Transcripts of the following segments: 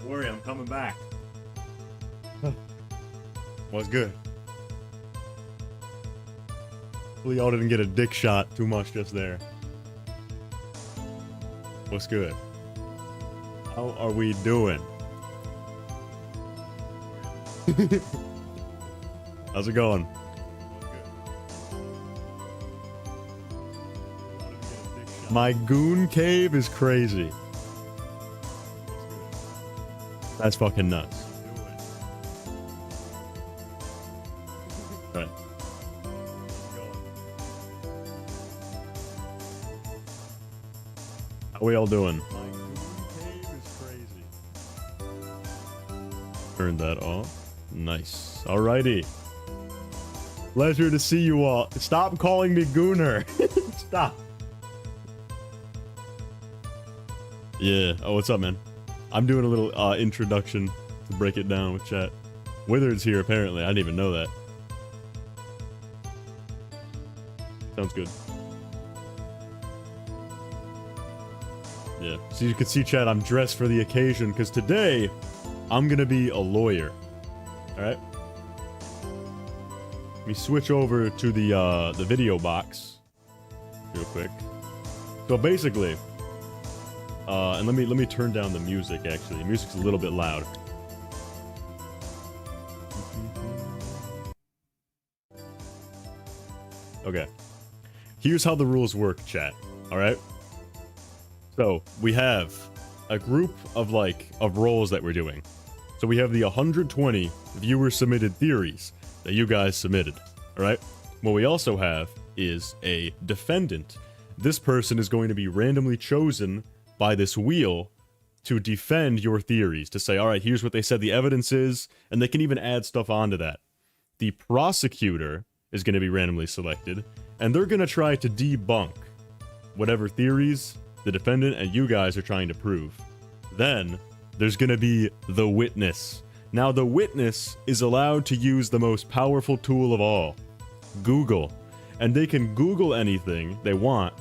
worry, I'm coming back. What's good? Hopefully y'all didn't get a dick shot too much just there. What's good? How are we doing? How's it going? My goon cave is crazy. That's fucking nuts. Right. How we all doing? My goon cave is crazy. Turn that off. Nice. Alrighty. Pleasure to see you all. Stop calling me Gooner. Stop. Yeah. Oh, what's up, man? I'm doing a little introduction to break it down with chat. Withered's here, apparently. I didn't even know that. Sounds good. Yeah. So you can see, chat, I'm dressed for the occasion, because today, I'm gonna be a lawyer. Alright? Let me switch over to the video box real quick. So basically, and let me turn down the music, actually. The music's a little bit loud. Okay. Here's how the rules work, chat. Alright? So, we have a group of, roles that we're doing. So we have the 120 viewer-submitted theories that you guys submitted. Alright? What we also have is a defendant. This person is going to be randomly chosen by this wheel to defend your theories, to say, alright, here's what they said the evidence is, and they can even add stuff onto that. The prosecutor is going to be randomly selected, and they're going to try to debunk whatever theories the defendant and you guys are trying to prove. Then, there's going to be the witness. Now, the witness is allowed to use the most powerful tool of all, Google. And they can Google anything they want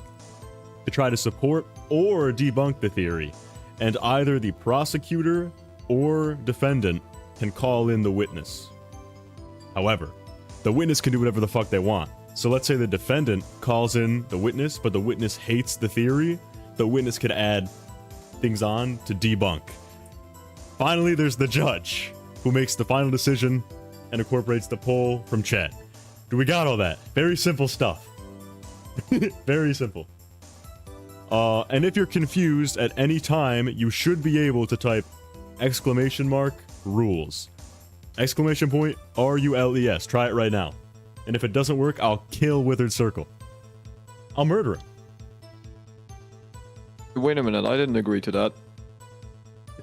to try to support or debunk the theory, and either the prosecutor or defendant can call in the witness. However, the witness can do whatever the fuck they want. So let's say the defendant calls in the witness, but the witness hates the theory, the witness could add things on to debunk. Finally, there's the judge, who makes the final decision and incorporates the poll from chat. Do we got all that? Very simple stuff. Very simple. And if you're confused at any time, you should be able to type !rules. Exclamation point, R-U-L-E-S. Try it right now. And if it doesn't work, I'll kill witheredcircle. I'll murder him. Wait a minute, I didn't agree to that.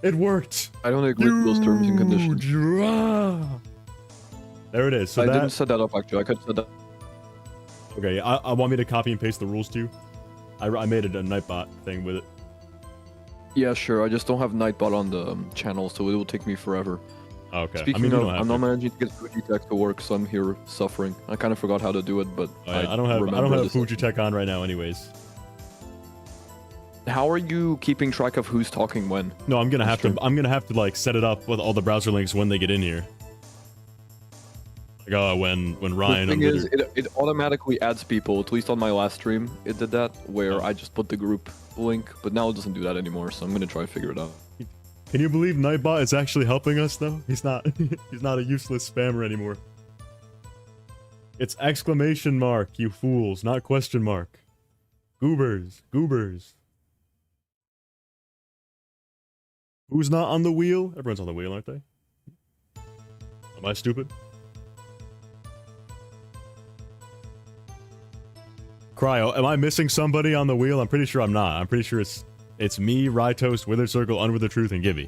It worked. I don't agree to those terms and conditions. There it is. So I didn't set that up, actually. I could set that. Okay, I want me to copy and paste the rules to you. I made it a Nightbot thing with it. Yeah, sure. I just don't have Nightbot on the channel, so it will take me forever. Okay. Speaking of, I'm not managing to get Fujitech to work, so I'm here suffering. I kind of forgot how to do it, but I don't have Fujitech on right now, anyways. How are you keeping track of who's talking when? No, I'm gonna have to like set it up with all the browser links when they get in here. Like when Ryan. The thing is, it automatically adds people. At least on my last stream, it did that where I just put the group link, but now it doesn't do that anymore. So I'm gonna try to figure it out. Can you believe Nightbot is actually helping us though? He's not. He's not a useless spammer anymore. It's exclamation mark, you fools, not question mark. Goobers, goobers. Who's not on the wheel? Everyone's on the wheel, aren't they? Am I stupid? Cryo, am I missing somebody on the wheel? I'm pretty sure I'm not. I'm pretty sure it's me, ryetoast, witheredcircle, unwithered truth, and gibi.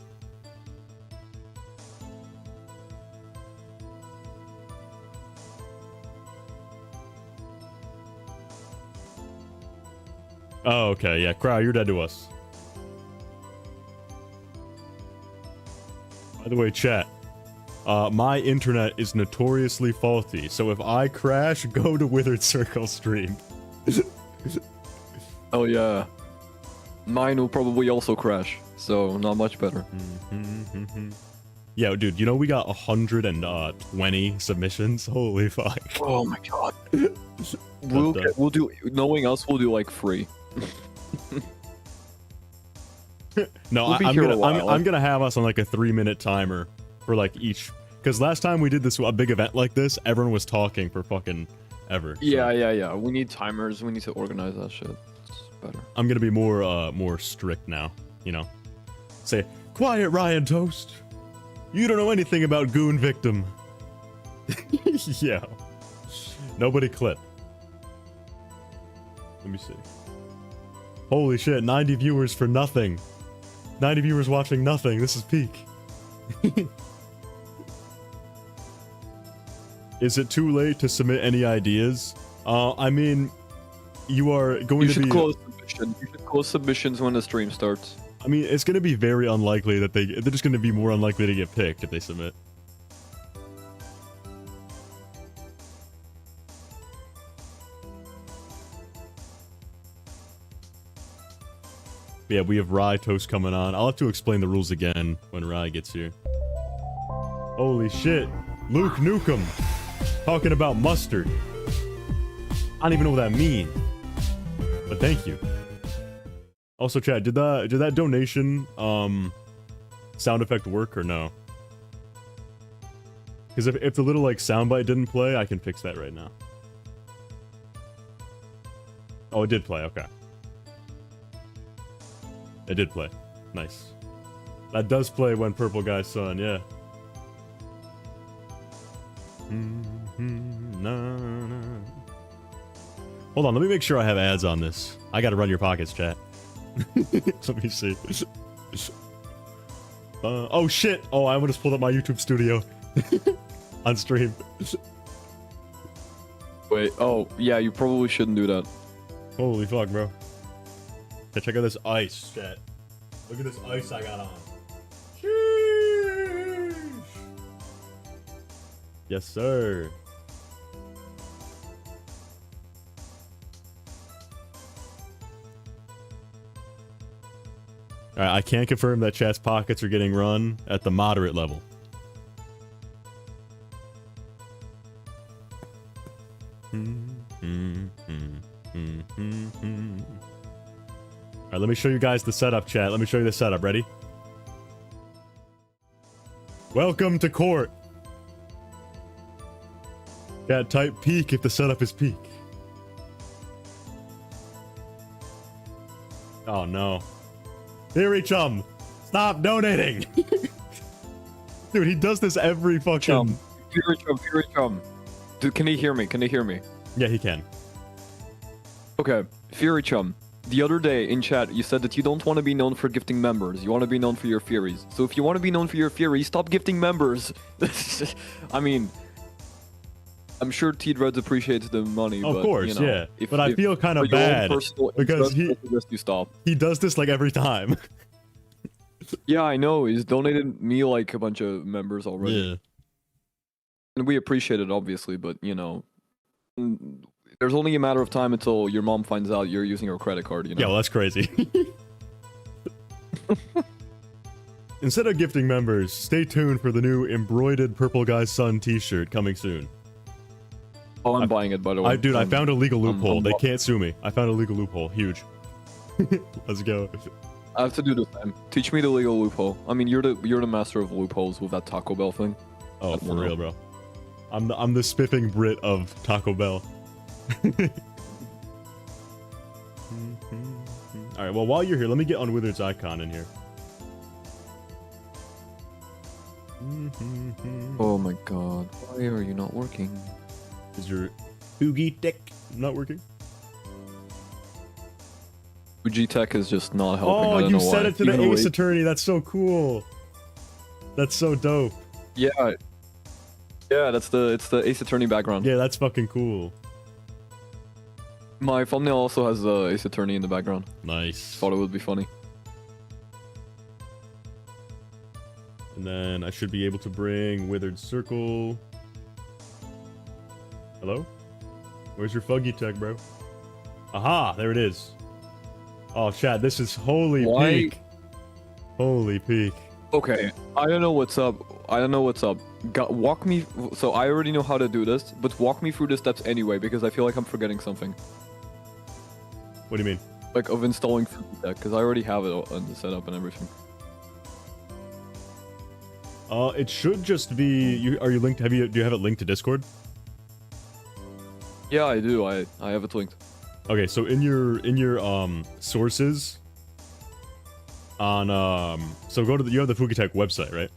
Oh, okay, yeah, Cryo, you're dead to us. By the way, chat, my internet is notoriously faulty, so if I crash, go to witheredcircle stream. Oh yeah. Mine will probably also crash, so not much better. Yeah, dude, you know we got 120 submissions. Holy fuck. Oh my god. We'll do, knowing us, we'll do like 3. No, We'll be I'm here a gonna while. I'm gonna have us on like a 3-minute timer for like each, because last time we did this a big event like this, everyone was talking for fucking ever. So Yeah. We need timers. We need to organize that shit. It's better. I'm gonna be more strict now. You know, say quiet, ryetoast. You don't know anything about goon victim. Yeah. Nobody clip. Let me see. Holy shit, 90 viewers for nothing. 90 viewers watching nothing. This is peak. Is it too late to submit any ideas? I mean, you are going You to should be... close submission. You should close submissions when the stream starts. I mean, it's going to be very unlikely that they're just going to be more unlikely to get picked if they submit. Yeah, we have ryetoast coming on. I'll have to explain the rules again when Rye gets here. Holy shit. Luke Nukem. Talking about mustard. I don't even know what that means. But thank you. Also, chat, did that donation sound effect work or no? Because if the little like soundbite didn't play, I can fix that right now. Oh, it did play. Okay. It did play. Nice. That does play when Purple Guy's son, yeah. Hold on, let me make sure I have ads on this. I gotta run your pockets, chat. Let me see. Oh shit! Oh, I just pulled up my YouTube studio. On stream. Wait, oh, yeah, you probably shouldn't do that. Holy fuck, bro. Yeah, check out this ice, chat. Look at this ice I got on. Sheesh. Yes, sir. Alright, I can confirm that chat's pockets are getting run at the moderate level. Alright, let me show you guys the setup, chat. Let me show you the setup. Ready? Welcome to court. Chat, type peak if the setup is peak. Oh no. Theory Chum, stop donating. Dude, he does this every fucking... Chum. Fury Chum. Dude, can he hear me? Can he hear me? Yeah, he can. Okay, Fury Chum. The other day in chat, you said that you don't want to be known for gifting members. You want to be known for your theories. So if you want to be known for your theories, stop gifting members. I mean, I'm sure T-Dreads appreciates the money. Of but, course, you know, yeah. But I feel kind of for your own bad personal because interest, you stop. he does this like every time. Yeah, I know. He's donated me like a bunch of members already. Yeah. And we appreciate it, obviously, but, you know, there's only a matter of time until your mom finds out you're using her credit card, you know? Yeah, well, that's crazy. Instead of gifting members, stay tuned for the new embroidered Purple Guy's Son t-shirt coming soon. Oh, I'm buying it, by the way. Dude, I found a legal loophole. They I'm can't sue me. I found a legal loophole. Huge. Let's go. I have to do the same. Teach me the legal loophole. I mean, you're the master of loopholes with that Taco Bell thing. Oh, for real, bro. I'm the spiffing Brit of Taco Bell. Alright, well, while you're here, let me get Unwithered's icon in here. Oh my god. Why are you not working? Is your Boogie Tech not working? Fuji Tech is just not helping. Oh, I don't you know said why. it to the Ace Attorney. That's so cool. That's so dope. Yeah. Yeah, it's the Ace Attorney background. Yeah, that's fucking cool. My thumbnail also has Ace Attorney in the background. Nice. Thought it would be funny. And then I should be able to bring Withered Circle. Hello? Where's your Fuggy Tech, bro? Aha, there it is. Oh, chat, this is holy Why- peak. Holy peak. Okay, I don't know what's up. I don't know what's up. Walk me. So I already know how to do this, but walk me through the steps anyway, because I feel like I'm forgetting something. What do you mean? Like of installing FNaF, because I already have it on the setup and everything. It should just be. Are you linked? Do you have it linked to Discord? Yeah, I do. I have it linked. Okay, so in your sources on so go to you have the Fugitech website, right?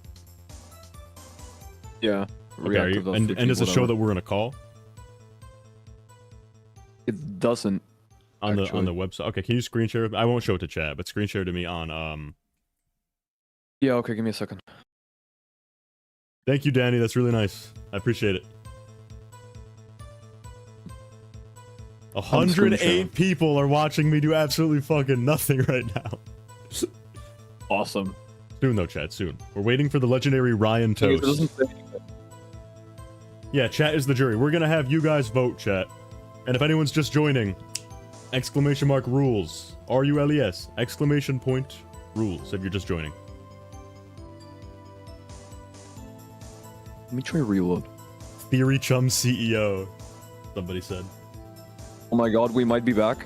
Yeah. Okay, and does it show that we're in a call It doesn't. on the actually. website? Okay, can you screen share? I won't show it to chat, but screen share to me on Yeah. Okay. Give me a second. Thank you, Danny. That's really nice. I appreciate it. 108 people are watching me do absolutely fucking nothing right now. Awesome. Soon though, chat. Soon. We're waiting for the legendary Ryan It Toast. doesn't say anything. Yeah, chat is the jury. We're gonna have you guys vote, chat. And if anyone's just joining, exclamation mark rules. RULES. Exclamation point rules if you're just joining. Let me try reload. Theory Chum CEO. Somebody said. Oh my god, we might be back.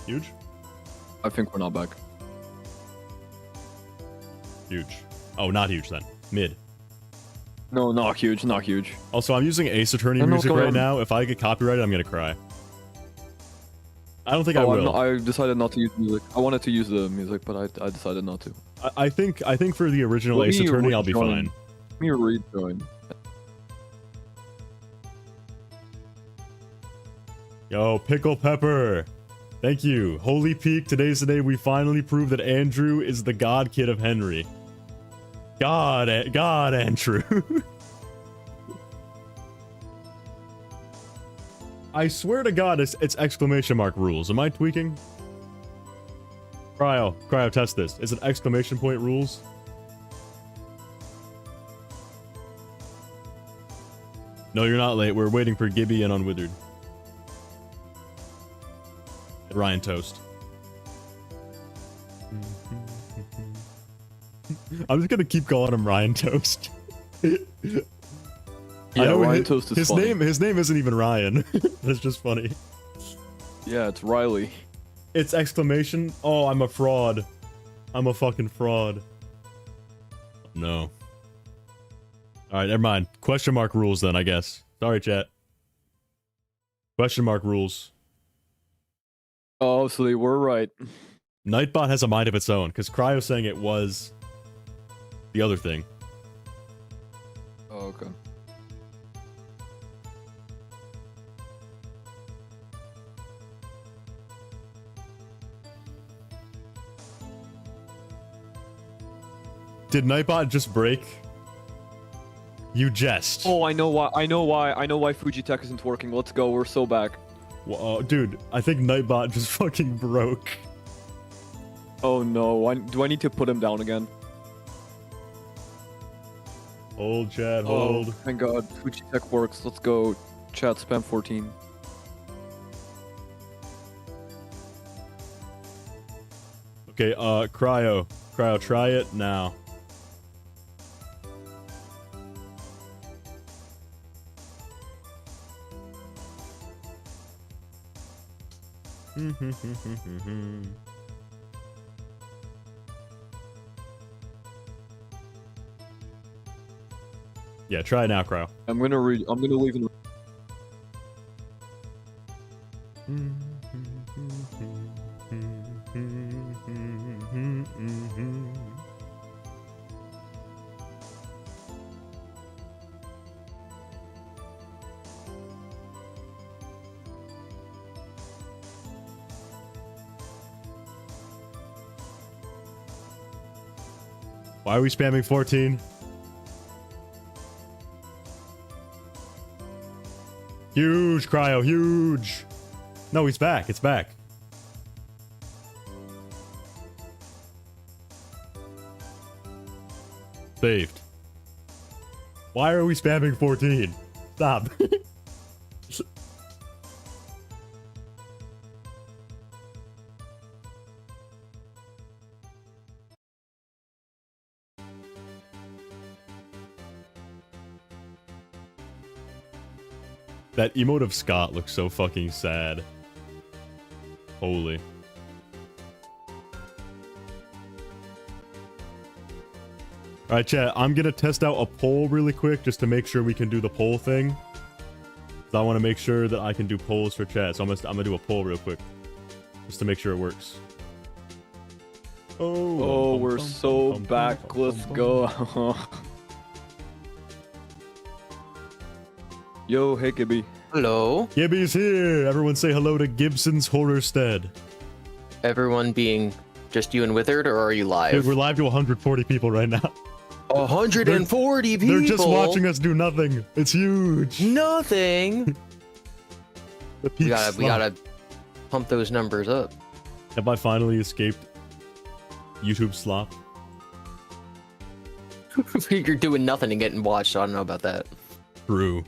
Huge? I think we're not back. Huge. Oh, not huge then. Mid. No, not huge, not huge. Also, I'm using Ace Attorney I don't know music what's going right on. now. If I get copyrighted, I'm gonna cry. I don't think I will. I decided not to use music. I wanted to use the music, but I decided not to. I think for the original Let Ace me Attorney, I'll be rejoin. fine. Let me rejoin. Yo, Pickle Pepper. Thank you. Holy Peak, today's the day we finally prove that Andrew is the god kid of Henry. God, Andrew. I swear to God, it's exclamation mark rules. Am I tweaking? Cryo, test this. Is it exclamation point rules? No, you're not late. We're waiting for Gibi and Unwithered. And Ryan Toast. I'm just gonna keep calling him Ryan Toast. Yeah, Ryan Toast is funny. His name isn't even Ryan. That's just funny. Yeah, it's Riley. It's exclamation. Oh, I'm a fraud. I'm a fucking fraud. No. Alright, never mind. Question mark rules then, I guess. Sorry, chat. Question mark rules. Oh, so they were right. Nightbot has a mind of its own, because Cryo's saying it was the other thing. Oh, okay. Did Nightbot just break? You jest. Oh, I know why. I know why Fujitech isn't working. Let's go. We're so back. Well, dude, I think Nightbot just fucking broke. Oh no. Do I need to put him down again? Hold, chat, hold. Oh, thank God. Fujitech works. Let's go. Chat spam 14. Okay, Cryo, try it now. Yeah, try it now, Cryo. I'm gonna leave in. Why are we spamming 14? Huge, Cryo, huge! No, he's back, it's back. Saved. Why are we spamming 14? Stop. That emote of Scott looks so fucking sad. Holy. Alright, chat, I'm gonna test out a poll really quick just to make sure we can do the poll thing. I want to make sure that I can do polls for chat, so I'm gonna do a poll real quick. Just to make sure it works. Oh, we're so back. Let's go. Yo, hey Gibby. Hello. Gibby's here! Everyone say hello to Gibson's Horrorstead. Everyone being just you and Withered, or are you live? Dude, we're live to 140 people right now. 140 people? They're just watching us do nothing. It's huge. Nothing. The we gotta pump those numbers up. Have I finally escaped YouTube slop? You're doing nothing and getting watched, so I don't know about that. True.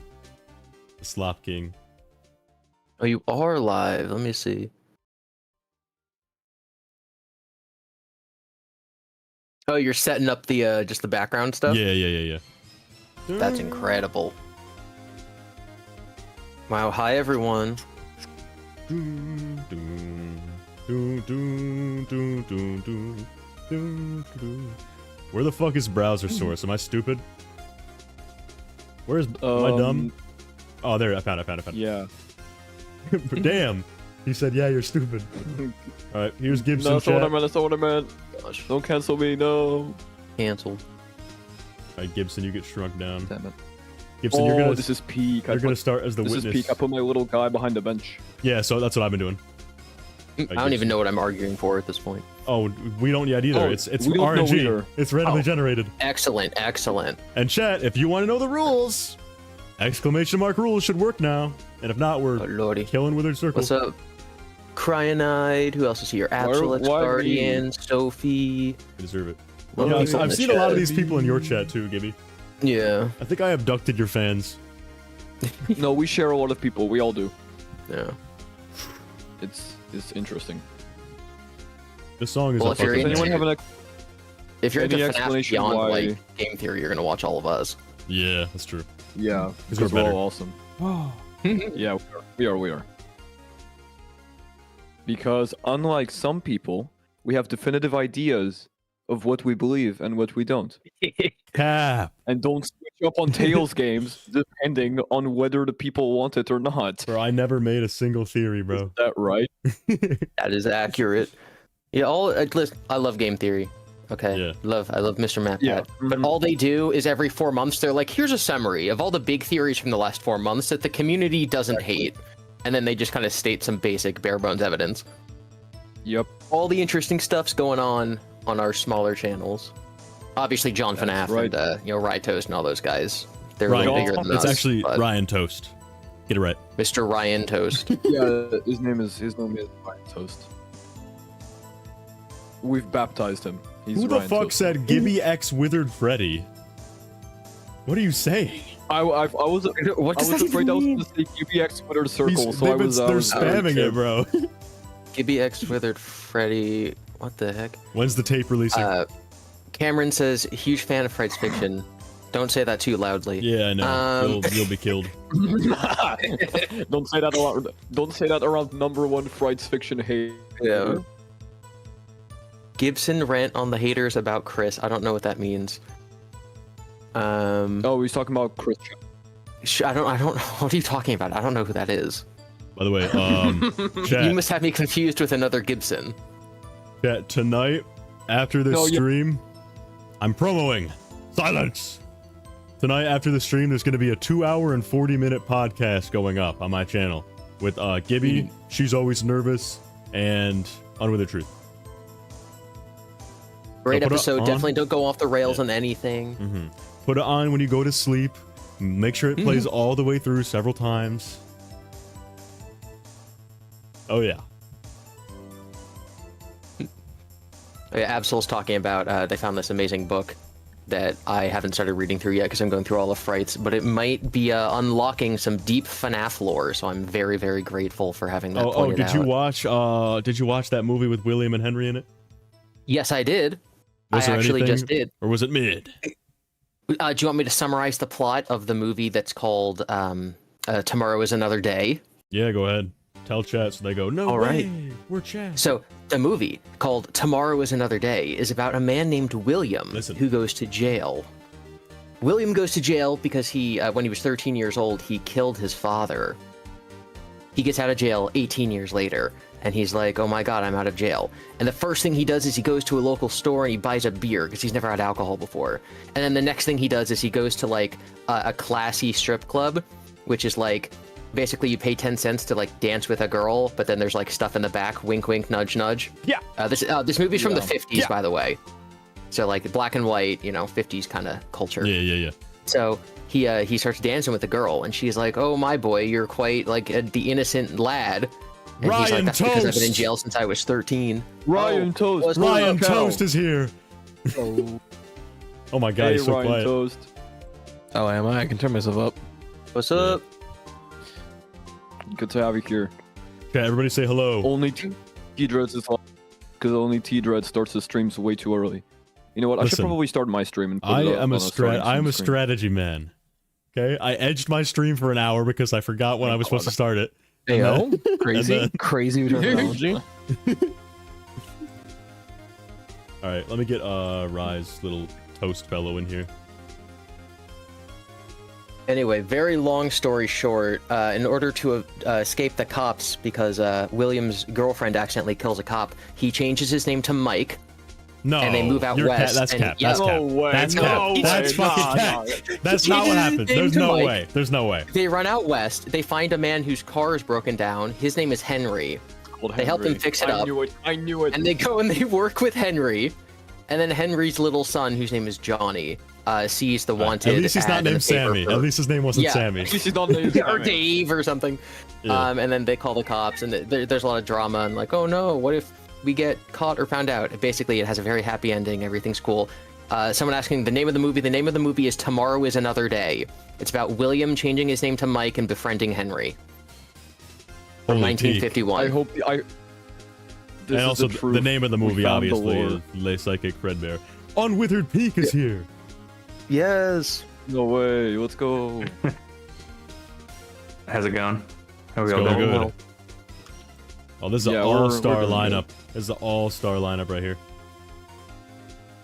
The slop king. Oh, you are live. Let me see. Oh, you're setting up the just the background stuff? Yeah. That's incredible. Wow, hi everyone. Where the fuck is browser source? Am I stupid? Where's am I dumb? Oh, there, I found it. Yeah. Damn. He said, yeah, you're stupid. Alright, here's Gibson. No, that's not what I meant. That's not what I meant. Gosh, Don't cancel me. No. canceled. Alright, Gibson, you get shrunk down. Damn it. Gibson, you're gonna. This is peak. You're gonna start as the This witness. is peak. I put my little guy behind the bench. Yeah, so that's what I've been doing. I don't even know what I'm arguing for at this point. Oh, we don't yet either. Oh, it's we don't know RNG. either. It's randomly Oh. generated. Excellent, excellent. And chat, if you want to know the rules, exclamation mark rules should work now. And if not, we're Oh lordy. killing Withered Circle. What's up? Cyanide, who else is here? Absolute why me? Guardian, Sophie. You deserve it. Well, Yeah, people in I've the seen a lot of chat. these people in your chat too, Gibby. Yeah, I think I abducted your fans. No, we share a lot of people. We all do. yeah. It's interesting. This song is Well, a if you're fucking Does anyone have an If you're into Any FNaF explanation beyond why- like game theory, you're gonna watch all of us. Yeah, that's true. Yeah, we're we're better. all awesome. Yeah, we are. Because unlike some people, we have definitive ideas of what we believe and what we don't. Cap. And don't switch up on Tails games depending on whether the people want it or not. Bro, I never made a single theory, bro. Is that right? That is accurate. Yeah, listen, I love game theory. Okay, Yeah. I love Mr. MatPat. Yeah. But Mhm. all they do is every 4 months they're like, here's a summary of all the big theories from the last 4 months that the community doesn't hate, and then they just kind of state some basic bare bones evidence. Yep. All the interesting stuff's going on our smaller channels. Obviously, John FNaF right. and ryetoast and all those guys. They're Ryan, way bigger than it's us. actually but Ryan Toast. Get it right. Mr. Ryan Toast. Yeah, his name is Ryan Toast. We've baptized him. He's Who the Ryan fuck Toast. said Gibby X Withered Freddy? What are you saying? I was What does that afraid I was even mean? going to say GBX Twitter circle, so I was. They're spamming it, bro. Gibby X Withered Freddy. What the heck? When's the tape releasing? Cameron says, huge fan of Fred's fiction. Don't say that too loudly. Yeah, I know. You'll be killed. Don't say that around. Don't say that around #1 Frights fiction hate. Yeah. Gibson rant on the haters about Chris. I don't know what that means. Oh, he's talking about Christian. I don't know. What are you talking about? I don't know who that is. By the way, You chat, must have me confused with another Gibson. chat, tonight, after this No, you- stream, I'm promoing. Silence! Tonight, after the stream, there's going to be a 2-hour and 40-minute podcast going up on my channel with Gibby, She's Always Nervous, and Unwithered Truth. Great So put it episode. on. Definitely don't go off the rails on anything. Put it on when you go to sleep. Make sure it plays all the way through several times. Oh, yeah. Yeah, Absol's talking about they found this amazing book that I haven't started reading through yet because I'm going through all the frights, but it might be unlocking some deep FNaF lore, so I'm very, very grateful for having that pointed did out. you watch that movie with William and Henry in it? Yes, I did. Was I there actually anything, just did. Or was it mid? Do you want me to summarize the plot of the movie that's called Tomorrow is Another Day. Yeah, go ahead. Tell chat so they go, no All way, right. we're chat. So the movie called Tomorrow is Another Day is about a man named William who goes to jail. William goes to jail because he, when he was 13 years old, he killed his father. He gets out of jail 18 years later, and he's like, oh my god, I'm out of jail. And the first thing he does is he goes to a local store and he buys a beer, because he's never had alcohol before. And then the next thing he does is he goes to, like, a classy strip club, which is, like, basically you pay 10 cents to, like, dance with a girl, but then there's, like, stuff in the back, wink, wink, nudge, nudge. Yeah. This movie's from the 50s, Yeah. by the way. So, like, black and white, you know, 50s kind of culture. Yeah. So he starts dancing with the girl, and she's like, "Oh my boy, you're quite like the innocent lad." And he's like, "That's because I've been in jail since I was 13." Ryan Toast. Ryan Toast is here. Oh, Oh my god, hey, he's so Ryan quiet. Toast. Oh, am I? I can turn myself up. What's up? Good to have you here. Okay, everybody say hello. Only T-Dreads is because only T-Dread starts his streams way too early. You know what? I should Listen, probably start my stream and put I it am on I am a stream. strategy man. Okay, I edged my stream for an hour because I forgot when I was supposed to start it. Hey, And then- crazy, and then- crazy terminology. All right, let me get Rye's little toast fellow in here. Anyway, very long story short, in order to escape the cops, because William's girlfriend accidentally kills a cop, he changes his name to Mike. No, And they move out you're west, That's and- cap. yeah. That's cap. No way, That's no cap. way. That's fucking Nah, cap. That's He not what changes his happened. name There's to no Mike. way. There's no way. They run out west. They find a man whose car is broken down. His name is Henry. They help him fix it up. I knew it. And they go and they work with Henry. And then Henry's little son, whose name is Johnny, sees the wanted. At least he's not ad in named the paper Sammy. for- At least his name wasn't Yeah. Sammy. She's not named or Sammy. Dave or something. Yeah. And then they call the cops, and there's a lot of drama, and like, oh no, what if we get caught or found out? Basically, it has a very happy ending. Everything's cool. Someone asking the name of the movie. The name of the movie is Tomorrow is Another Day. It's about William changing his name to Mike and befriending Henry. From Holy peak. 1951. I hope This And is also, the truth. the name of the We movie, found the obviously, lore. is Le Psychic Fredbear. Unwithered Peak is here. Yes. No way. Let's go. How's it going? How we It's all going doing? good. Oh, this is an Yeah, we're all-star doing lineup. This is an all-star lineup right here.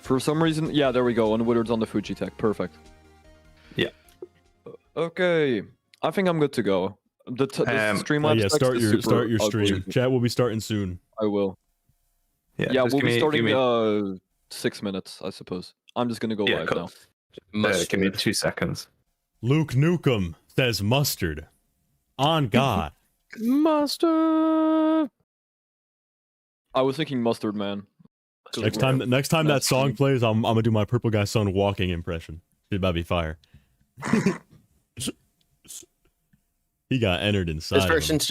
For some reason, yeah, there we go. Unwithered's on the Fuji Tech. Perfect. Yeah. Okay. I think I'm good to go. The Streamlabs Yeah, text start is your super ugly. stream. Chat will be starting soon. I will. Yeah, Yeah, just we'll give be me- starting give me- 6 minutes, I suppose. I'm just gonna go Yeah, live cool. now. Give me Mustard. 2 seconds. Luke Nukem says mustard. On God. Mustard. I was thinking mustard, man. Next time that That's song funny. plays, I'm gonna do my Purple Guy Son walking impression. It's about to be fire. He got entered inside. This of him. person's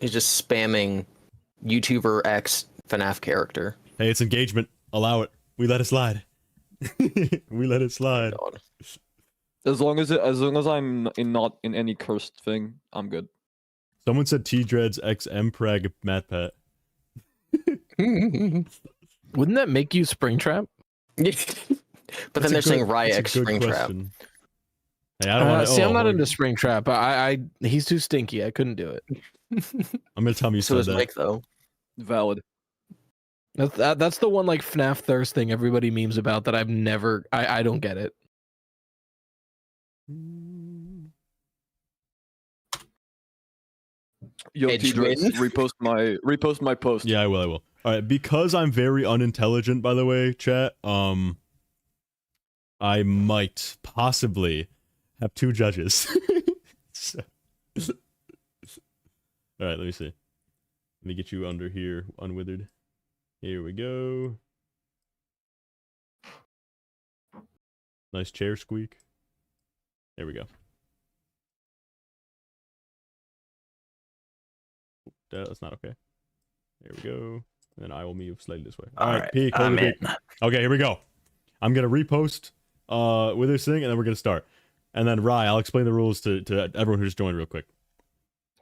he's just spamming YouTuber X FNaF character. Hey, it's engagement. Allow it. We let it slide. We let it slide. God. As long as I'm not in any cursed thing, I'm good. Someone said T-Dreads X Mpreg MatPat. Wouldn't that make you Springtrap? But then they're saying Riot X Springtrap. Hey, I don't want to. See, I'm not into Springtrap. He's too stinky. I couldn't do it. I'm gonna tell him you So said is that. Mike, though. Valid. That's the one like FNaF thirst thing everybody memes about that I've never. I don't get it. Yo, Edgeman. T-Dreads, repost my post. Yeah, I will. All right, because I'm very unintelligent, by the way, chat. I might possibly have 2 judges. So- All right, let me see. Let me get you under here, unwithered. Here we go. Nice chair squeak. There we go. That's not okay. There we go. And I will move slightly this way. All right, peek. I'm hold the peek. in. Okay, here we go. I'm gonna repost with this thing, and then we're gonna start. And then Rye, I'll explain the rules to everyone who just joined real quick.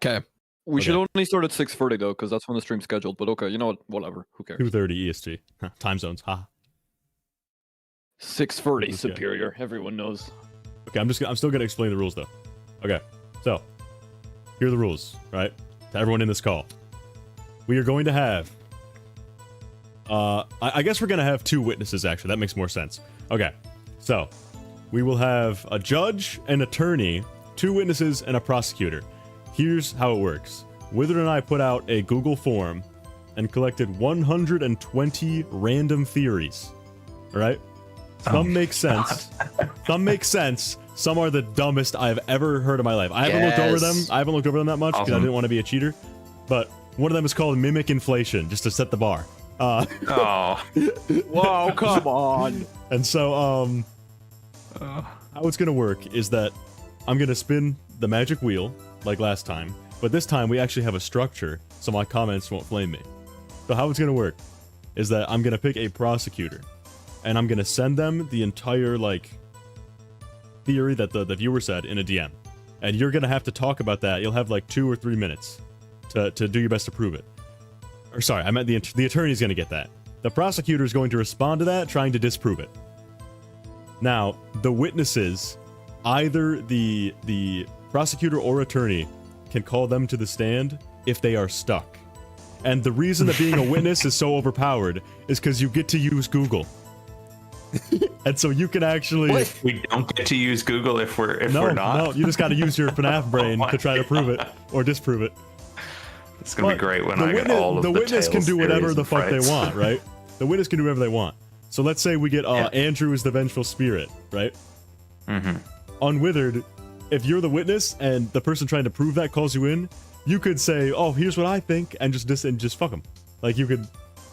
Okay. We should Okay. only start at 6:30 though, because that's when the stream's scheduled. But okay, you know what? Whatever. Who cares? 2:30 EST. Time zones. Ha. 6:30 Okay. superior. Everyone knows. Okay, I'm still gonna explain the rules though. Okay, so here are the rules, right? To everyone in this call. We are going to have... I guess we're going to have 2 witnesses, actually. That makes more sense. Okay, so we will have a judge, an attorney, 2 witnesses, and a prosecutor. Here's how it works. Withered and I put out a Google form and collected 120 random theories. All right? Some make sense. Some make sense. Some are the dumbest I've ever heard in my life. I haven't looked over them. I haven't looked over them that much because I didn't want to be a cheater. But one of them is called mimic inflation, just to set the bar. Oh. Whoa, come on. And so, how it's gonna work is that I'm gonna spin the magic wheel like last time, but this time we actually have a structure, so my comments won't flame me. So how it's gonna work is that I'm gonna pick a prosecutor, and I'm gonna send them the entire like theory that the viewer said in a DM, and you're gonna have to talk about that. You'll have like 2 or 3 minutes to do your best to prove it. Or sorry, I meant the attorney's gonna get that. The prosecutor is going to respond to that, trying to disprove it. Now, the witnesses, either the prosecutor or attorney can call them to the stand if they are stuck. And the reason that being a witness is so overpowered is because you get to use Google. And so you can actually... What? We don't get to use Google if we're not? No, you just gotta use your FNaF brain to try to prove it, or disprove it. It's gonna be great when I get all of the witness can Tales, do whatever theories, the and fuck they frights. want, right? The witness can do whatever they want. So let's say we get Andrew is the vengeful spirit, right? Mm-hmm. Unwithered, if you're the witness and the person trying to prove that calls you in, you could say, "Oh, here's what I think," and just fuck them. Like you could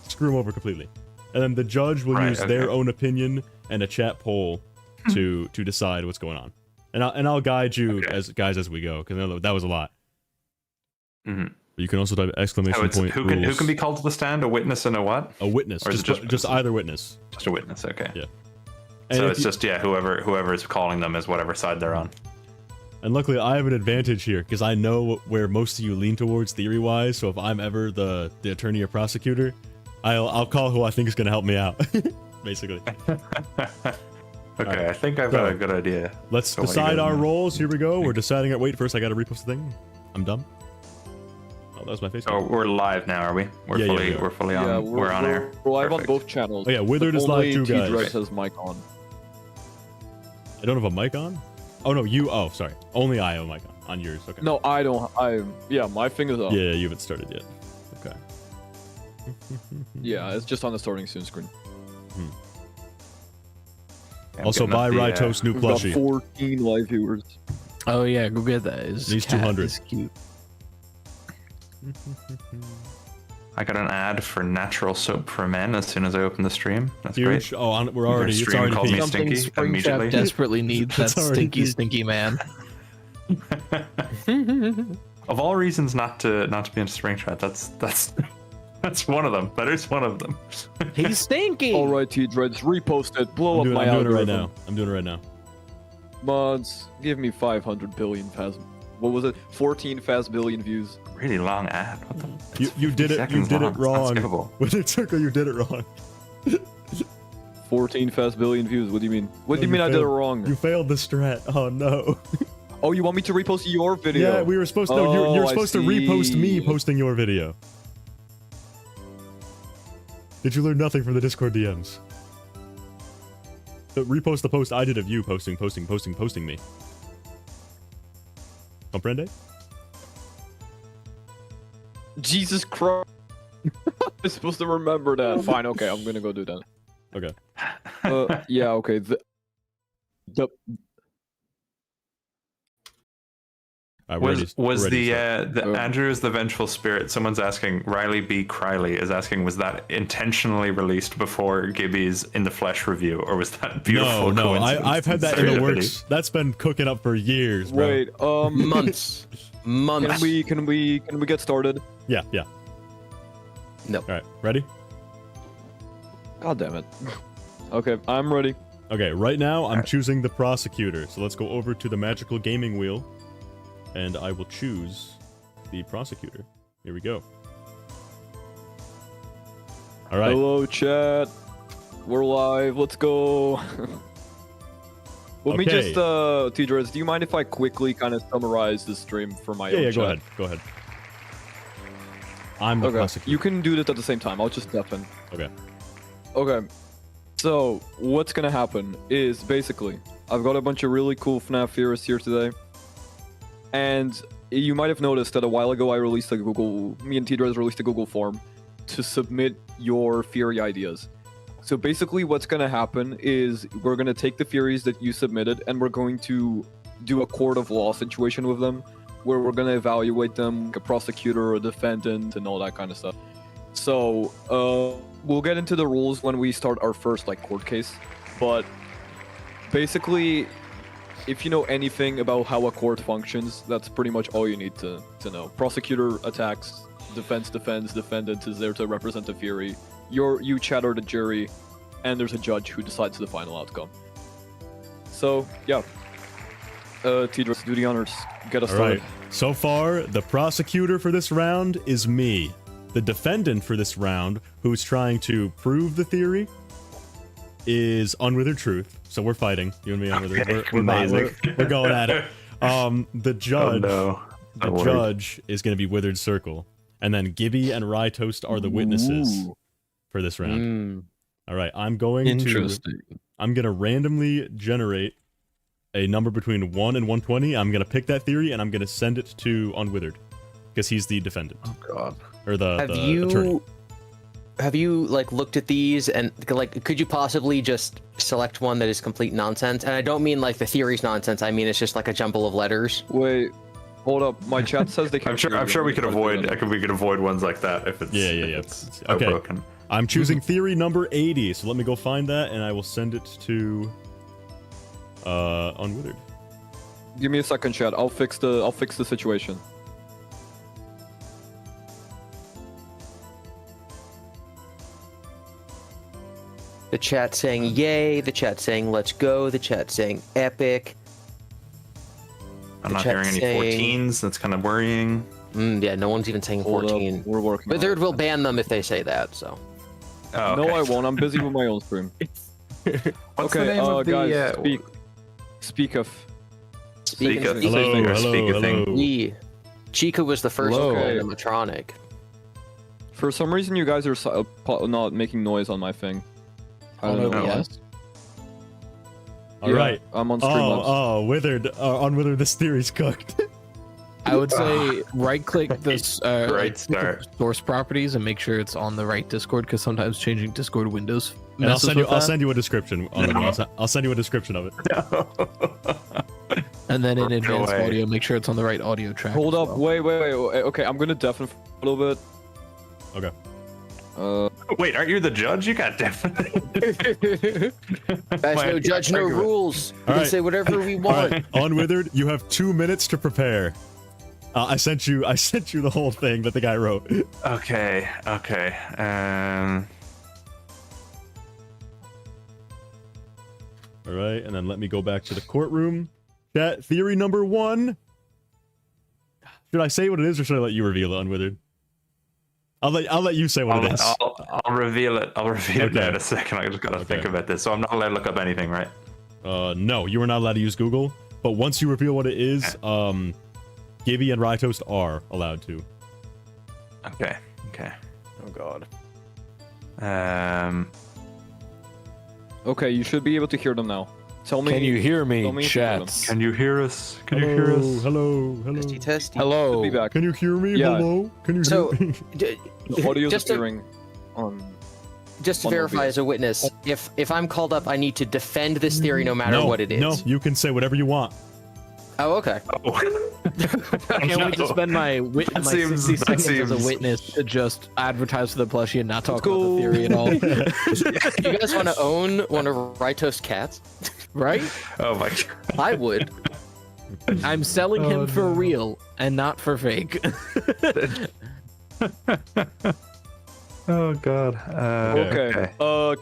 screw them over completely. And then the judge will use their own opinion and a chat poll to decide what's going on. And I'll guide you as we go, because that was a lot. Mm-hmm. You can also type exclamation point who rules. can be called to the stand? A witness and a what? A witness. Or is it Just either witness. Just a witness. Okay. Yeah. So it's just whoever is calling them is whatever side they're on. And luckily, I have an advantage here because I know where most of you lean towards theory-wise. So if I'm ever the attorney or prosecutor, I'll call who I think is going to help me out, basically. Okay, I think I've got a good idea. Let's decide our roles. Here we go. We're deciding our... Wait, first I got to repost the thing. I'm dumb. Oh, that was my face. Oh, we're live now, are we? We're fully on. Yeah, we're on air. We're live Perfect. on both channels. Oh yeah, Withered is live too, guys. T-Drex has mic on. I don't have a mic on? Oh no, you... Oh, sorry. Only I have a mic on yours. Okay. No, I don't. Yeah, my finger's up. Yeah, you haven't started yet. Okay. Yeah, it's just on the starting soon screen. Also, buy ryetoast new We've got plushie. 14 live viewers. Oh yeah, go get that. Needs 200. Is cute. I got an ad for natural soap for men as soon as I opened the stream. That's Huge. great. Oh, we're already... It's Stream already called me peaked. Something stinky Springtrap immediately. desperately needs that It's already stinky, peaked. stinky man. Of all reasons not to be into Springtrap, that's one of them. That is one of them. He's stinky. All right, T-Dreads, repost it. Blow I'm up my doing it right algorithm. now. I'm doing it right now. Mods, give me 500 billion fast. What was it? 14 fast billion views. Really long ad. What the? You did it. You did it wrong. With the circle, you did it wrong. 14 fast billion views. What do you mean? What do you mean I did it wrong? You failed the strat. Oh no. Oh, you want me to repost your video? Yeah, we were supposed to. No, you're I supposed to repost me see. posting your video. Did you learn nothing from the Discord DMs? So repost the post I did of you posting me. Comprende? Jesus Christ. I'm supposed to remember that. Fine, okay, I'm gonna go do that. Okay. Yeah, okay. The Was the Andrew is the vengeful spirit? Someone's asking. Riley B. Criley is asking. Was that intentionally released before Gibby's in the flesh review, or was that beautiful? No, coincidence I've had that in the serendipity? works. That's been cooking up for years, bro. wait, Months. can we get started? Yeah. No. All right, ready? God damn it. Okay, I'm ready. Okay, right now I'm choosing the prosecutor. So let's go over to the magical gaming wheel, and I will choose the prosecutor. Here we go. All right. Hello, chat. We're live. Let's go. Let me Okay. just, T-Dress, do you mind if I quickly kind of summarize the stream for my own Yeah, chat? go ahead. I'm the Okay, prosecutor. you can do this at the same time. I'll just deafen. Okay. Okay, so what's gonna happen is basically I've got a bunch of really cool FNaF theorists here today, and you might have noticed that a while ago I released me and T-Dress released a Google form to submit your theory ideas. So basically what's gonna happen is we're gonna take the theories that you submitted and we're going to do a court of law situation with them, where we're gonna evaluate them like a prosecutor or a defendant and all that kind of stuff. So we'll get into the rules when we start our first court case, but basically if you know anything about how a court functions, that's pretty much all you need to know. Prosecutor attacks, defense defends, defendant is there to represent the theory. You chat or the jury, and there's a judge who decides the final outcome. So yeah, T-Dress, do the honors. Get us started. Alright, so far, the prosecutor for this round is me. The defendant for this round, who's trying to prove the theory, is Unwithered Truth. So we're fighting, you and me, Unwithered. We're going at it. The judge, judge is going to be witheredcircle, and then Gibi and ryetoast are the witnesses for this round. Alright, I'm going to randomly generate a number between 1 and 120. I'm going to pick that theory, and I'm going to send it to Unwithered, because he's the defendant. Oh, God. Or the attorney. Have you, looked at these, and, could you possibly just select one that is complete nonsense? And I don't mean, the theory's nonsense. I mean, it's just, a jumble of letters. Wait, hold up. My chat says they can. I'm sure we could avoid. We could avoid ones like that if it's It's okay. broken. I'm choosing theory number 80. So let me go find that, and I will send it to Unwithered. Give me a second, chat. I'll fix the situation. The chat saying yay, the chat saying let's go, the chat saying epic. I'm not hearing any 14s. That's kind of worrying. Yeah, no one's even saying 14. We're working. But Third will ban them if they say that. So. Oh, okay. No, I won't. I'm busy with my own stream. What's the name of the, guys, speak of. Hello. Chica was the first animatronic. For some reason, you guys are not making noise on my thing. I don't know. Yes. All right. I'm on stream. Withered. Unwithered, this theory's cooked. I would say right-click this Great start. source properties and make sure it's on the right Discord, because sometimes changing Discord windows. And I'll send you a description. I'll send you a description of it. And then in advanced audio, make sure it's on the right audio track. Hold up, wait. Okay, I'm gonna deafen for a little bit. Okay. Wait, aren't you the judge? You got definitely. Guys, no judge, no rules. We can say whatever we want. Right. Unwithered, you have 2 minutes to prepare. I sent you the whole thing that the guy wrote. Okay. All right, and then let me go back to the courtroom. Chat, theory number 1. Should I say what it is, or should I let you reveal it, Unwithered? I'll let you say what it is. I'll reveal it. I'll reveal it in a second. I just gotta think about this. So I'm not allowed to look up anything, right? No, you are not allowed to use Google. But once you reveal what it is, Gibi and ryetoast are allowed to. Okay. Oh god. Okay, you should be able to hear them now. Tell me. Can you hear me, tell me if chats? Can you hear us? Can you hear us? Hello. Testy. Hello. Be back. Can you hear me? Yeah. Hello. Can you So, hear me? The audio's appearing on. Just to verify as a witness, if I'm called up, I need to defend this theory no matter what it is. No, you can say whatever you want. Oh, okay. I can't wait to spend my 60 seconds as a witness to just advertise for the plushie and not talk about the theory at all. You guys want to own one of ryetoast cats? Right? Oh my god. I would. I'm selling him for real and not for fake. Oh god. Okay.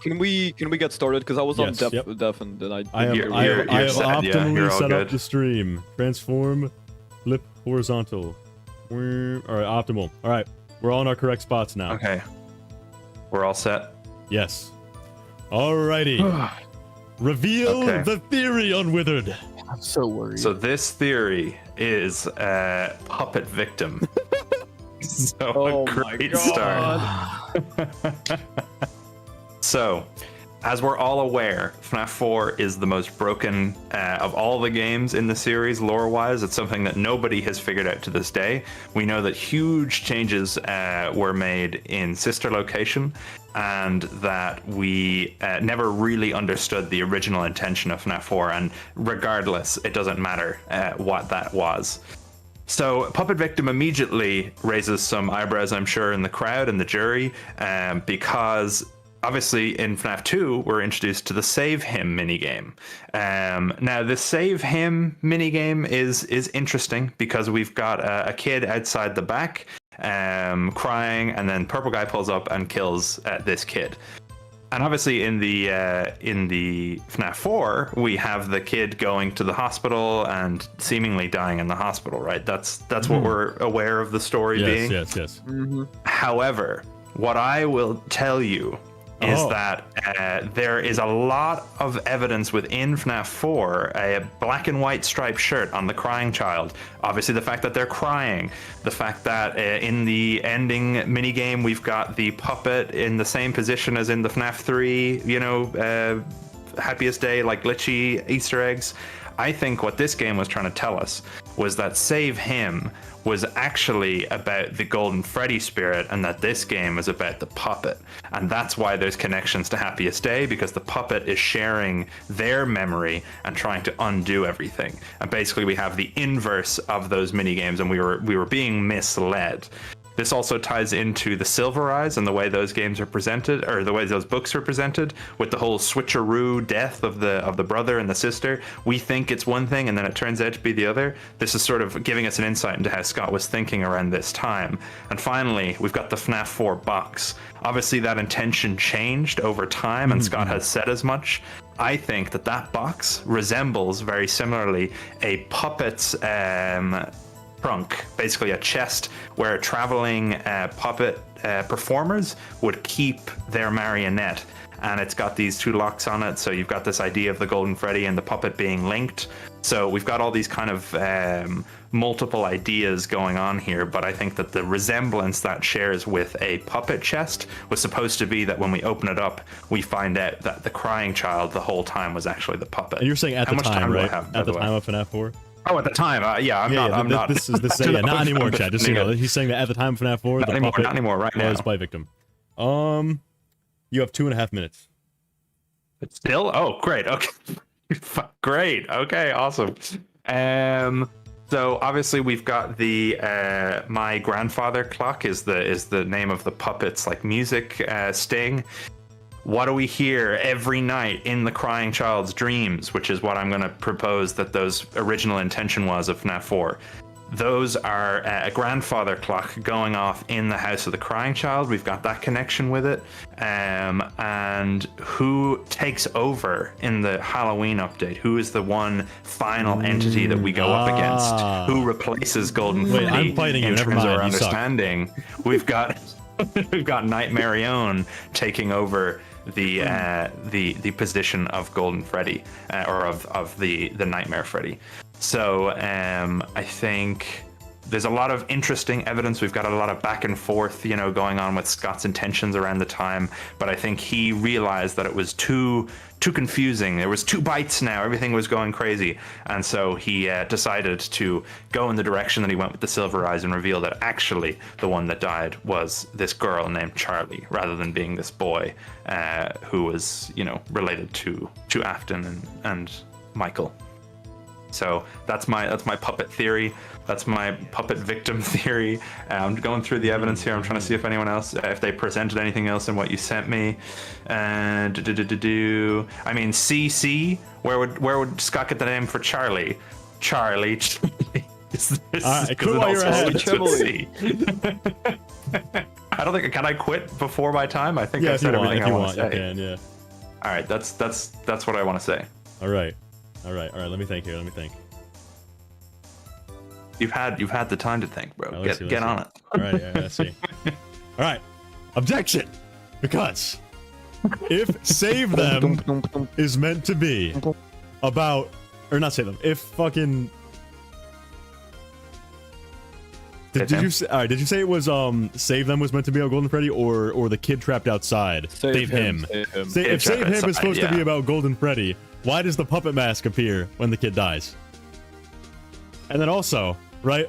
Can we get started? Because I was on deafened and I have optimally set up good. the stream. Transform, flip horizontal. All right, optimal. All right, we're all in our correct spots now. Okay. We're all set. Yes. Alrighty. Reveal the theory, Unwithered. I'm so worried. So this theory is puppet victim. So a great start. So, as we're all aware, FNaF 4 is the most broken of all the games in the series, lore-wise. It's something that nobody has figured out to this day. We know that huge changes were made in Sister Location, and that we never really understood the original intention of FNaF 4, and regardless, it doesn't matter what that was. So Puppet Victim immediately raises some eyebrows, I'm sure, in the crowd and the jury, because obviously in FNaF 2, we're introduced to the Save Him minigame. Now, the Save Him minigame is interesting because we've got a kid outside the back crying, and then Purple Guy pulls up and kills this kid. And obviously in the FNaF 4, we have the kid going to the hospital and seemingly dying in the hospital, right? That's what we're aware of the story being. Yes. Mm-hmm. However, what I will tell you is that there is a lot of evidence within FNaF 4, a black and white striped shirt on the crying child. Obviously, the fact that they're crying, the fact that in the ending minigame, we've got the puppet in the same position as in the FNaF 3, happiest day, like glitchy Easter eggs. I think what this game was trying to tell us was that Save Him was actually about the Golden Freddy spirit, and that this game is about the puppet. And that's why there's connections to Happiest Day, because the puppet is sharing their memory and trying to undo everything. And basically we have the inverse of those minigames, and we were being misled. This also ties into the Silver Eyes and the way those games are presented, or the way those books are presented, with the whole switcheroo death of the brother and the sister. We think it's one thing, and then it turns out to be the other. This is sort of giving us an insight into how Scott was thinking around this time. And finally, we've got the FNaF 4 box. Obviously, that intention changed over time, and Scott has said as much. I think that box resembles very similarly a puppet's trunk, basically a chest where traveling puppet performers would keep their marionette, and it's got these two locks on it, so you've got this idea of the Golden Freddy and the puppet being linked. So we've got all these kind of multiple ideas going on here, but I think that the resemblance that shares with a puppet chest was supposed to be that when we open it up, we find out that the crying child the whole time was actually the puppet. And you're saying at the time, right? At the time of FNaF 4? Oh, at the time, I'm not. This is not anymore, Chad. Just so you know, he's saying that at the time of FNaF 4, not anymore, right now. Was by victim. You have 2.5 minutes. But still, oh, great. Okay, great. Okay, awesome. So obviously we've got the My Grandfather Clock is the name of the puppet's like music sting. What do we hear every night in the crying child's dreams, which is what I'm going to propose that those original intention was of FNaF 4. Those are a grandfather clock going off in the house of the crying child. We've got that connection with it. And who takes over in the Halloween update? Who is the one final entity that we go up against? Who replaces Golden Freddy? Wait, I'm fighting you. Never mind. Our understanding. We've got Nightmarion taking over the position of Golden Freddy, or of the Nightmare Freddy. So I think there's a lot of interesting evidence. We've got a lot of back and forth, going on with Scott's intentions around the time. But I think he realized that it was too confusing. There was 2 bites now. Everything was going crazy. And so he decided to go in the direction that he went with the Silver Eyes and reveal that actually the one that died was this girl named Charlie, rather than being this boy who was, related to Afton and Michael. So that's my puppet theory. That's my puppet victim theory. I'm going through the evidence here. I'm trying to see if anyone else, if they presented anything else in what you sent me. I mean, CC. Where would Scott get the name for Charlie? Charlie. Cool while you're ahead. I don't think. Can I quit before my time? I think I said everything I want to say. You can, yeah. All right. That's what I want to say. All right. Let me think here. You've had the time to think, bro. Get on it. All right, let's see. All right. Objection! Because if Save Them is meant to be about, or not Save Them, if fucking... Did you say? All right. Did you say it was Save Them was meant to be about Golden Freddy, or the kid trapped outside? Save him. If Save Him is supposed to be about Golden Freddy, why does the puppet mask appear when the kid dies? And then also, right,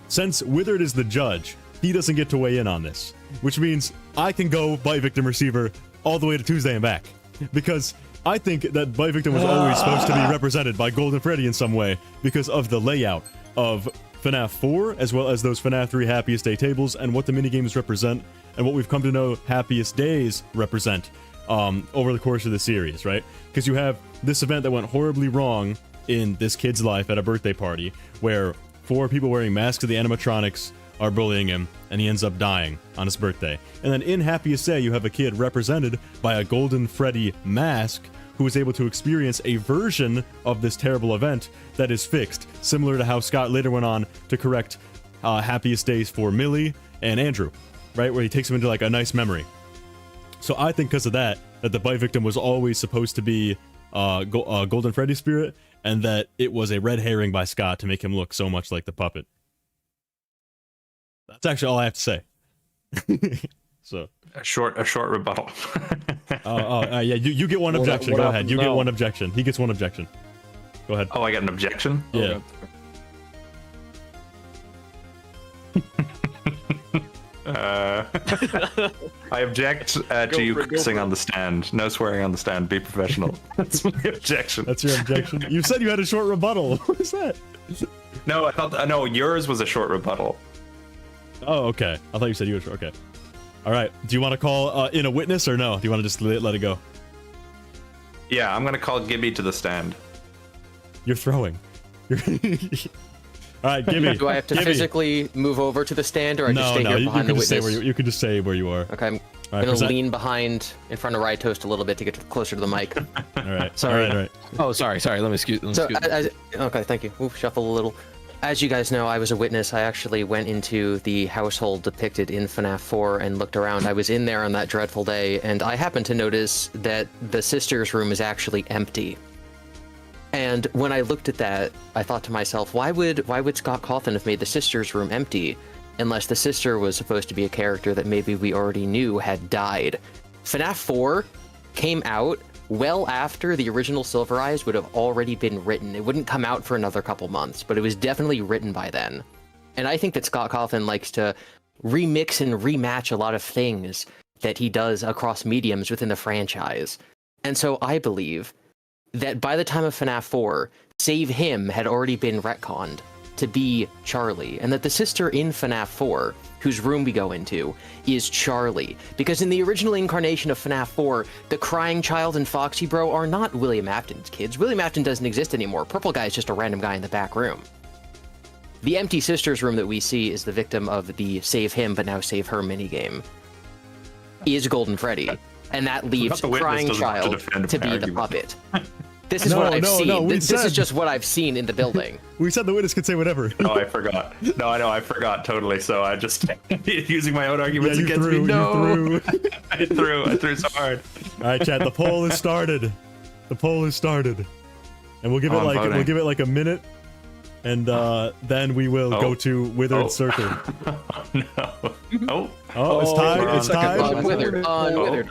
since Withered is the judge, he doesn't get to weigh in on this, which means I can go Bite Victim Receiver all the way to Tuesday and back, because I think that Bite Victim was always supposed to be represented by Golden Freddy in some way because of the layout of FNaF 4, as well as those FNaF 3 Happiest Day tables, and what the minigames represent, and what we've come to know Happiest Days represent over the course of the series, right? Because you have this event that went horribly wrong in this kid's life at a birthday party, where 4 people wearing masks of the animatronics are bullying him, and he ends up dying on his birthday. And then in Happiest Day, you have a kid represented by a Golden Freddy mask, who is able to experience a version of this terrible event that is fixed, similar to how Scott later went on to correct Happiest Days for Millie and Andrew, right? Where he takes him into like a nice memory. So I think because of that the Bite Victim was always supposed to be Golden Freddy spirit, and that it was a red herring by Scott to make him look so much like the puppet. That's actually all I have to say. So a short rebuttal. Yeah, you get one objection. Go ahead. You get one objection. He gets one objection. Go ahead. Oh, I get an objection? Yeah. I object to you cursing on the stand. No swearing on the stand. Be professional. That's my objection. That's your objection? You said you had a short rebuttal. What is that? No, I thought... No, yours was a short rebuttal. Oh, okay. I thought you said you were short. Okay. All right. Do you want to call in a witness or no? Do you want to just let it go? Yeah, I'm going to call Gibby to the stand. You're throwing. All right, Gibby. Do I have to physically move over to the stand, or I just stay here behind the witness? You can just say where you are. Okay, I'm going to lean behind in front of ryetoast a little bit to get closer to the mic. All right. Sorry. All right. Oh, sorry. Let me excuse. Okay, thank you. Ooh, shuffle a little. As you guys know, I was a witness. I actually went into the household depicted in FNaF 4 and looked around. I was in there on that dreadful day, and I happened to notice that the sister's room is actually empty. And when I looked at that, I thought to myself, why would Scott Cawthon have made the sister's room empty unless the sister was supposed to be a character that maybe we already knew had died? FNaF 4 came out well after the original Silver Eyes would have already been written. It wouldn't come out for another couple months, but it was definitely written by then. And I think that Scott Cawthon likes to remix and rematch a lot of things that he does across mediums within the franchise. And so I believe that by the time of FNaF 4, Save Him had already been retconned to be Charlie, and that the sister in FNaF 4, whose room we go into, is Charlie. Because in the original incarnation of FNaF 4, the crying child and Foxy Bro are not William Afton's kids. William Afton doesn't exist anymore. Purple Guy is just a random guy in the back room. The empty sister's room that we see is the victim of the Save Him but now Save Her minigame, is Golden Freddy. And that leaves crying child to be the puppet. This is what I've seen. This is just what I've seen in the building. We said the witness could say whatever. Oh, I forgot. No, I know, I forgot totally. So I just using my own arguments against me. No, I threw so hard. All right, chat. The poll is started. The poll is started, and we'll give it like a minute, and then we will go to Withered Circle. No. Oh, it's tied. It's tied. Unwithered.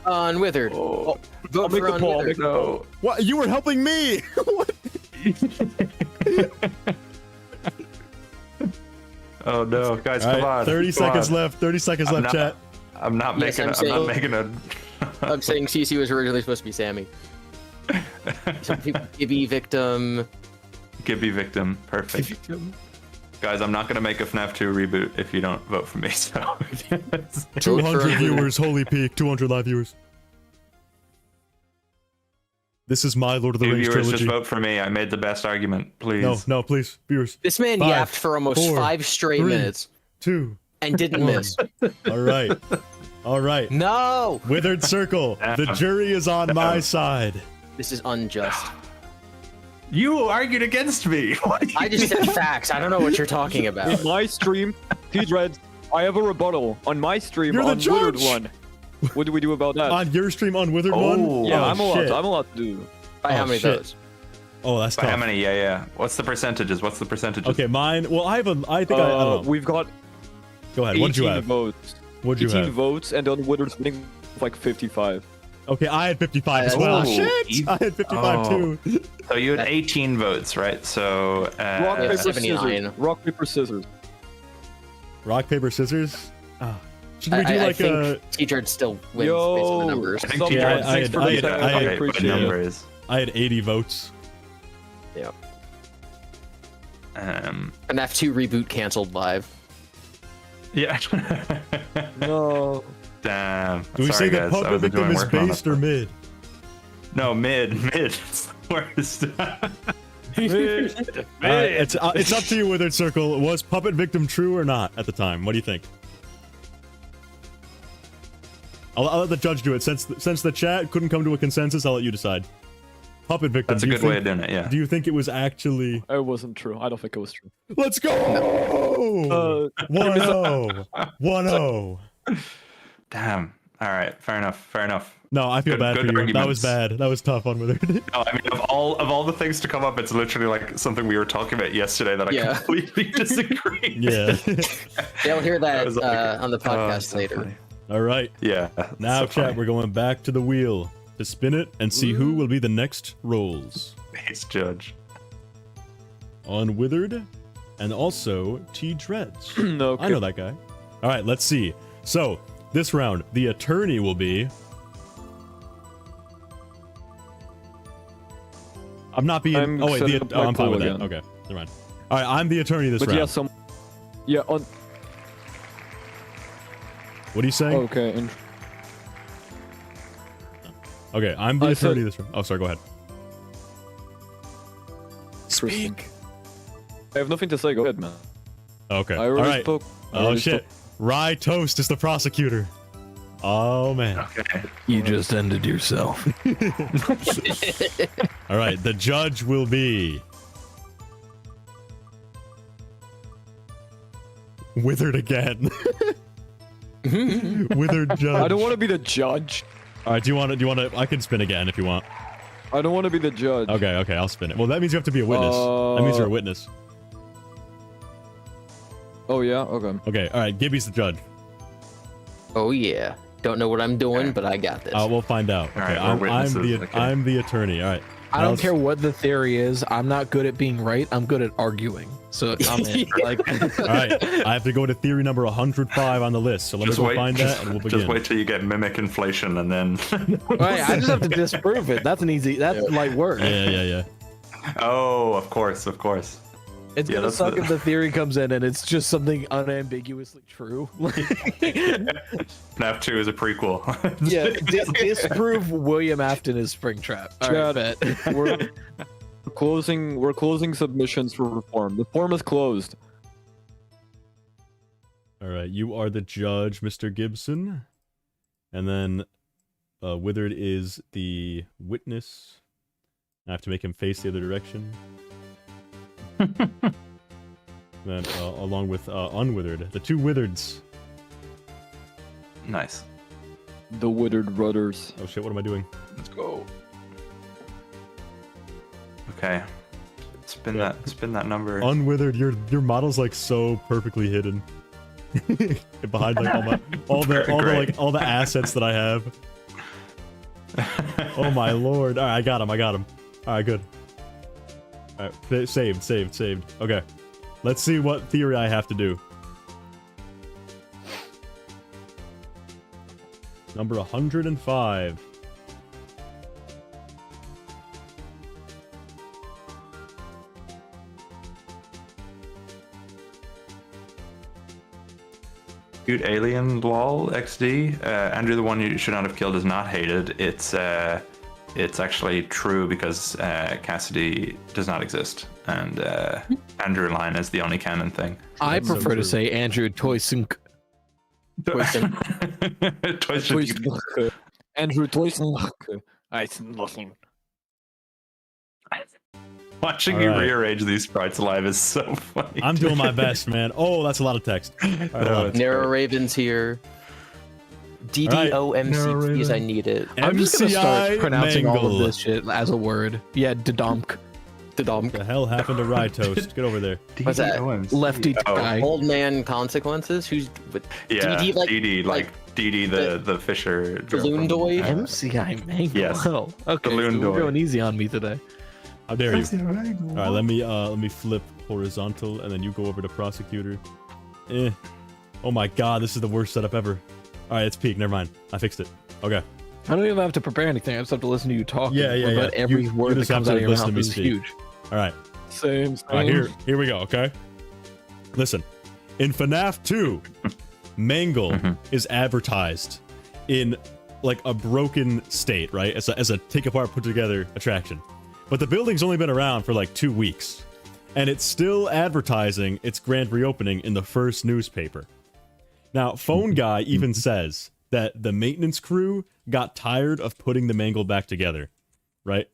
I'll make the poll. No. What? You were helping me. What? Oh no, guys, All come right, on. 30 seconds left. 30 seconds left, chat. I'm not making a. I'm saying CC was originally supposed to be Sammy. Gibby victim. Gibby victim. Perfect. Guys, I'm not gonna make a FNaF 2 reboot if you don't vote for me. So 200 viewers, holy peak, 200 live viewers. This is my Lord of the Rings viewers, trilogy. just vote for me. I made the best argument, please. No, please, viewers. This man yapped for almost 5 straight minutes. 2, and didn't miss. All right. No. Withered Circle. The jury is on my side. This is unjust. You argued against me. I just said facts. I don't know what you're talking about. In my stream, T-Dreads, I have a rebuttal. On my stream, You're the on Withered judge. one, What do we do about that? On your stream, Unwithered one? Yeah, Oh, I'm shit. allowed to do. By how many shit. votes? Oh, that's By tough. how many? Yeah. What's the percentages? Okay, mine. Well, I think I don't know. We've got Go ahead. What did you 18 have? votes. What'd you 18 have? votes, and Unwithered's winning with like 55. Okay, I had 55 as well. Oh, Shit! I had 55 too. So you had 18 votes, right? So Rock, paper, 79. scissors. Rock, paper, scissors. Rock, paper, scissors? Should we do I like think a... T-Dread still wins based on the numbers. I think Some- T-Dread, I thanks had- for I the had- tag, I I had- appreciate it. numbers. I had 80 votes. Yeah. Um, FNaF 2 reboot canceled live. yeah. No. Damn. Do we Sorry, say the guys. I puppet was victim enjoying is working on based that. or mid? No, mid. It's the worst. It's up to you, Withered Circle. Was puppet victim true or not at the time? What do you think? I'll let the judge do it. Since the chat couldn't come to a consensus, I'll let you decide. Puppet victim. That's a good way of doing it, yeah. Do you think it was actually... It wasn't true. I don't think it was true. Let's go! 1-0. 1-0. Damn. All right. Fair enough. No, I feel Good- bad good for you. That arguments. was bad. That was tough on Withered. No, I mean, of all the things to come up, it's literally like something we were talking about yesterday that I Yeah. completely disagree. Yeah. Yeah, we'll hear that was like, on the podcast so later. funny. All right. Yeah. Now, so chat, funny. we're going back to the wheel to spin it and see who will be the next rolls. Base judge. On Withered and also T-Dreads. Okay. I know that guy. All right, let's see. So, this round, the attorney will be... I'm not being... I'm oh, wait. setting up my I'm fine poll with that. again. Okay, never mind. All right, I'm the attorney this But round. yeah, some. Yeah. On. What are you saying? Okay. And Okay, I'm the I attorney said- this round. Oh, sorry, go ahead. Speak. I have nothing to say. Go ahead, man. Okay, I all already right. spoke. I Oh, already shit. Ryetoast is the prosecutor. Oh, man. Okay. You just ended yourself. All right, the judge will be... Withered again. Withered judge. I don't want to be the judge. All right, do you want to? I can spin again if you want. I don't want to be the judge. Okay, I'll spin it. Well, that means you have to be a witness. That means you're a witness. Oh yeah. Okay. Okay, all right, Gibby's the judge. Oh yeah. Don't know what I'm doing, but I got this. We'll find out. All Okay, right, we're witnesses, okay. I'm the attorney. All right. I don't care what the theory is. I'm not good at being right. I'm good at arguing. So I'm in. Like, All right, I have to go to theory number 105 on the list. So let me go find that, and we'll begin. Just wait till you get mimic inflation, and then. right, I just have to disprove it. That's an easy. That's light work. Yeah. Oh, of course. It's Yeah, gonna that's suck the- if the theory comes in and it's just something unambiguously true. FNaF 2 is a prequel. Yeah, disprove William Afton is Springtrap. All right, Chad, bet. we're closing submissions for reform. The form is closed. All right, you are the judge, Mr. Gibson, and then Withered is the witness. I have to make him face the other direction. Then, along with Unwithered, the two Withereds. Nice. The withered rudders. Oh shit! What am I doing? Let's go. Okay. Spin that number. Unwithered, your model's like so perfectly hidden behind like all the assets that I have. Oh my lord! All right, I got him. All right, good. All right, saved. Okay, let's see what theory I have to do. Number 105. Cute alien lol XD. Andrew, the one you should not have killed, is not hated. It's actually true because Cassidy does not exist, and Andrew line is the only canon thing. I That's so prefer true. to say Andrew ToyShNHK. ToyShNHK. Andrew ToyShNHK. I said nothing. Watching All you right. rearrange these sprites live is so funny. I'm doing my best, man. Oh, that's a lot of text. All right, hold on. It's Narrow great. Ravens here. DDOMC, please, I need it. I'm just gonna start MCI pronouncing all mangle. of this shit as a word. Yeah, debunked. Debunked. The hell happened to ryetoast? Get over there. What's that? Lefty guy. Old man consequences? Who's Yeah, DD, like DD the Fisher. the loon doy? MCI mangle. Yes. Oh, okay, Balloon so we're door. going easy on me today. How dare you? All right, let me flip horizontal, and then you go over to prosecutor. Oh my god, this is the worst setup ever. All right, it's peak. Never mind. I fixed it. Okay. I don't even have to prepare anything. I just have to listen to you talk. Yeah. But every You word that just have comes to out of your listen to mouth me is speak. huge. All right. Same. All right, here we go. Okay. Listen, in FNaF 2, Mangle is advertised in like a broken state, right? As a take apart, put together attraction. But the building's only been around for like 2 weeks, and it's still advertising its grand reopening in the first newspaper. Now, Phone Guy even says that the maintenance crew got tired of putting the Mangle back together, right?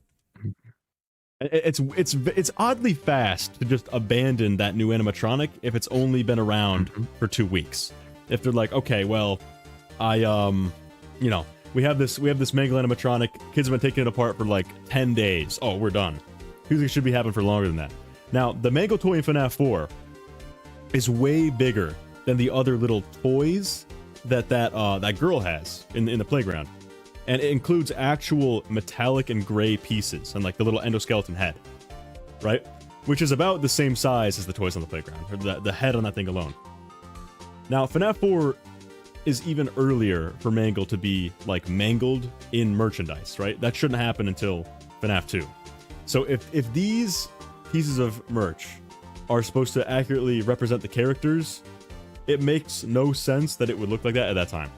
It's oddly fast to just abandon that new animatronic if it's only been around for 2 weeks. If they're like, okay, well, you know, we have this Mangle animatronic. Kids have been taking it apart for like 10 days. Oh, we're done. Usually should be happening for longer than that. Now, the Mangle toy in FNaF 4 is way bigger than the other little toys that girl has in the playground. And it includes actual metallic and gray pieces and like the little endoskeleton head, right? Which is about the same size as the toys on the playground, or the head on that thing alone. Now, FNaF 4 is even earlier for Mangle to be like mangled in merchandise, right? That shouldn't happen until FNaF 2. So if these pieces of merch are supposed to accurately represent the characters, it makes no sense that it would look like that at that time.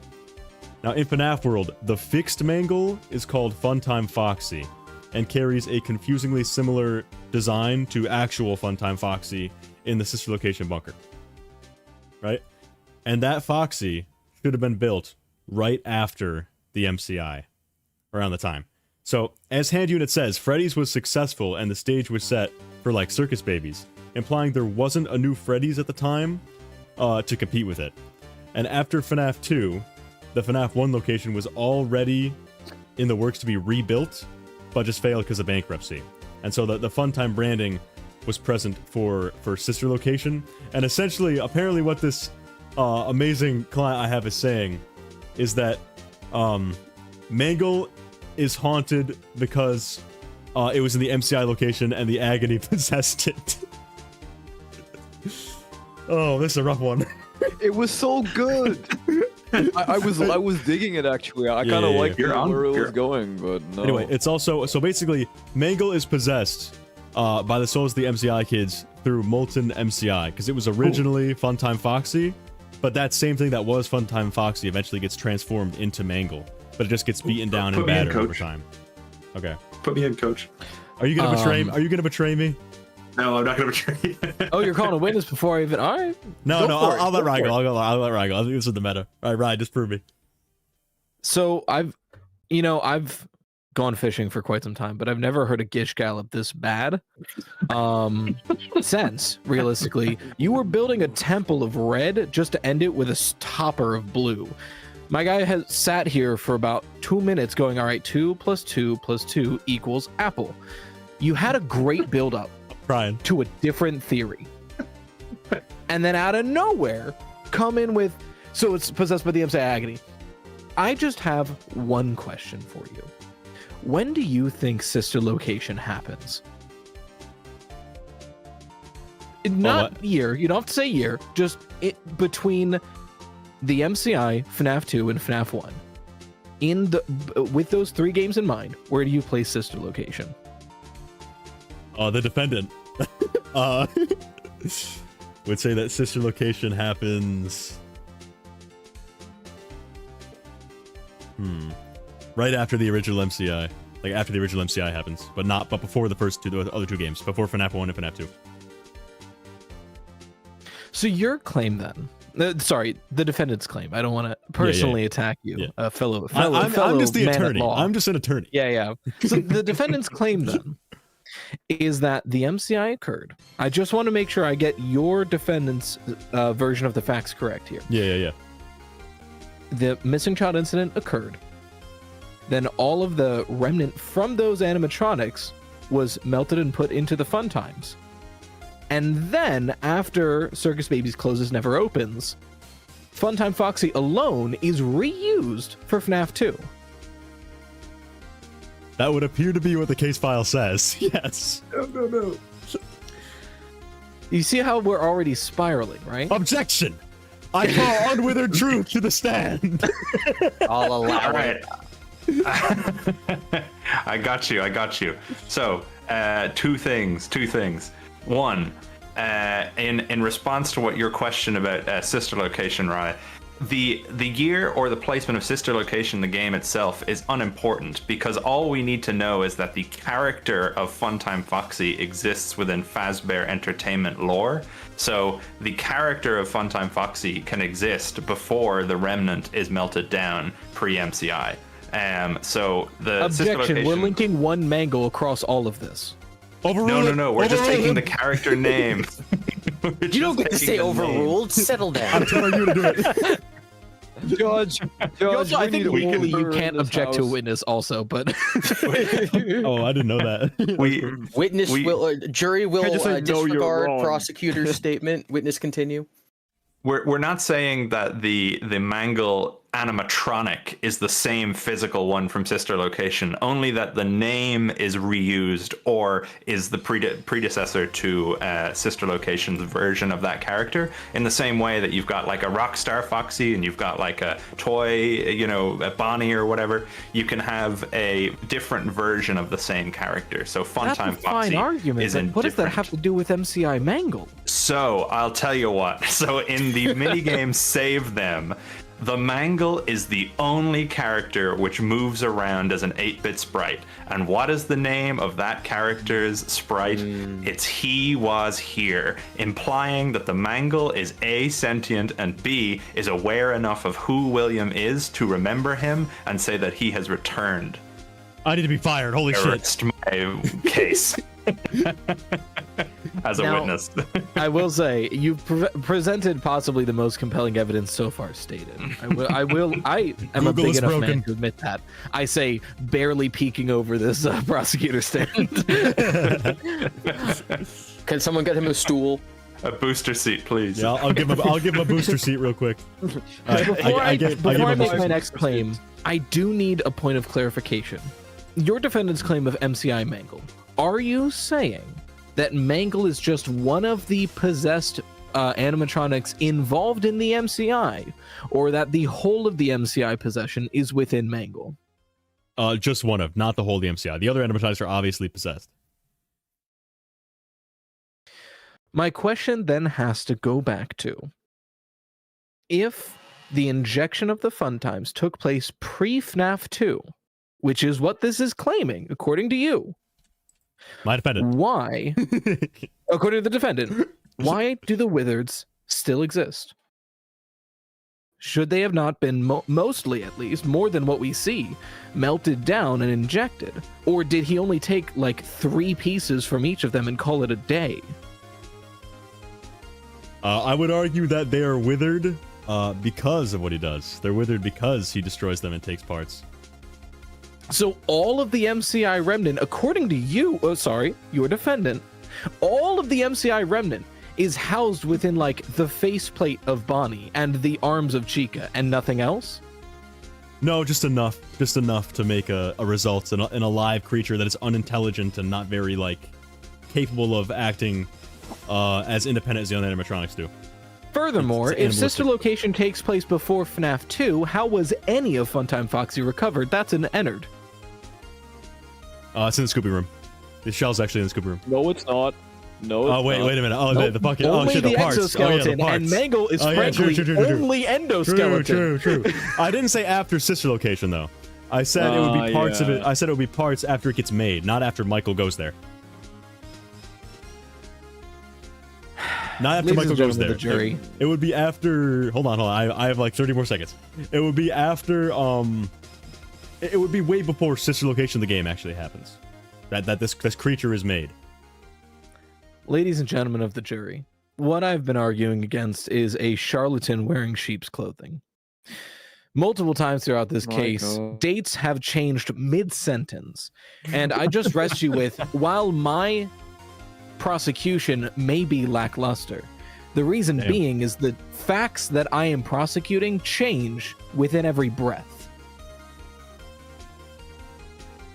Now, in FNaF World, the fixed Mangle is called Funtime Foxy, and carries a confusingly similar design to actual Funtime Foxy in the sister location bunker. Right? And that Foxy should have been built right after the MCI, around the time. So, as Hand Unit says, Freddy's was successful and the stage was set for like circus babies, implying there wasn't a new Freddy's at the time to compete with it. And after FNaF 2, the FNaF 1 location was already in the works to be rebuilt, but just failed because of bankruptcy. And so the Funtime branding was present for sister location. And essentially, apparently what this amazing client I have is saying is that Mangle is haunted because it was in the MCI location and the agony possessed it. Oh, this is a rough one. It was so good. I was digging it actually. I kind of liked where it was going, but no. Anyway, it's also so basically Mangle is possessed by the souls of the MCI kids through Molten MCI because it was originally Funtime Foxy, but that same thing that was Funtime Foxy eventually gets transformed into Mangle, but it just gets beaten down and battered over time. Okay. Put me in, coach. Are you gonna betray? Are you gonna betray me? No, I'm not gonna betray you. Oh, you're calling a witness before I even. All right. No, I'll let Ryan go. I'll let Ryan go. I think this is the meta. All right, Ryan, just prove me. So I've gone fishing for quite some time, but I've never heard a Gish Gallop this bad. Since realistically, you were building a temple of red just to end it with a topper of blue. My guy has sat here for about 2 minutes going, all right, 2 + 2 + 2 equals apple. You had a great build up Ryan, to a different theory. And then out of nowhere, come in with, so it's possessed by the MCI agony. I just have one question for you. When do you think sister location happens? Not year, you don't have to say year, just between the MCI, FNaF 2, and FNaF 1. With those 3 games in mind, where do you place sister location? The defendant would say that sister location happens right after the original MCI, like after the original MCI happens, but before the other 2 games, before FNaF 1 and FNaF 2. So your claim then, sorry, the defendant's claim. I don't want to personally attack you, fellow. I'm just the man attorney. at law. I'm just an attorney. Yeah. So the defendant's claim then is that the MCI occurred. I just want to make sure I get your defendant's version of the facts correct here. Yeah. the missing child incident occurred. Then all of the remnant from those animatronics was melted and put into the fun times. And then, after Circus Baby's Closes Never Opens, Funtime Foxy alone is reused for FNaF 2. That would appear to be what the case file says. Yes. No. You see how we're already spiraling, right? Objection! I call unwithered truth to the stand. I'll allow All right. it. I got you. So, two things. One, in response to what your question about sister location, Riley, the year or the placement of sister location in the game itself is unimportant, because all we need to know is that the character of Funtime Foxy exists within Fazbear Entertainment lore. So the character of Funtime Foxy can exist before the remnant is melted down pre-MCI. So the sister Objection, location... we're linking one mangle across all of this. Overrule No. We're just taking the character name. You don't get to say overruled. Settle down. I'm telling you to do it. Judge, I think we legally you burn can't this object to a house. witness also, but Oh, I didn't know that. Witness will, jury will just say, "No, you're disregard wrong." prosecutor's statement. Witness continue. We're not saying that the mangle animatronic is the same physical one from sister location, only that the name is reused or is the predecessor to sister location's version of that character, in the same way that you've got like a Rockstar Foxy and you've got like a toy, a Bonnie or whatever. You can have a different version of the same character. So that's a Funtime fine Foxy argument. is But what does that have to do with MCI Mangle? So I'll tell you what. So in the minigame Save Them, the Mangle is the only character which moves around as an 8-bit sprite. And what is the name of that character's sprite? It's He Was Here, implying that the Mangle is A, sentient, and B, is aware enough of who William is to remember him and say that he has returned. I need to be fired. Holy shit. Rest my case. As a Now, witness. I will say you've presented possibly the most compelling evidence so far stated. I am Google a big is enough man broken. to admit that. I say barely peeking over this prosecutor stand. Can someone get him a stool? A booster seat, please. Yeah, I'll give him a booster seat real quick. Before I give make him my a next claim, I do need a point of clarification. Your defendant's claim of MCI Mangle. Are you saying that Mangle is just one of the possessed animatronics involved in the MCI, or that the whole of the MCI possession is within Mangle? Just one of, not the whole DMCI. The other animatronics are obviously possessed. My question then has to go back to, if the injection of the fun times took place pre-FNaF 2, which is what this is claiming, according to you, My defendant. why, according to the defendant, why do the Withereds still exist? Should they have not been, mostly at least, more than what we see, melted down and injected? Or did he only take like 3 pieces from each of them and call it a day? I would argue that they are withered because of what he does. They're withered because he destroys them and takes parts. So all of the MCI remnant, according to you, your defendant, all of the MCI remnant is housed within like the faceplate of Bonnie and the arms of Chica and nothing else? No, just enough to make a result in a live creature that is unintelligent and not very like capable of acting as independent as the other animatronics do. Furthermore, It's if Sister animalistic. Location takes place before FNaF 2, how was any of Funtime Foxy recovered? That's an Ennard. It's in the scooping room. The shell's actually in the scooping room. No, it's not. No, it's Oh wait a minute. Oh, Nope. the bucket. Only Oh shit, the the parts. Oh, yeah, exoskeleton, the parts. and Mangle is Oh, yeah, frankly true. only endoskeleton. True. I didn't say after Sister Location though. I said it would be parts of it. I said it would be parts after it gets made, not after Michael goes there. Not after Ladies Michael and goes gentlemen there. of the jury. It would be after. Hold on. I have like 30 more seconds. It would be after. It would be way before Sister Location the game actually happens. That this creature is made. Ladies and gentlemen of the jury, what I've been arguing against is a charlatan wearing sheep's clothing. multiple times throughout this My case, God. dates have changed mid-sentence. And I just rest you with, while my prosecution may be lackluster, the reason Damn. being is the facts that I am prosecuting change within every breath.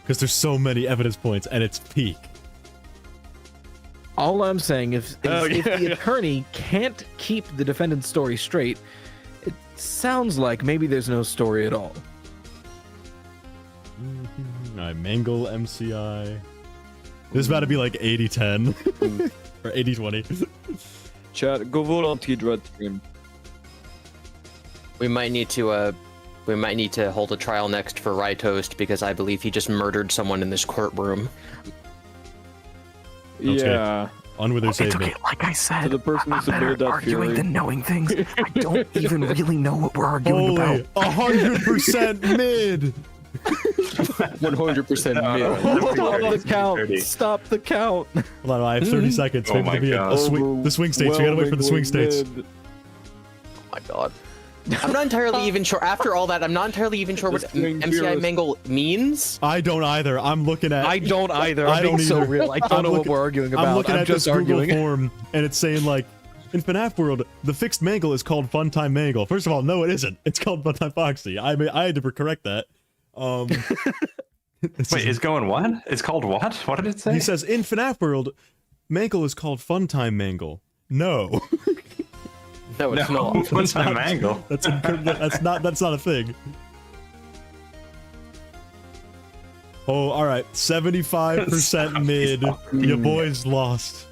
Because there's so many evidence points and it's peak. All I'm saying is Oh, if yeah, the yeah. attorney can't keep the defendant's story straight, it sounds like maybe there's no story at all. Alright, mangle MCI. This is about to be like 80-10 or 80-20. Chat, go vote on T-Dread stream. We might need to hold a trial next for ryetoast because I believe he just murdered someone in this courtroom. Okay. Yeah. Unwithered save me. Like I said, To the person who I'm better submitted at that arguing theory. than knowing things. I don't even really know what we're arguing Holy, about. 100% mid. 100% Stop the count! 30. Stop the count! Hold on, I have 30 seconds. Oh Wait for my the, God. the swing states. We gotta wait for the swing states. Oh my god. I'm not entirely even sure. After all that, I'm not entirely even sure what Swing MCI fearless. mangle means. I don't either. I'm looking at. I don't either. I I'm being don't so either. real. I don't I'm know what looking- we're arguing about. I'm looking at just this arguing. Google form, and it's saying like, in FNaF World, the fixed mangle is called Funtime Mangle. First of all, no, it isn't. It's called Funtime Foxy. I mean, I had to correct that. Wait, it's going what? It's called what? What did it say? He says in FNaF World, mangle is called Funtime Mangle. No, No, it's no, not. what's my mangle? that's not a thing. Oh, all right, 75% mid. Your boys lost.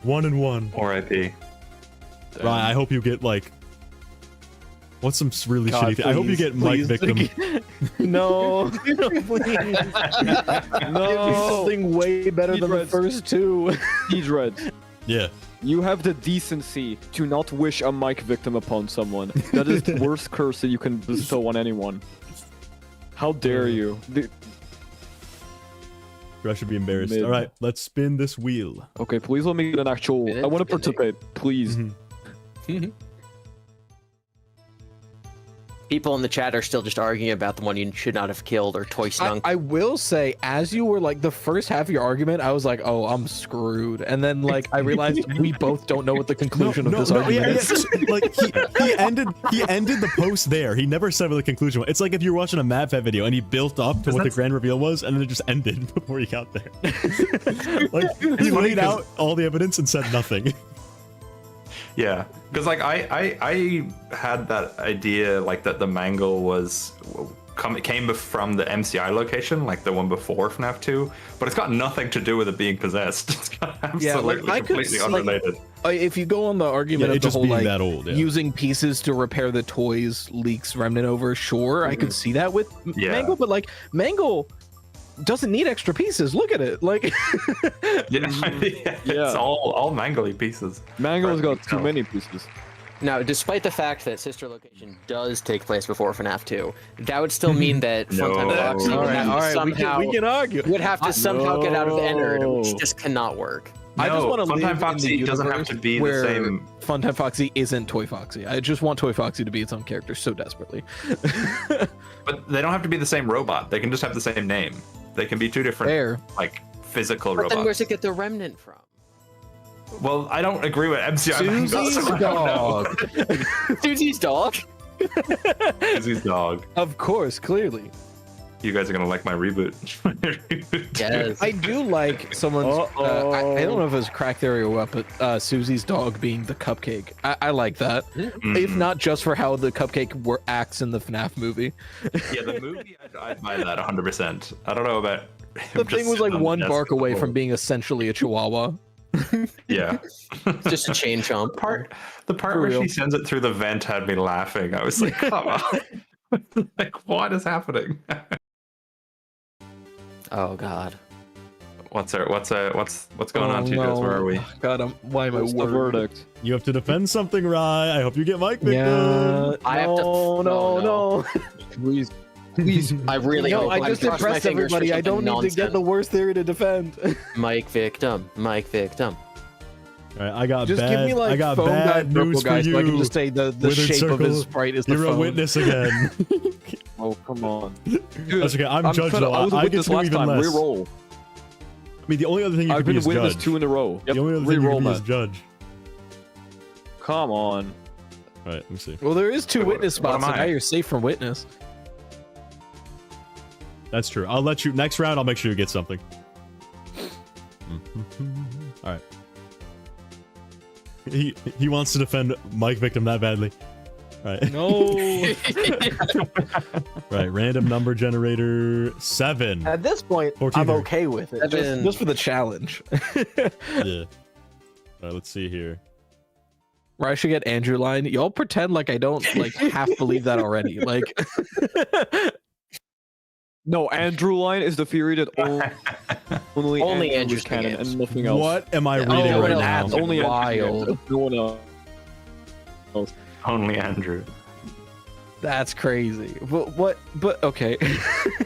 1-1. R.I.P. Right, I hope you get like. What's some really God, shitty thing? I hope you get Mike Victim. No, please. No, something way better than the T-Dreads. first two. T-Dread, Yeah. you have the decency to not wish a mic victim upon someone. That is the worst curse that you can bestow on anyone. How dare you? I should be embarrassed. Mid. All right, let's spin this wheel. Okay, please let me get an actual. I want to participate, please. Mhm. People in the chat are still just arguing about the one you should not have killed or ToyShNHK. I will say, as you were like the first half of your argument, I was like, "Oh, I'm screwed," and then like I realized we both don't know what the conclusion of this argument yeah, is. yeah. Like he ended the post there. He never said what the conclusion was. It's like if you were watching a MadFab video and he built up to what the grand reveal was, and then it just ended before he got there. Like he laid out all the evidence and said nothing. Yeah, because like I had that idea like that the mangle was came from the MCI location, like the one before FNaF 2, but it's got nothing to do with it being possessed. It's got absolutely I could completely see- unrelated. If you go on the argument Yeah, it of the just whole being like that old, yeah. using pieces to repair the toys leaks remnant over, sure, I could see that with Yeah. Mangle, but like Mangle doesn't need extra pieces. Look at it, like Yeah, it's all mangly pieces. Mango's got too No. many pieces. Now, despite the fact that Sister Location does take place before FNaF 2, that would still mean that No. Funtime Foxy All would right, have to somehow we can argue. would have to somehow get out of Ennard, which No. just cannot work. I just No, want to live Funtime in Foxy the doesn't have universe to be the where same. Funtime Foxy isn't Toy Foxy. I just want Toy Foxy to be its own character so desperately. But they don't have to be the same robot. They can just have the same name. They can be two different, Fair. like, physical But then where's robots. it get the remnant from? Well, I don't agree with MCI Mangle, Susie's so I don't know. dog. Susie's dog? Susie's dog. Of course, clearly. You guys are gonna like my reboot. Yes. I do like someone's. I don't know if it was crack theory or what, but Susie's dog being the cupcake. I like that. If not just for how the cupcake acts in the FNaF movie. Yeah, the movie, I'd buy that 100%. I don't know about. The thing was like one bark away from being essentially a chihuahua. Yeah. Just a chain chomp. The part For where real. she sends it through the vent had me laughing. I was like, come on. Like, what is happening? Oh god. What's going on, TJs? no. Where are we? God, why am I What's the worried? verdict? You have to defend something, Rye. I hope you get Mike Victim. Yeah. I have to- no, no, no. Please. Please, I really No, hope I just cross my impressed fingers for everybody. I something don't need to get the nonsense. worst theory to defend. Mike Victim. Mike Victim. All right, I got Just bad. give me like I got phone guy bad purple news for guy you. so I can just say the Withered shape of his Circle, sprite is the You're phone. a witness again. Oh, come on. That's okay. I'm judged though. I was a I get witness to do last even time. less. Reroll. I mean, the only other thing you I've can be been is witness judge. 2 in a row. Yep. The only other thing you Reroll can be is that. judge. Come on. All right, let me see. Well, there is 2 witness what spots, am so now I? you're safe from witness. That's true. I'll let you. Next round, I'll make sure you get something. All right. He wants to defend Mike Victim that badly. All right. No. Right. Random number generator 7. At this point, 14. I'm okay with it. Seven. Just for the challenge. Yeah. All right. Let's see here. Where I should get Andrew line. Y'all pretend like I don't like half believe that already. Like No, Andrew line is the theory that only Only Andrew Andrew's is canon canon. and nothing else. What am I Yeah, reading oh, right well, now? that's Only wild. Andrew. No one else. Only Andrew. that's crazy. But okay.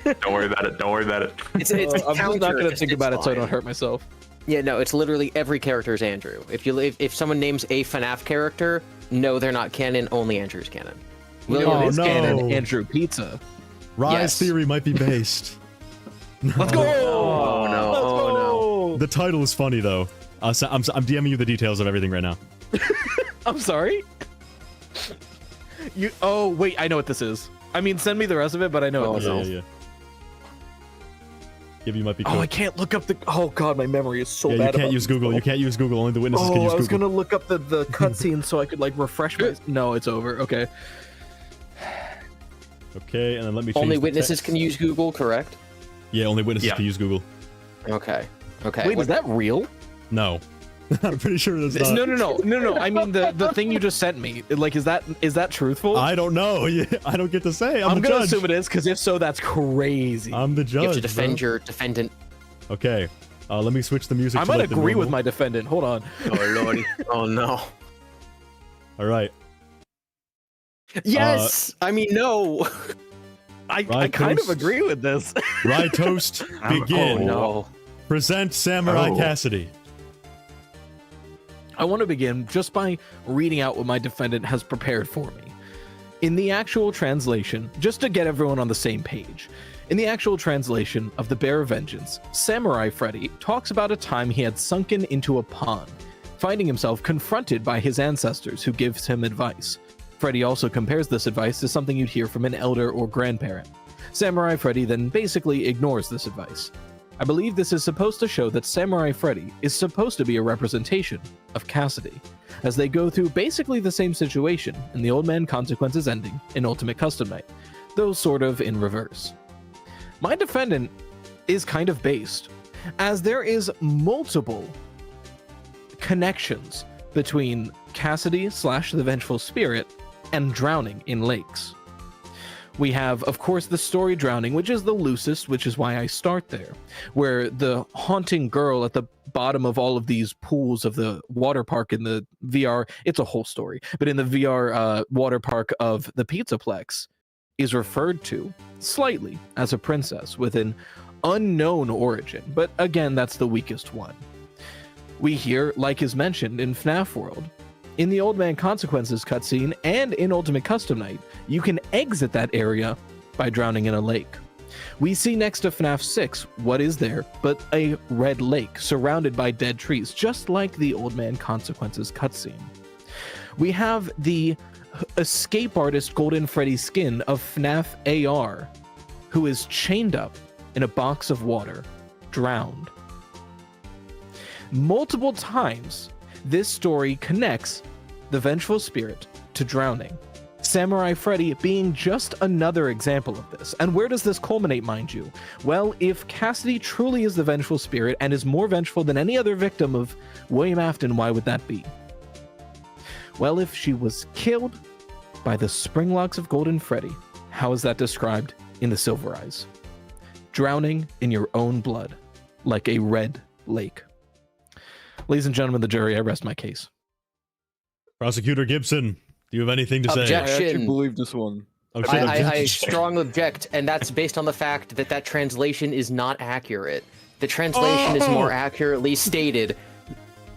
Don't worry about it. Don't worry about it. It's I'm just not counter, gonna just think it's about it so I don't fine. hurt myself. Yeah, no, it's literally every character is Andrew. If someone names a FNaF character, no, they're not canon. Only Andrew's canon. William Oh, is no. canon. Andrew Pizza. Rise Yes. theory might be based. Let's go. Oh, no. Let's Oh, go. The title is funny though. I'm DMing you the details of everything right now. I'm sorry. You. Oh wait, I know what this is. I mean, send me the rest of it, but I know what this Yeah, is. yeah. Give you might be Oh, cool. I can't look up the. Oh God, my memory is so Yeah, bad. you can't about use this. Google. You can't use Google. Only the witnesses can Oh, use I was Google. gonna look up the cutscene so I could like refresh my. No, it's over. Okay. Okay, and then let me change only the witnesses text. can use Google, correct? Yeah, only witnesses Yeah. can use Google. Okay. Okay. Wait, is that real? No. I'm pretty sure that's not. No. I mean the thing you just sent me. Like, is that truthful? I don't know. Yeah, I don't get to say. I'm the gonna judge. assume it is, because if so, that's crazy. I'm the judge. You have to defend bro. your defendant. Okay. Let me switch the music. I to, might like, the agree with normal. my defendant. Hold on. Oh lordy. Oh no. All right. Yes. I mean no. I Right, kind of Toast. agree with this. Ryetoast, Oh, begin. no. Present Samurai Oh. Cassidy. I want to begin just by reading out what my defendant has prepared for me. In the actual translation, just to get everyone on the same page, in the actual translation of The Bear of Vengeance, Samurai Freddy talks about a time he had sunken into a pond, finding himself confronted by his ancestors who gives him advice. Freddy also compares this advice to something you'd hear from an elder or grandparent. Samurai Freddy then basically ignores this advice. I believe this is supposed to show that Samurai Freddy is supposed to be a representation of Cassidy, as they go through basically the same situation in the Old Man Consequences ending in Ultimate Custom Night, though sort of in reverse. My defendant is kind of based, as there is multiple connections between Cassidy / the Vengeful Spirit and drowning in lakes. We have, of course, the story Drowning, which is the loosest, which is why I start there, where the haunting girl at the bottom of all of these pools of the water park in the VR, it's a whole story, but in the VR water park of the Pizzaplex is referred to slightly as a princess with an unknown origin, but again, that's the weakest one. We hear, like is mentioned in FNaF World, in the Old Man Consequences cutscene and in Ultimate Custom Night, you can exit that area by drowning in a lake. We see next to FNaF 6, what is there but a red lake surrounded by dead trees, just like the Old Man Consequences cutscene. We have the escape artist Golden Freddy skin of FNaF AR, who is chained up in a box of water, drowned. Multiple times, this story connects the Vengeful Spirit to drowning. Samurai Freddy being just another example of this. And where does this culminate, mind you? Well, if Cassidy truly is the Vengeful Spirit and is more vengeful than any other victim of William Afton, why would that be? Well, if she was killed by the Springlocks of Golden Freddy, how is that described in the Silver Eyes? Drowning in your own blood, like a red lake. Ladies and gentlemen of the jury, I rest my case. Prosecutor Gibson, do you have anything to say? I Objection. actually believe this one. Oh, shit, I objection. strongly object, and that's based on the fact that that translation is not accurate. The translation is more accurately stated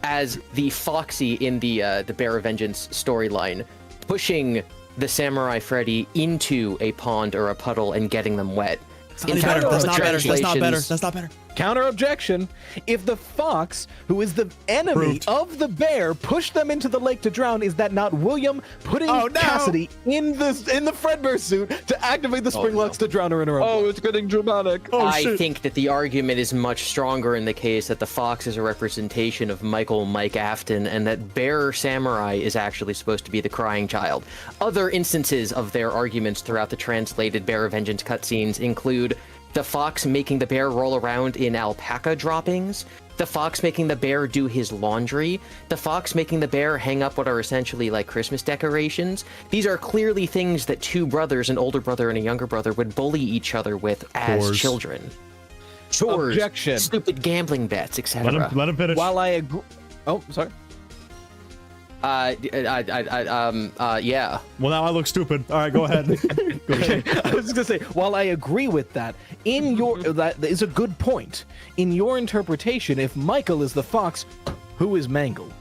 as the Foxy in the Bear of Vengeance storyline, pushing the Samurai Freddy into a pond or a puddle and getting them wet. That's not better. That's not better. That's not better. That's not better. Counter objection. If the fox, who is the enemy of the bear, pushed them into the lake to drown, is that not William putting Cassidy in the Fredbear suit to activate the Springlocks to drown her in her own blood? It's getting dramatic. I think that the argument is much stronger in the case that the fox is a representation of Mike Afton, and that Bear Samurai is actually supposed to be the crying child. Other instances of their arguments throughout the translated Bear of Vengeance cutscenes include the fox making the bear roll around in alpaca droppings, the fox making the bear do his laundry, the fox making the bear hang up what are essentially like Christmas decorations. These are clearly things that two brothers, an older brother and a younger brother, would bully each other with as children. Chores, Objection. stupid gambling bets, etc. Let him finish. While I agree... Oh, sorry. Yeah. Well, now I look stupid. All right, go ahead. I was just gonna say, while I agree with that, that is a good point. In your interpretation, if Michael is the fox, who is Mangle?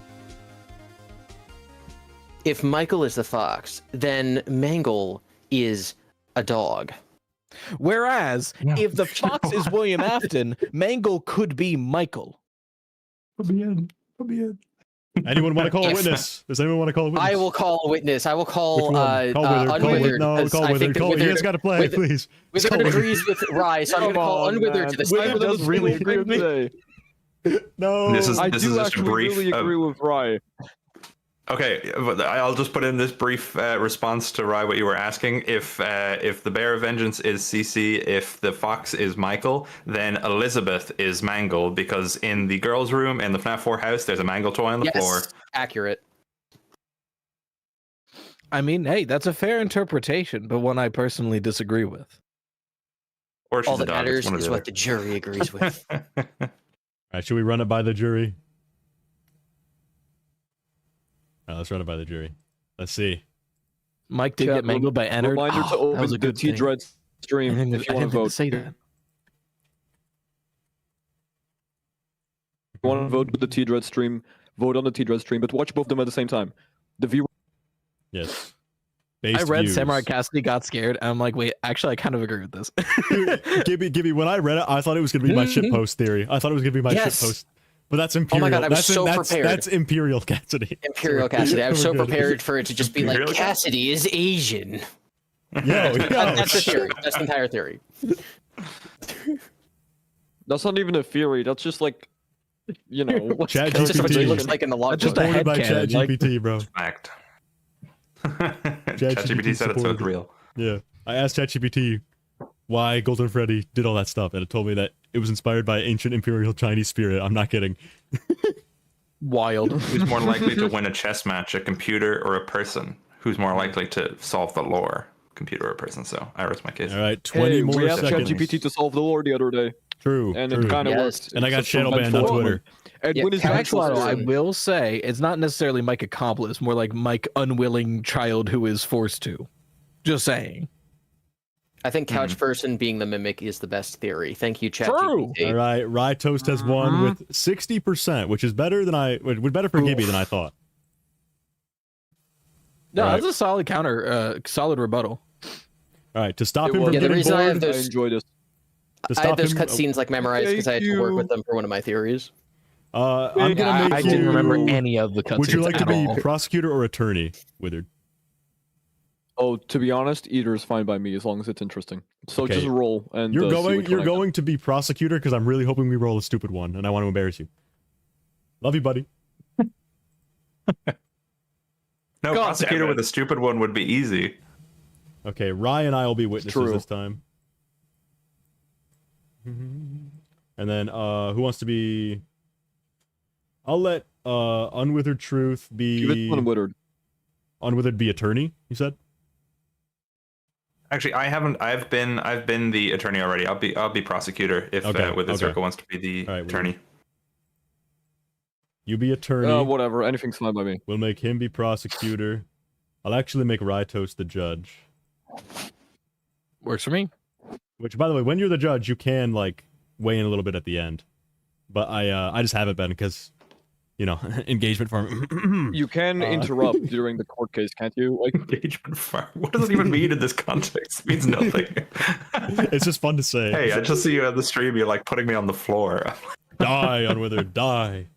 If Michael is the fox, then Mangle is a dog. Whereas, if the fox is William Afton, Mangle could be Michael. Put me in. Anyone want to call a witness? Does anyone want to call a witness? I will call a witness. I will call Unwithered. Unwithered. Call Withered. You guys got to play, please. Withered agrees with Rye, so I'm going to call Unwithered to the side. does really agree with me. No. I do actually really agree with Rye. Okay, I'll just put in this brief response to Rye what you were asking. If the Bear of Vengeance is CC, if the fox is Michael, then Elizabeth is Mangle, because in the girls' room in the FNaF 4 house, there's a Mangle toy on the floor. Accurate. I mean, hey, that's a fair interpretation, but one I personally disagree with. Or she's All a that dog. matters is what the jury agrees with. All right, should we run it by the jury? Let's run it by the jury. Let's see. Mike did get mangled by Ennard. Reminder to open that was a good the T-Dread stream if you want to vote. Say that. If you want to vote with the T-Dread stream, vote on the T-Dread stream, but watch both of them at the same time. The viewer. Yes. I read Samurai Cassidy got scared, and I'm like, wait, actually, I kind of agree with this. Gibby, when I read it, I thought it was going to be my shitpost theory. I thought it was going to be my shitpost. But that's Imperial. Oh my god, I was so prepared. That's Imperial Cassidy. Imperial Cassidy. I was so prepared for it to just be like, Cassidy is Asian. That's the theory. That's the entire theory. That's not even a theory. That's just like, you know, Chat That's just what it GPT. looks like in the log. Just a Supported by headcanon, Chat GPT, bro. Fact. ChatGPT said it, so it's real. Yeah. I asked ChatGPT why Golden Freddy did all that stuff, and it told me that it was inspired by ancient Imperial Chinese spirit. I'm not kidding. Wild. Who's more likely to win a chess match, a computer or a person? Who's more likely to solve the lore, computer or a person? So I rest my case. All right, 20 more we have seconds. ChatGPT to solve the lore the other day. True. And true. it kind of worked. And I got Except for shadow banned on Vengeful Twitter. And Yeah, when is Vengeful Vengeful I story? will say, it's not necessarily Mike accomplice, it's more like Mike unwilling child who is forced to. Just saying. I think couch person being the mimic is the best theory. Thank you, True. ChatGPT. All right, ryetoast has won with 60%, which is better than better for Gibby than I thought. No, Right. that's a solid counter, solid rebuttal. All right, to stop It him was- from Yeah, the getting reason I have bored, I those, enjoyed this. to I had stop those him, cutscenes like memorized because I had to work with them for one of my theories. I'm gonna make I you. didn't remember any of the cutscenes. Would you like to at be all. prosecutor or attorney, Withered? Oh, to be honest, either is fine by me as long as it's interesting. So Okay. just roll and You're see going. which You're one I get. going to be prosecutor because I'm really hoping we roll a stupid one, and I want to embarrass you. Love you, buddy. No, God prosecutor damn it. with a stupid one would be easy. Okay, Rye and I will be witnesses True. this time. And then, who wants to be? I'll let Unwithered Truth Give it be. to Unwithered. Unwithered be attorney. You said. Actually, I haven't. I've been the attorney already. I'll be prosecutor if Okay, Witheredcircle okay. wants to be the All right, attorney. You be attorney. Whatever, anything's fine by me. We'll make him be prosecutor. I'll actually make ryetoast the judge. Works for me. Which, by the way, when you're the judge, you can like weigh in a little bit at the end. But I just haven't been because engagement farm. You can interrupt during the court case, can't you? Like Engagement farm. What does it even mean in this context? It means nothing. It's just fun to say. Hey, I just see you on the stream. You're like putting me on the floor. Die, unwithered, die.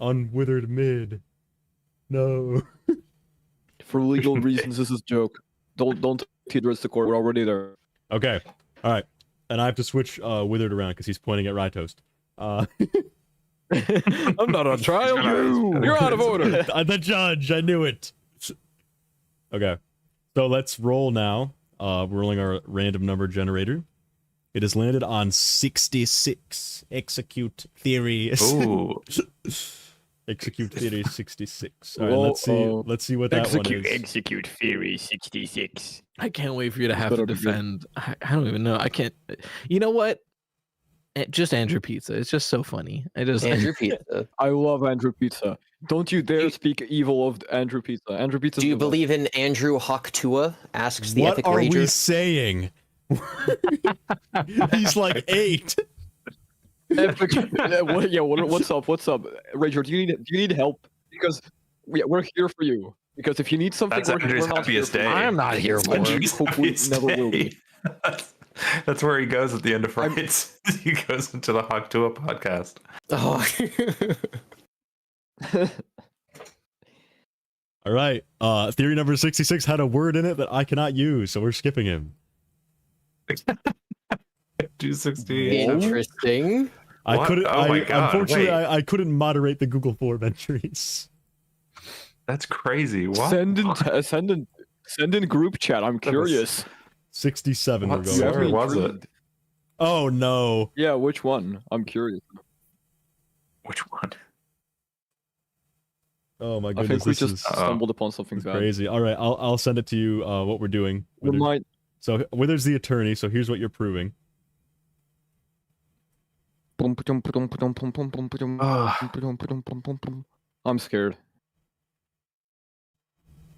Unwithered mid. No. for legal reasons, this is a joke. Don't take the court. We're already there. Okay. All right. And I have to switch withered around because he's pointing at ryetoast. I'm not on trial. You're out of order. I'm the judge. I knew it. Okay. So let's roll now. We're rolling our random number generator. It has landed on 66. Execute theory. Ooh. Execute theory 66. All right, let's see what that one is. Execute theory 66. I can't wait for you to have to defend. I don't even know. I can't. You know what? Just Andrew Pizza. It's just so funny. Andrew Pizza. I love Andrew Pizza. Don't you dare speak evil of Andrew Pizza. Andrew Pizza. Do you believe in Andrew Hawktua? Asks the Epic What are Rager. we saying? He's like 8. Epic. What's up? What's up, Rager? Do you need help? Because we're here for you. Because if you need something, That's Andrew's happiest day. I'm not here for Andrew's it. Hopefully happiest never will day. be. That's where he goes at the end of Fridays. He goes into the Hawktua podcast. Oh. All right. Theory number 66 had a word in it that I cannot use, so we're skipping him. 268. Interesting. I What? couldn't. Oh my God, unfortunately, wait. I couldn't moderate the Google form entries. That's crazy. What? Send in group chat. I'm curious. 67. What We're going. server me was it? intrigued. Oh no. Yeah, which one? I'm curious. Which one? Oh my I goodness. think we This just is stumbled upon something bad. crazy. All right, I'll send it to you. What we're doing. We Withers. might. So Withers the attorney. So here's what you're proving. I'm scared.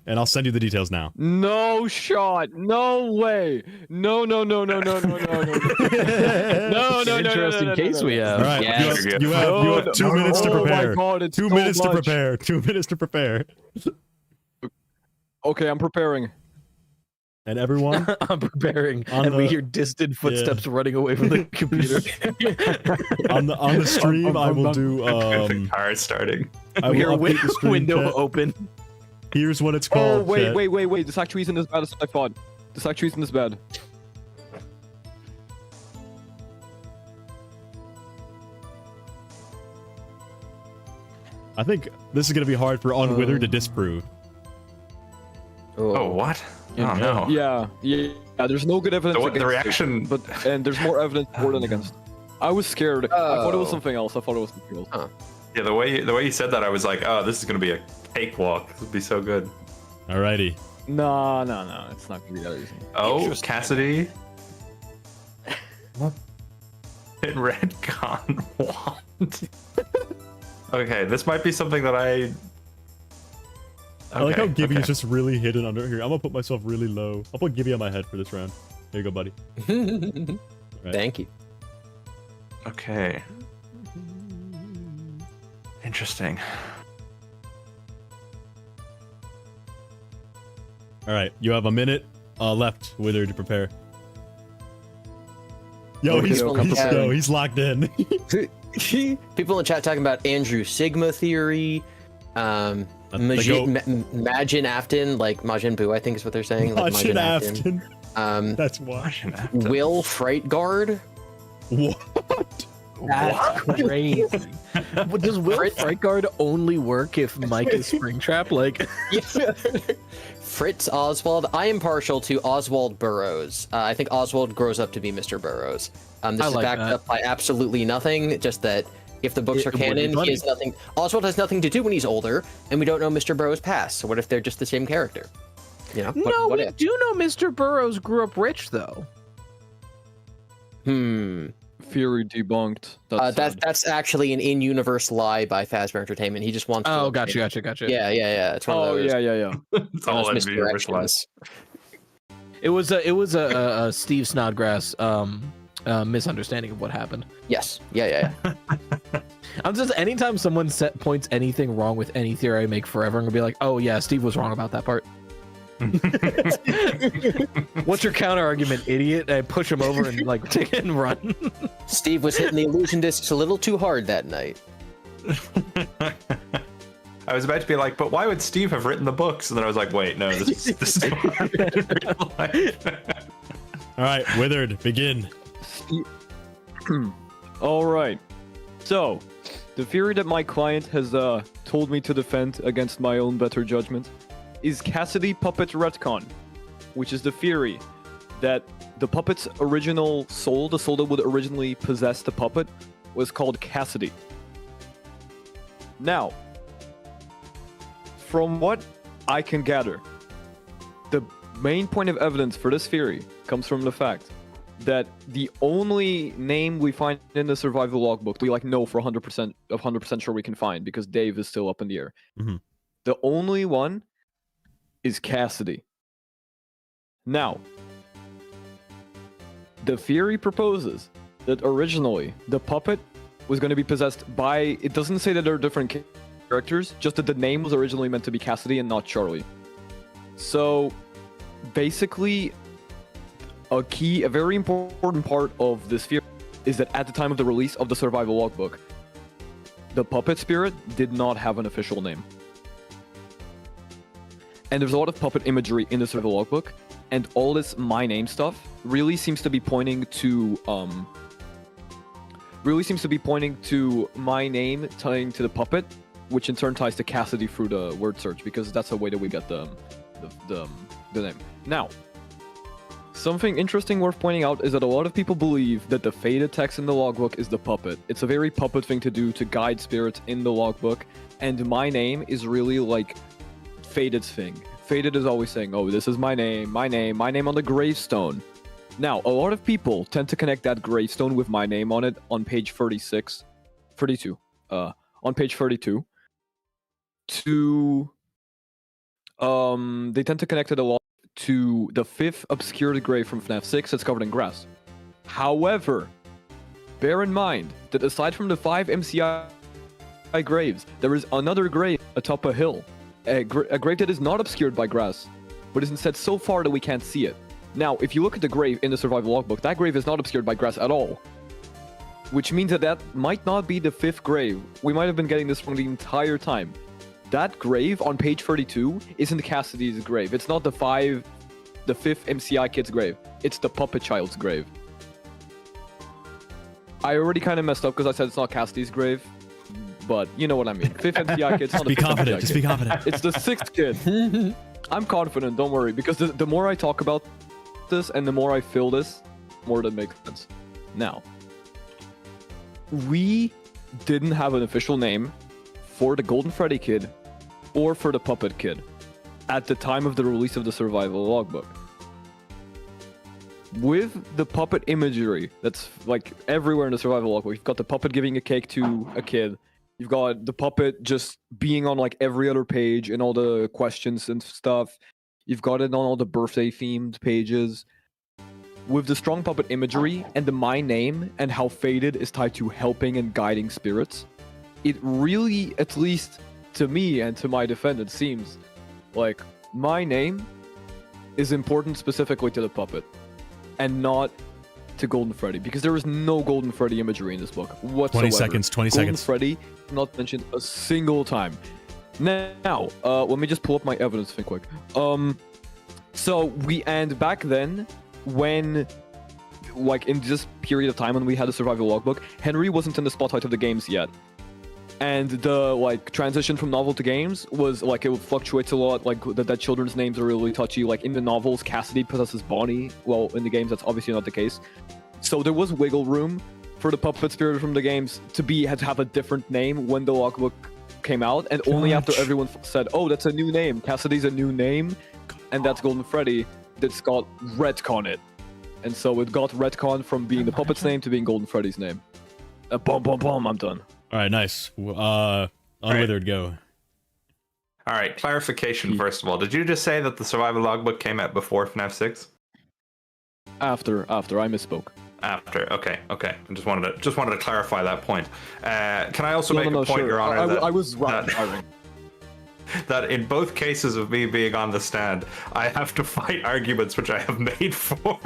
And I'll send you the details now. No shot. No way. No. No. Interesting case we have. All right. Yes. You have 2 minutes to prepare. Oh my God, it's 2 so minutes to much. prepare. 2 minutes to prepare. Okay, I'm preparing. And everyone, I'm preparing, On and we the- hear distant footsteps running away from the computer. on the stream, I will do. The car is starting. I we hear will update the stream window chat. open. Here's what it's Oh called. wait, chat. wait. This actually isn't as bad as I thought. This actually isn't as bad. I think this is gonna be hard for Unwithered to disprove. Oh, what? Oh, no. Yeah. There's no good evidence. The against it, reaction. and there's more evidence for than against. I was scared. I thought it was Oh. something else. Yeah, the way you said that, I was like, oh, this is going to be a cakewalk. This would be so good. Alrighty. No. It's not gonna be that easy. Oh, Interesting. Cassidy. What? In red con wand. Okay, this might be something that I. I like how Okay, Gibby okay. is just really hidden under here. I'm gonna put myself really low. I'll put Gibby on my head for this round. There you go, buddy. Right. Thank you. Okay. Interesting. All right, you have a minute left, Wither, to prepare. Yo, he's locked in. People in chat talking about Andrew Sigma theory, Majin Afton, like Majin Buu, I think is what they're saying. Like Majin Afton. That's why. Will Fright Guard. What? That's crazy. Does Will Frightguard only work if Mike is Springtrap? Like, Fritz Oswald. I am partial to Oswald Burroughs. I think Oswald grows up to be Mr. Burroughs. This I is like backed that. up by absolutely nothing. Just that if the books It are would be canon, funny. he has nothing. Oswald has nothing to do when he's older, and we don't know Mr. Burroughs' past. So what if they're just the same character? You know? no, what we if? do know Mr. Burroughs grew up rich, though. Theory debunked. That's actually an in-universe lie by Fazbear Entertainment. He just wants. Oh, to gotcha. Yeah. It's one of those. Yeah. It's all those in universe lies. misdirections. It was a Steve Snodgrass misunderstanding of what happened. Yes. Yeah. I'm just anytime someone points anything wrong with any theory I make forever, I'm gonna be like, oh yeah, Steve was wrong about that part. What's your counter argument, idiot? And I push him over and like take it and run. Steve was hitting the illusion discs a little too hard that night. I was about to be like, but why would Steve have written the books? And then I was like, wait, no, this is what in real life. All right, Withered, begin. All right. So, the theory that my client has told me to defend against my own better judgment is Cassidy puppet retcon, which is the theory that the puppet's original soul, the soul that would originally possess the puppet, was called Cassidy. Now, from what I can gather, the main point of evidence for this theory comes from the fact that the only name we find in the survival logbook we know for 100% sure we can find, because Dave is still up in the air. Mm-hmm. The only one is Cassidy. Now, the theory proposes that originally the puppet was going to be possessed by, it doesn't say that there are different characters, just that the name was originally meant to be Cassidy and not Charlie. So basically, a very important part of this theory is that at the time of the release of the survival logbook, the puppet spirit did not have an official name. And there's a lot of puppet imagery in the survival logbook, and all this my name stuff really seems to be pointing to my name tying to the puppet, which in turn ties to Cassidy through the word search, because that's the way that we get the name. Now, something interesting worth pointing out is that a lot of people believe that the faded text in the logbook is the puppet. It's a very puppet thing to do to guide spirits in the logbook, and my name is really like Faded's thing. Faded is always saying, oh, this is my name on the gravestone. Now, a lot of people tend to connect that gravestone with my name on it on page 32, on page 32, to, they tend to connect it a lot to the 5th obscured grave from FNaF 6 that's covered in grass. However, bear in mind that aside from the 5 MCI graves, there is another grave atop a hill. A grave that is not obscured by grass, but is instead so far that we can't see it. Now, if you look at the grave in the survival logbook, that grave is not obscured by grass at all. Which means that might not be the 5th grave. We might have been getting this wrong the entire time. That grave on page 32 isn't Cassidy's grave. It's not the 5th MCI kid's grave. It's the puppet child's grave. I already kind of messed up because I said it's not Cassidy's grave. But you know what I mean. 5th MCI kid. It's not the 5th MCI Just kid. be confident. It's the 6th kid. I'm confident, don't worry. Because the more I talk about this and the more I feel this, the more that makes sense. Now, we didn't have an official name for the Golden Freddy kid or for the puppet kid at the time of the release of the survival logbook. With the puppet imagery that's like everywhere in the survival logbook, you've got the puppet giving a cake to a kid. You've got the puppet just being on like every other page and all the questions and stuff. You've got it on all the birthday themed pages. With the strong puppet imagery and the my name and how Faded is tied to helping and guiding spirits, it really, at least to me and to my defendant, seems like my name is important specifically to the puppet and not to Golden Freddy, because there is no Golden Freddy imagery in this book whatsoever. 20 seconds. Golden Freddy not mentioned a single time. Now, let me just pull up my evidence thing quick. And back then, when, like, in this period of time when we had a survival logbook, Henry wasn't in the spotlight of the games yet. And the, like, transition from novel to games was, like, it fluctuates a lot. Like, that children's names are really touchy. Like, in the novels, Cassidy possesses Bonnie. Well, in the games, that's obviously not the case. So there was wiggle room for the puppet spirit from the games to have a different name when the logbook came out. And only after everyone said, oh, that's a new name. Cassidy's a new name. And that's Golden Freddy. That's got retcon it. And so it got retcon from being the puppet's name to being Golden Freddy's name. Boom, boom, boom, I'm done. All right, nice. Unwithered, go. All right, clarification first of all. Did you just say that the survival logbook came out before FNaF 6? After, I misspoke. After. Okay. I just wanted to clarify that point. Can I also make a point, sure. Your Honor? I was driving. That in both cases of me being on the stand, I have to fight arguments which I have made for.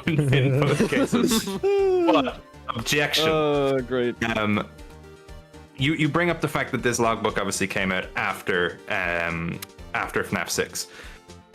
in both cases. But, objection. Great. You bring up the fact that this logbook obviously came out after FNaF 6.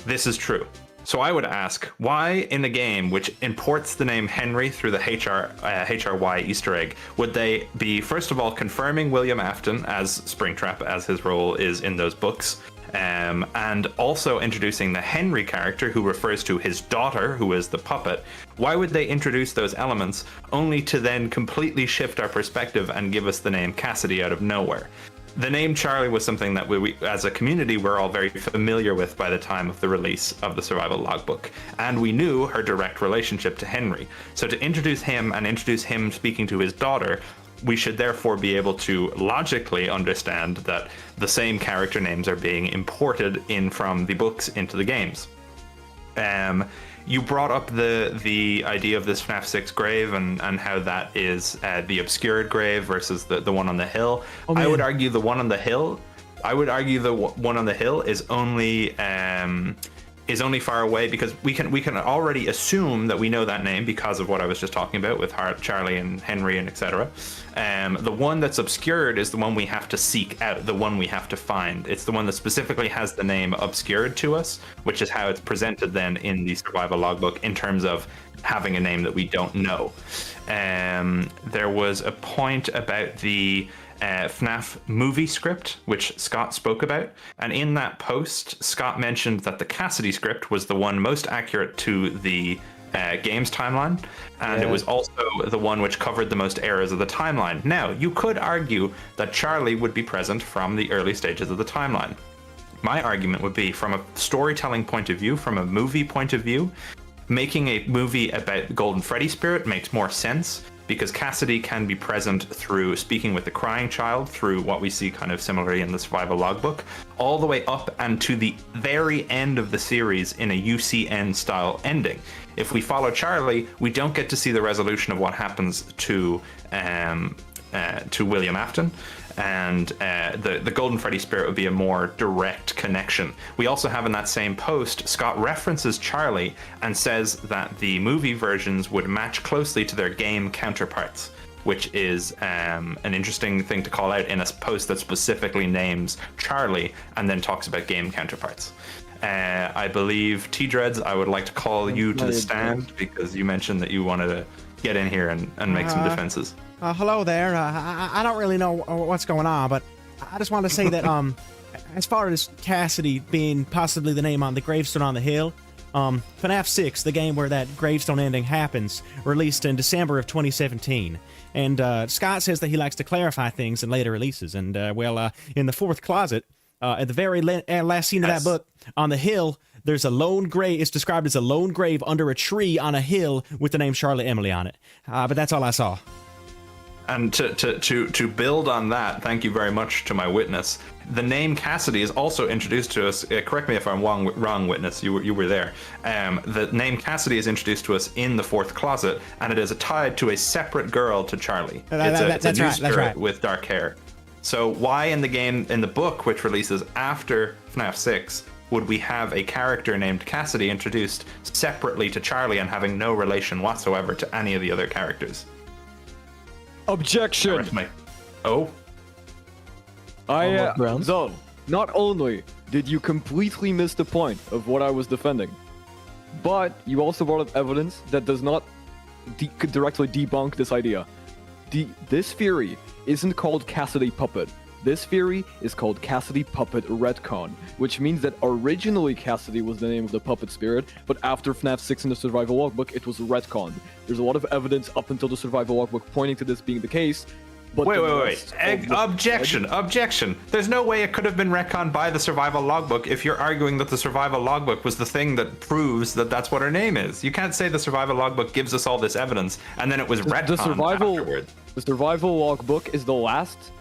This is true. So I would ask, why in a game which imports the name Henry through the HRY Easter egg, would they be, first of all, confirming William Afton as Springtrap, as his role is in those books, and also introducing the Henry character, who refers to his daughter, who is the puppet? Why would they introduce those elements only to then completely shift our perspective and give us the name Cassidy out of nowhere? The name Charlie was something that we, as a community, we're all very familiar with by the time of the release of the survival logbook, and we knew her direct relationship to Henry. So to introduce him and introduce him speaking to his daughter, we should therefore be able to logically understand that the same character names are being imported in from the books into the games. You brought up the idea of this FNaF 6 grave and how that is the obscured grave versus the one on the hill. Oh, I would argue the one on the hill. Is only far away because we can already assume that we know that name because of what I was just talking about with Charlie and Henry and etc. The one that's obscured is the one we have to seek out, the one we have to find. It's the one that specifically has the name obscured to us, which is how it's presented then in the survival logbook in terms of having a name that we don't know. There was a point about the FNaF movie script, which Scott spoke about. And in that post, Scott mentioned that the Cassidy script was the one most accurate to the game's timeline. And it was also the one which covered the most eras of the timeline. Now, you could argue that Charlie would be present from the early stages of the timeline. My argument would be, from a storytelling point of view, from a movie point of view, making a movie about the Golden Freddy spirit makes more sense, because Cassidy can be present through speaking with the crying child, through what we see kind of similarly in the survival logbook, all the way up and to the very end of the series in a UCN style ending. If we follow Charlie, we don't get to see the resolution of what happens to William Afton, and the Golden Freddy spirit would be a more direct connection. We also have in that same post, Scott references Charlie and says that the movie versions would match closely to their game counterparts, which is an interesting thing to call out in a post that specifically names Charlie and then talks about game counterparts. I believe T-Dreads, I would like to call you to the stand because you mentioned that you wanted to get in here and make some defenses. Hello there. I don't really know what's going on, but I just want to say that as far as Cassidy being possibly the name on the gravestone on the hill, FNaF 6, the game where that gravestone ending happens, released in December of 2017. And Scott says that he likes to clarify things in later releases. And, in the fourth closet, at the very last scene of that book, on the hill, there's a lone grave. It's described as a lone grave under a tree on a hill with the name Charlotte Emily on it. But that's all I saw. And to build on that, thank you very much to my witness. The name Cassidy is also introduced to us. Correct me if I'm wrong, witness. You were there. The name Cassidy is introduced to us in the fourth closet, and it is tied to a separate girl to Charlie. It's a new spirit with dark hair. So why in the book, which releases after FNaF 6, would we have a character named Cassidy introduced separately to Charlie and having no relation whatsoever to any of the other characters? Objection! So, not only did you completely miss the point of what I was defending, but you also brought up evidence that does not directly debunk this idea. This theory isn't called Cassidy Puppet. This theory is called Cassidy Puppet Retcon, which means that originally Cassidy was the name of the puppet spirit, but after FNaF 6 in the survival logbook, it was retconned. There's a lot of evidence up until the survival logbook pointing to this being the case. But wait. Objection. There's no way it could have been retconned by the survival logbook if you're arguing that the survival logbook was the thing that proves that that's what her name is. You can't say the survival logbook gives us all this evidence and then it was retconned afterwards. The survival logbook is the last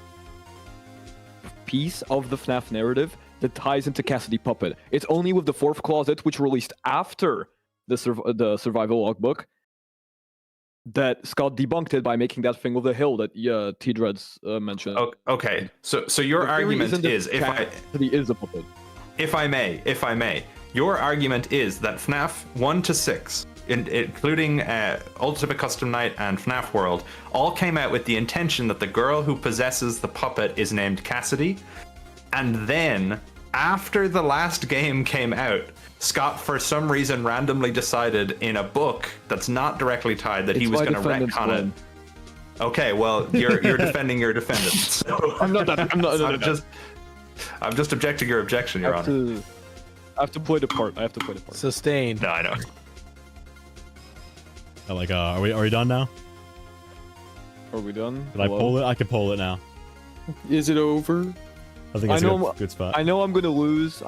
piece of the FNaF narrative that ties into Cassidy Puppet. It's only with the fourth closet, which released after the survival logbook, that Scott debunked it by making that thing with the hill that T-Dreads mentioned. Okay, so your argument is, Cassidy is a puppet. if I may, your argument is that FNaF 1 to 6, including Ultimate Custom Night and FNaF World, all came out with the intention that the girl who possesses the puppet is named Cassidy, and then after the last game came out, Scott for some reason randomly decided in a book that's not directly tied that he was going to retcon it. Okay, well you're defending your defendant. So I'm not. I'm just objecting your objection, Your Honor. I have to play the part. Sustained. No, I know. Are we done now? Are we done? Did I pull it? I can pull it now. Is it over? I think it's a good spot. I know I'm gonna lose.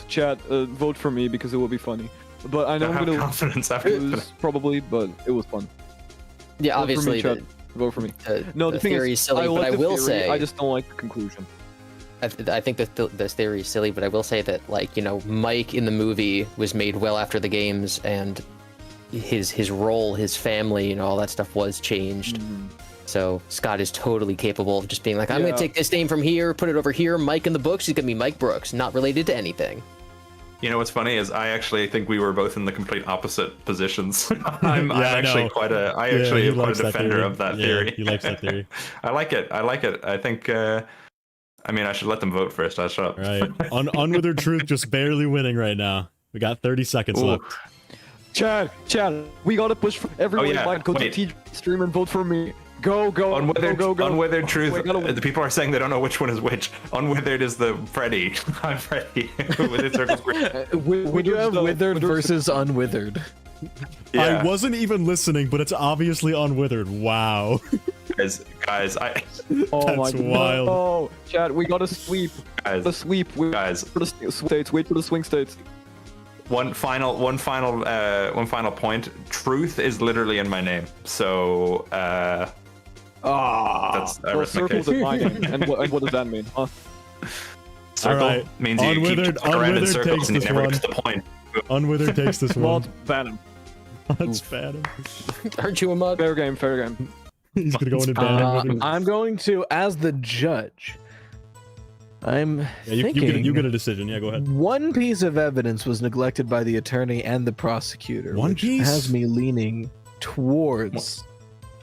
Chat, vote for me because it will be funny. But I know I'm gonna lose probably, but it was fun. Yeah, obviously. Vote for me. The thing theory is silly, but I will say I just don't like the conclusion. I think that this theory is silly, but I will say that, like, you know, Mike in the movie was made well after the games, and his role, his family, and all that stuff was changed. So Scott is totally capable of just being like, I'm gonna take this name from here, put it over here. Mike in the books is gonna be Mike Brooks, not related to anything. You know what's funny is I actually think we were both in the complete opposite positions. I'm actually quite a defender of that theory. He likes that theory. I like it. I think. I mean, I should let them vote first. I shut up. Right. Unwithered Truth just barely winning right now. We got 30 seconds left. Chad, we gotta push for everyone. Go to T stream and vote for me. Go. Unwithered Truth. The people are saying they don't know which one is which. Unwithered is the Freddy. I'm Freddy. Withered Circle's great. We do have withered versus unwithered. I wasn't even listening, but it's obviously unwithered. Wow. Guys, oh my God. Wild. Oh, Chad, we gotta sweep. Guys, for the states. Wait for the swing states. One final point. Truth is literally in my name, so that's circles in my name. And what does that mean? Circle means you keep around in circles and you never get to the point. Unwithered takes this one. Ban him. Let's ban him. Aren't you a mug? Fair game. He's gonna go in and ban him. I'm going to, as the judge, I'm thinking you get a decision. Yeah, go ahead. One piece of evidence was neglected by the attorney and the prosecutor. One which piece has me leaning towards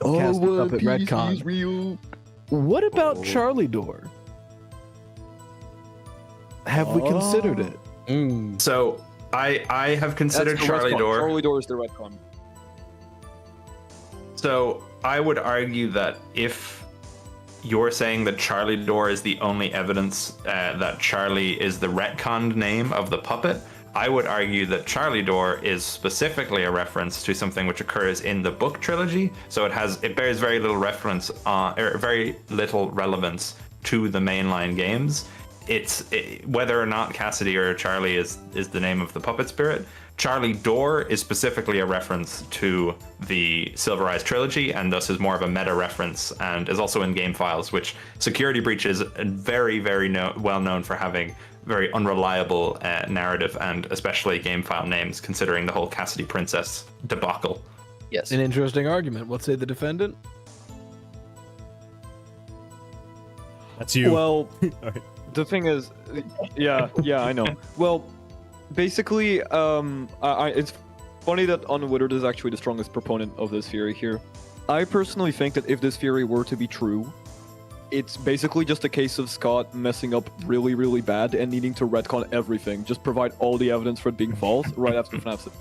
casting up at retcon. What about Charlie Door? Have we considered it? So I have considered Charlie Door. Charlie Door is the retcon. So I would argue that if you're saying that Charlie Door is the only evidence that Charlie is the retconned name of the puppet, I would argue that Charlie Door is specifically a reference to something which occurs in the book trilogy. So it bears very little very little relevance to the mainline games. Whether or not Cassidy or Charlie is the name of the puppet spirit. Charlie Door is specifically a reference to the Silver Eyes trilogy, and thus is more of a meta reference, and is also in game files, which Security Breach is very, very well known for having very unreliable narrative, and especially game file names, considering the whole Cassidy Princess debacle. Yes. An interesting argument. What say the defendant? That's you. Well, the thing is, yeah, I know. Well, basically, it's funny that Unwithered is actually the strongest proponent of this theory here. I personally think that if this theory were to be true, it's basically just a case of Scott messing up really, really bad and needing to retcon everything. Just provide all the evidence for it being false right after FNaF 6.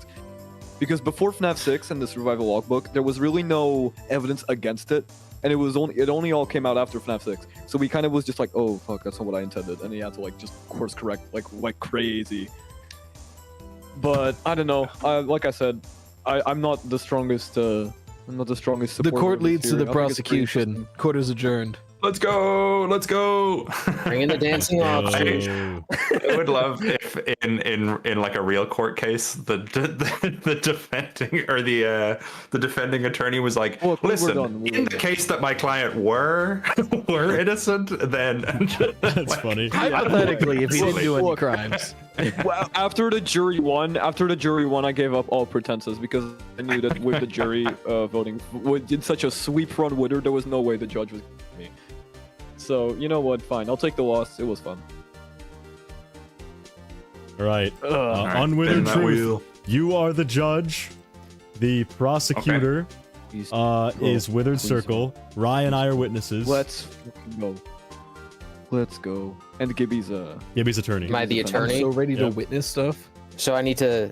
Because before FNaF 6 and the survival logbook, there was really no evidence against it. And it only all came out after FNaF 6. So we kind of was just like, oh fuck, that's not what I intended. And he had to like just course correct like crazy. But I don't know. Like I said, I'm not the strongest. I'm not the strongest supporter. The court leads to the prosecution. Court is adjourned. Let's go! Bring in the dancing lobsters. I would love if in like a real court case, the defending or the defending attorney was like, listen, in the case that my client were innocent, then that's funny. Hypothetically, if he didn't do any crimes. Well, after the jury won, I gave up all pretenses because I knew that with the jury voting in such a sweep run winner, there was no way the judge was me. So you know what? Fine, I'll take the loss. It was fun. All right. Alright, Unwithered spin that Truth. wheel. You are the judge. The prosecutor is Withered Circle. Rye and I are witnesses. Let's go. Let's go. And Gibby's Gibby's attorney. Am I the I'm attorney? so ready to Yep. witness stuff. So I need to.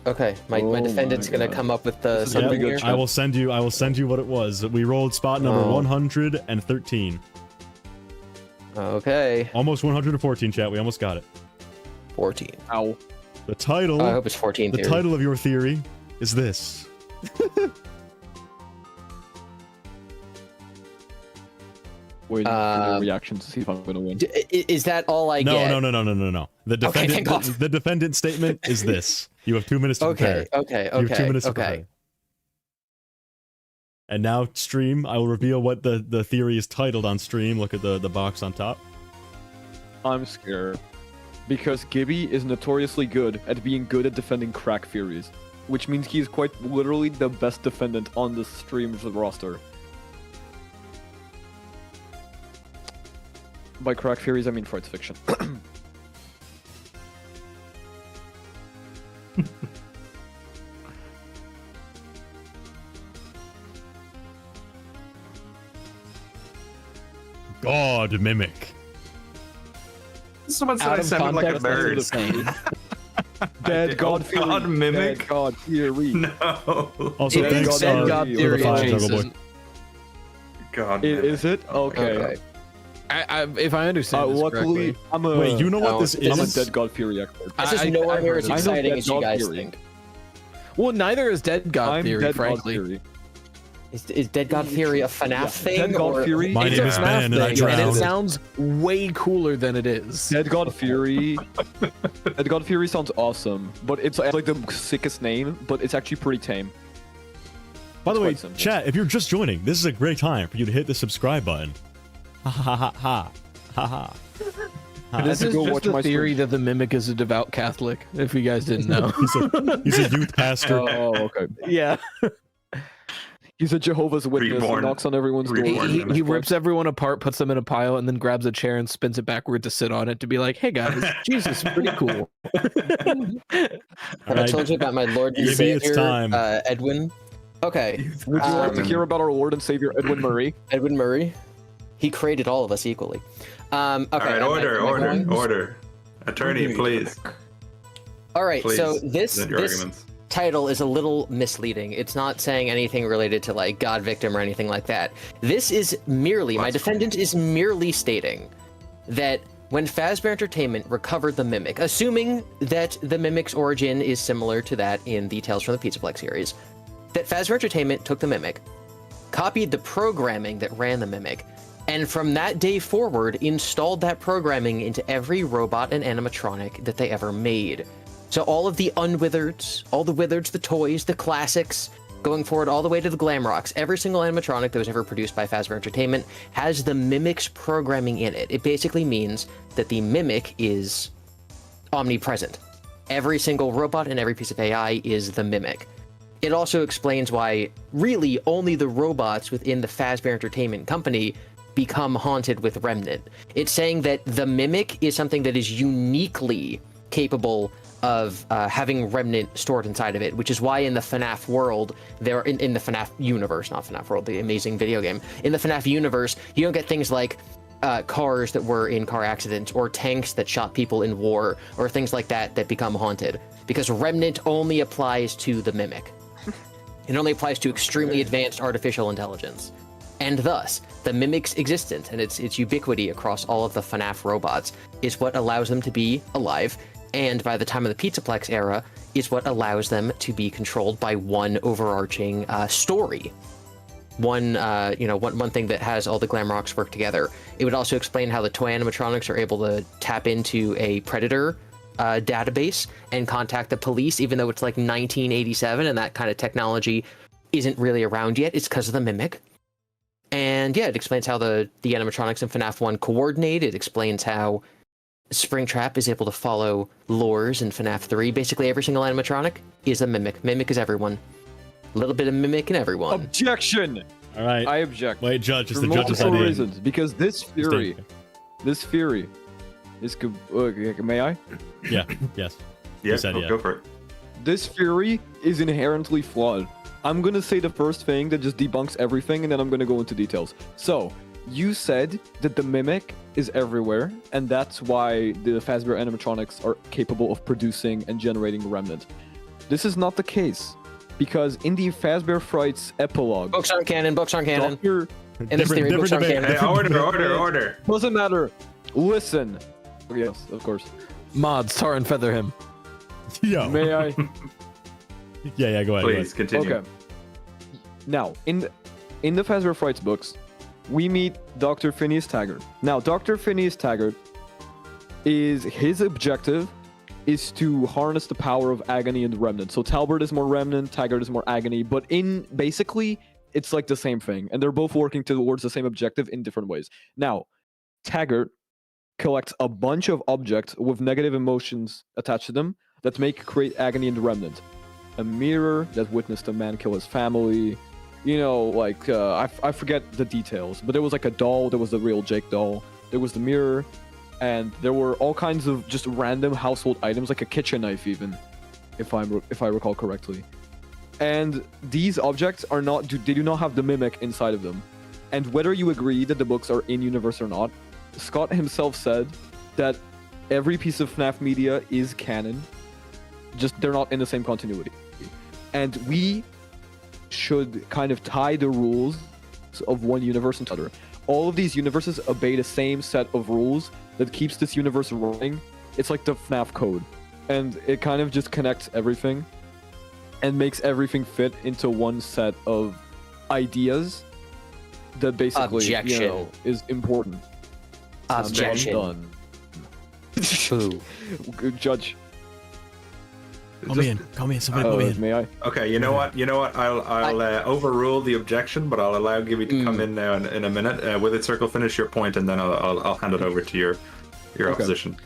Okay, my Oh defendant's my gonna God. come up with This is something gonna be here. good. I will send you what it was. We rolled spot number Oh. 113. Okay, Almost 114, chat. We almost got it. 14. ow. The title Oh, I hope it's 14. the Theory. title of your theory is this. Waiting for the Um, reaction to see if I'm gonna win. Is that all I No, get? no. The Okay, defendant thank God. the defendant statement is this. You have 2 minutes to prepare. Okay. You have 2 minutes to Okay. prepare. And now, stream, I will reveal what the theory is titled on stream. Look at the box on top. I'm scared. Because Gibby is notoriously good at being good at defending crack theories, which means he's quite literally the best defendant on the stream's roster. By crack theories, I mean Freud's fiction. God mimic. Someone said Out I of sounded like a context, that's bird. insane. Dead God theory. God mimic? Dead God theory. No. Also, It is thanks Dead God for the theory, 5, Juggle Jason. Boy. God. Is it? Okay. Okay. If I understand this Luckily, correctly, I'm a. Wait, you know what No, this I'm a is? dead God theory expert. This is I- nowhere I near heard as it. I know exciting Dead as you God guys theory. think. well, neither is Dead God I'm Theory, dead frankly. God theory. Is Dead God Theory a FNaF Yeah, thing? Dead God or... Theory. My It's name a is FNaF Ben, and I thing, and it drowned. sounds way cooler than it is. Dead God Fury. Dead God Fury sounds awesome, but it's like the sickest name, but it's actually pretty tame. By the It's way, quite simple. chat, if you're just joining, this is a great time for you to hit the subscribe button. Ha ha ha ha. Ha ha. This to is go just watch the my theory stream. that the Mimic is a devout Catholic, if you guys didn't know. He's a youth pastor. Oh, okay. yeah. He's a Jehovah's Witness. Reborn. He knocks on everyone's door. Reborn. He rips everyone apart, puts them in a pile, and then grabs a chair and spins it backward to sit on it to be like, hey guys, Jesus is pretty cool. Have I Alright. told you about my Lord and Maybe it's Savior, time. Edwin? Okay, Would you like to Um, hear about our Lord and Savior Edwin Murray? Edwin Murray. He created all of us equally. Okay. All right, order. Attorney, please. All right, Please. so this present your arguments. title is a little misleading. It's not saying anything related to like God victim or anything like that. This is merely, my defendant is merely stating that when Fazbear Entertainment recovered the Mimic, assuming that the Mimic's origin is similar to that in the Tales from the Pizzaplex series, that Fazbear Entertainment took the Mimic, copied the programming that ran the Mimic, and from that day forward installed that programming into every robot and animatronic that they ever made. So all of the unwithereds, all the withereds, the toys, the classics, going forward all the way to the glam rocks, every single animatronic that was ever produced by Fazbear Entertainment has the Mimic's programming in it. It basically means that the Mimic is omnipresent. Every single robot and every piece of AI is the Mimic. It also explains why really only the robots within the Fazbear Entertainment company become haunted with Remnant. It's saying that the Mimic is something that is uniquely capable of having Remnant stored inside of it, which is why in the FNaF world, in the FNaF universe, not FNaF world, the amazing video game, in the FNaF universe, you don't get things like cars that were in car accidents, or tanks that shot people in war, or things like that that become haunted, because Remnant only applies to the Mimic. It only applies to extremely advanced artificial intelligence. And thus, the Mimic's existence and its ubiquity across all of the FNaF robots is what allows them to be alive, and by the time of the Pizzaplex era, is what allows them to be controlled by one overarching story. One thing that has all the glam rocks work together. It would also explain how the toy animatronics are able to tap into a predator database and contact the police, even though it's like 1987 and that kind of technology isn't really around yet. It's because of the Mimic. And yeah, it explains how the animatronics in FNaF 1 coordinate. It explains how Springtrap is able to follow lores in FNaF 3. Basically, every single animatronic is a mimic. Mimic is everyone. A little bit of mimic in everyone. Objection! All right. I object. Wait, Judge. It's For the judge's multiple idea. reasons. Because this theory is... may I? Yeah. Yes. Yeah, You said yeah. go for it. This theory is inherently flawed. I'm gonna say the first thing that just debunks everything, and then I'm gonna go into details. So, you said that the mimic is everywhere, and that's why the Fazbear animatronics are capable of producing and generating remnant. This is not the case, because in the Fazbear Frights epilogue, Books aren't canon. Books aren't canon. Dr. In this theory, books aren't debate. canon. Hey, order. Doesn't matter. Listen. Yes, of course. Mods, tar and feather him. Yo. May I? Yeah, go ahead. Please continue. Okay. Now, in the Fazbear Frights books, we meet Dr. Phineas Taggart. Now, Dr. Phineas Taggart his objective is to harness the power of agony and remnant. So Talbert is more remnant, Taggart is more agony, but basically, it's like the same thing, and they're both working towards the same objective in different ways. Now, Taggart collects a bunch of objects with negative emotions attached to them that create agony and remnant. A mirror that witnessed a man kill his family. You know, like, I forget the details, but there was like a doll, there was the real Jake doll, there was the mirror, and there were all kinds of just random household items, like a kitchen knife even, if I recall correctly. And these objects they do not have the mimic inside of them. And whether you agree that the books are in-universe or not, Scott himself said that every piece of FNaF media is canon, just they're not in the same continuity. And we should kind of tie the rules of one universe into other. All of these universes obey the same set of rules that keeps this universe running. It's like the FNaF code. And it kind of just connects everything and makes everything fit into one set of ideas that basically, you know, is important. Objection. Done. Ooh. Good judge. Come in. Somebody come in. May I? Okay, you know what? I'll overrule the objection, but I'll allow Gibby to come in now in a minute. Witheredcircle, finish your point, and then I'll hand it over to your opposition.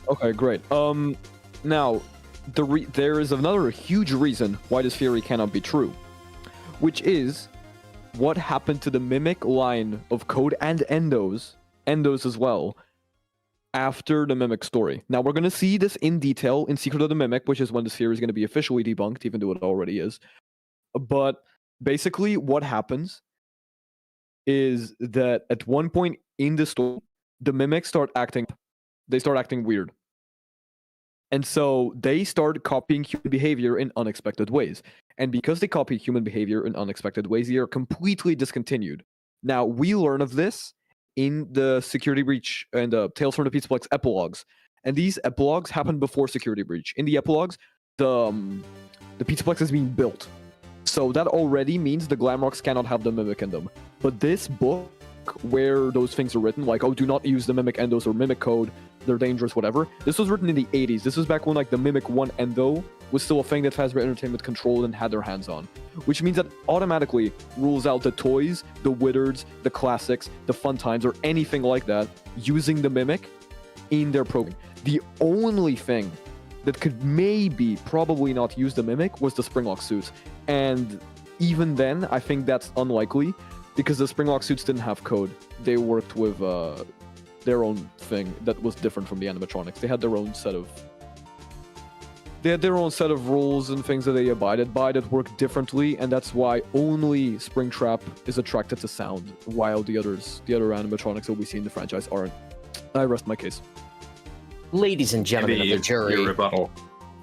Okay, great. Now, there is another huge reason why this theory cannot be true, which is what happened to the mimic line of code and endos as well, after the mimic story. Now, we're going to see this in detail in Secret of the Mimic, which is when this theory is going to be officially debunked, even though it already is. But basically, what happens is that at one point in the story, the mimics start acting weird. And so they start copying human behavior in unexpected ways. And because they copy human behavior in unexpected ways, they are completely discontinued. Now, we learn of this in the Security Breach and Tales from the Pizzaplex epilogues. And these epilogues happen before Security Breach. In the epilogues, the Pizzaplex is being built. So that already means the Glamrocks cannot have the Mimic in them. But this book, where those things are written, like, oh, do not use the Mimic endos or Mimic code, they're dangerous, whatever. This was written in the 80s. This was back when, like, the Mimic 1 endo was still a thing that Fazbear Entertainment controlled and had their hands on. Which means that automatically rules out the toys, the Withereds, the classics, the fun times, or anything like that, using the Mimic in their programming. The only thing that could probably not use the Mimic was the Springlock suits. And even then, I think that's unlikely, because the Springlock suits didn't have code. They worked with their own thing that was different from the animatronics. They had their own set of rules and things that they abided by that worked differently, and that's why only Springtrap is attracted to sound, while the other animatronics that we see in the franchise aren't. I rest my case. Ladies and gentlemen of the jury, Your rebuttal.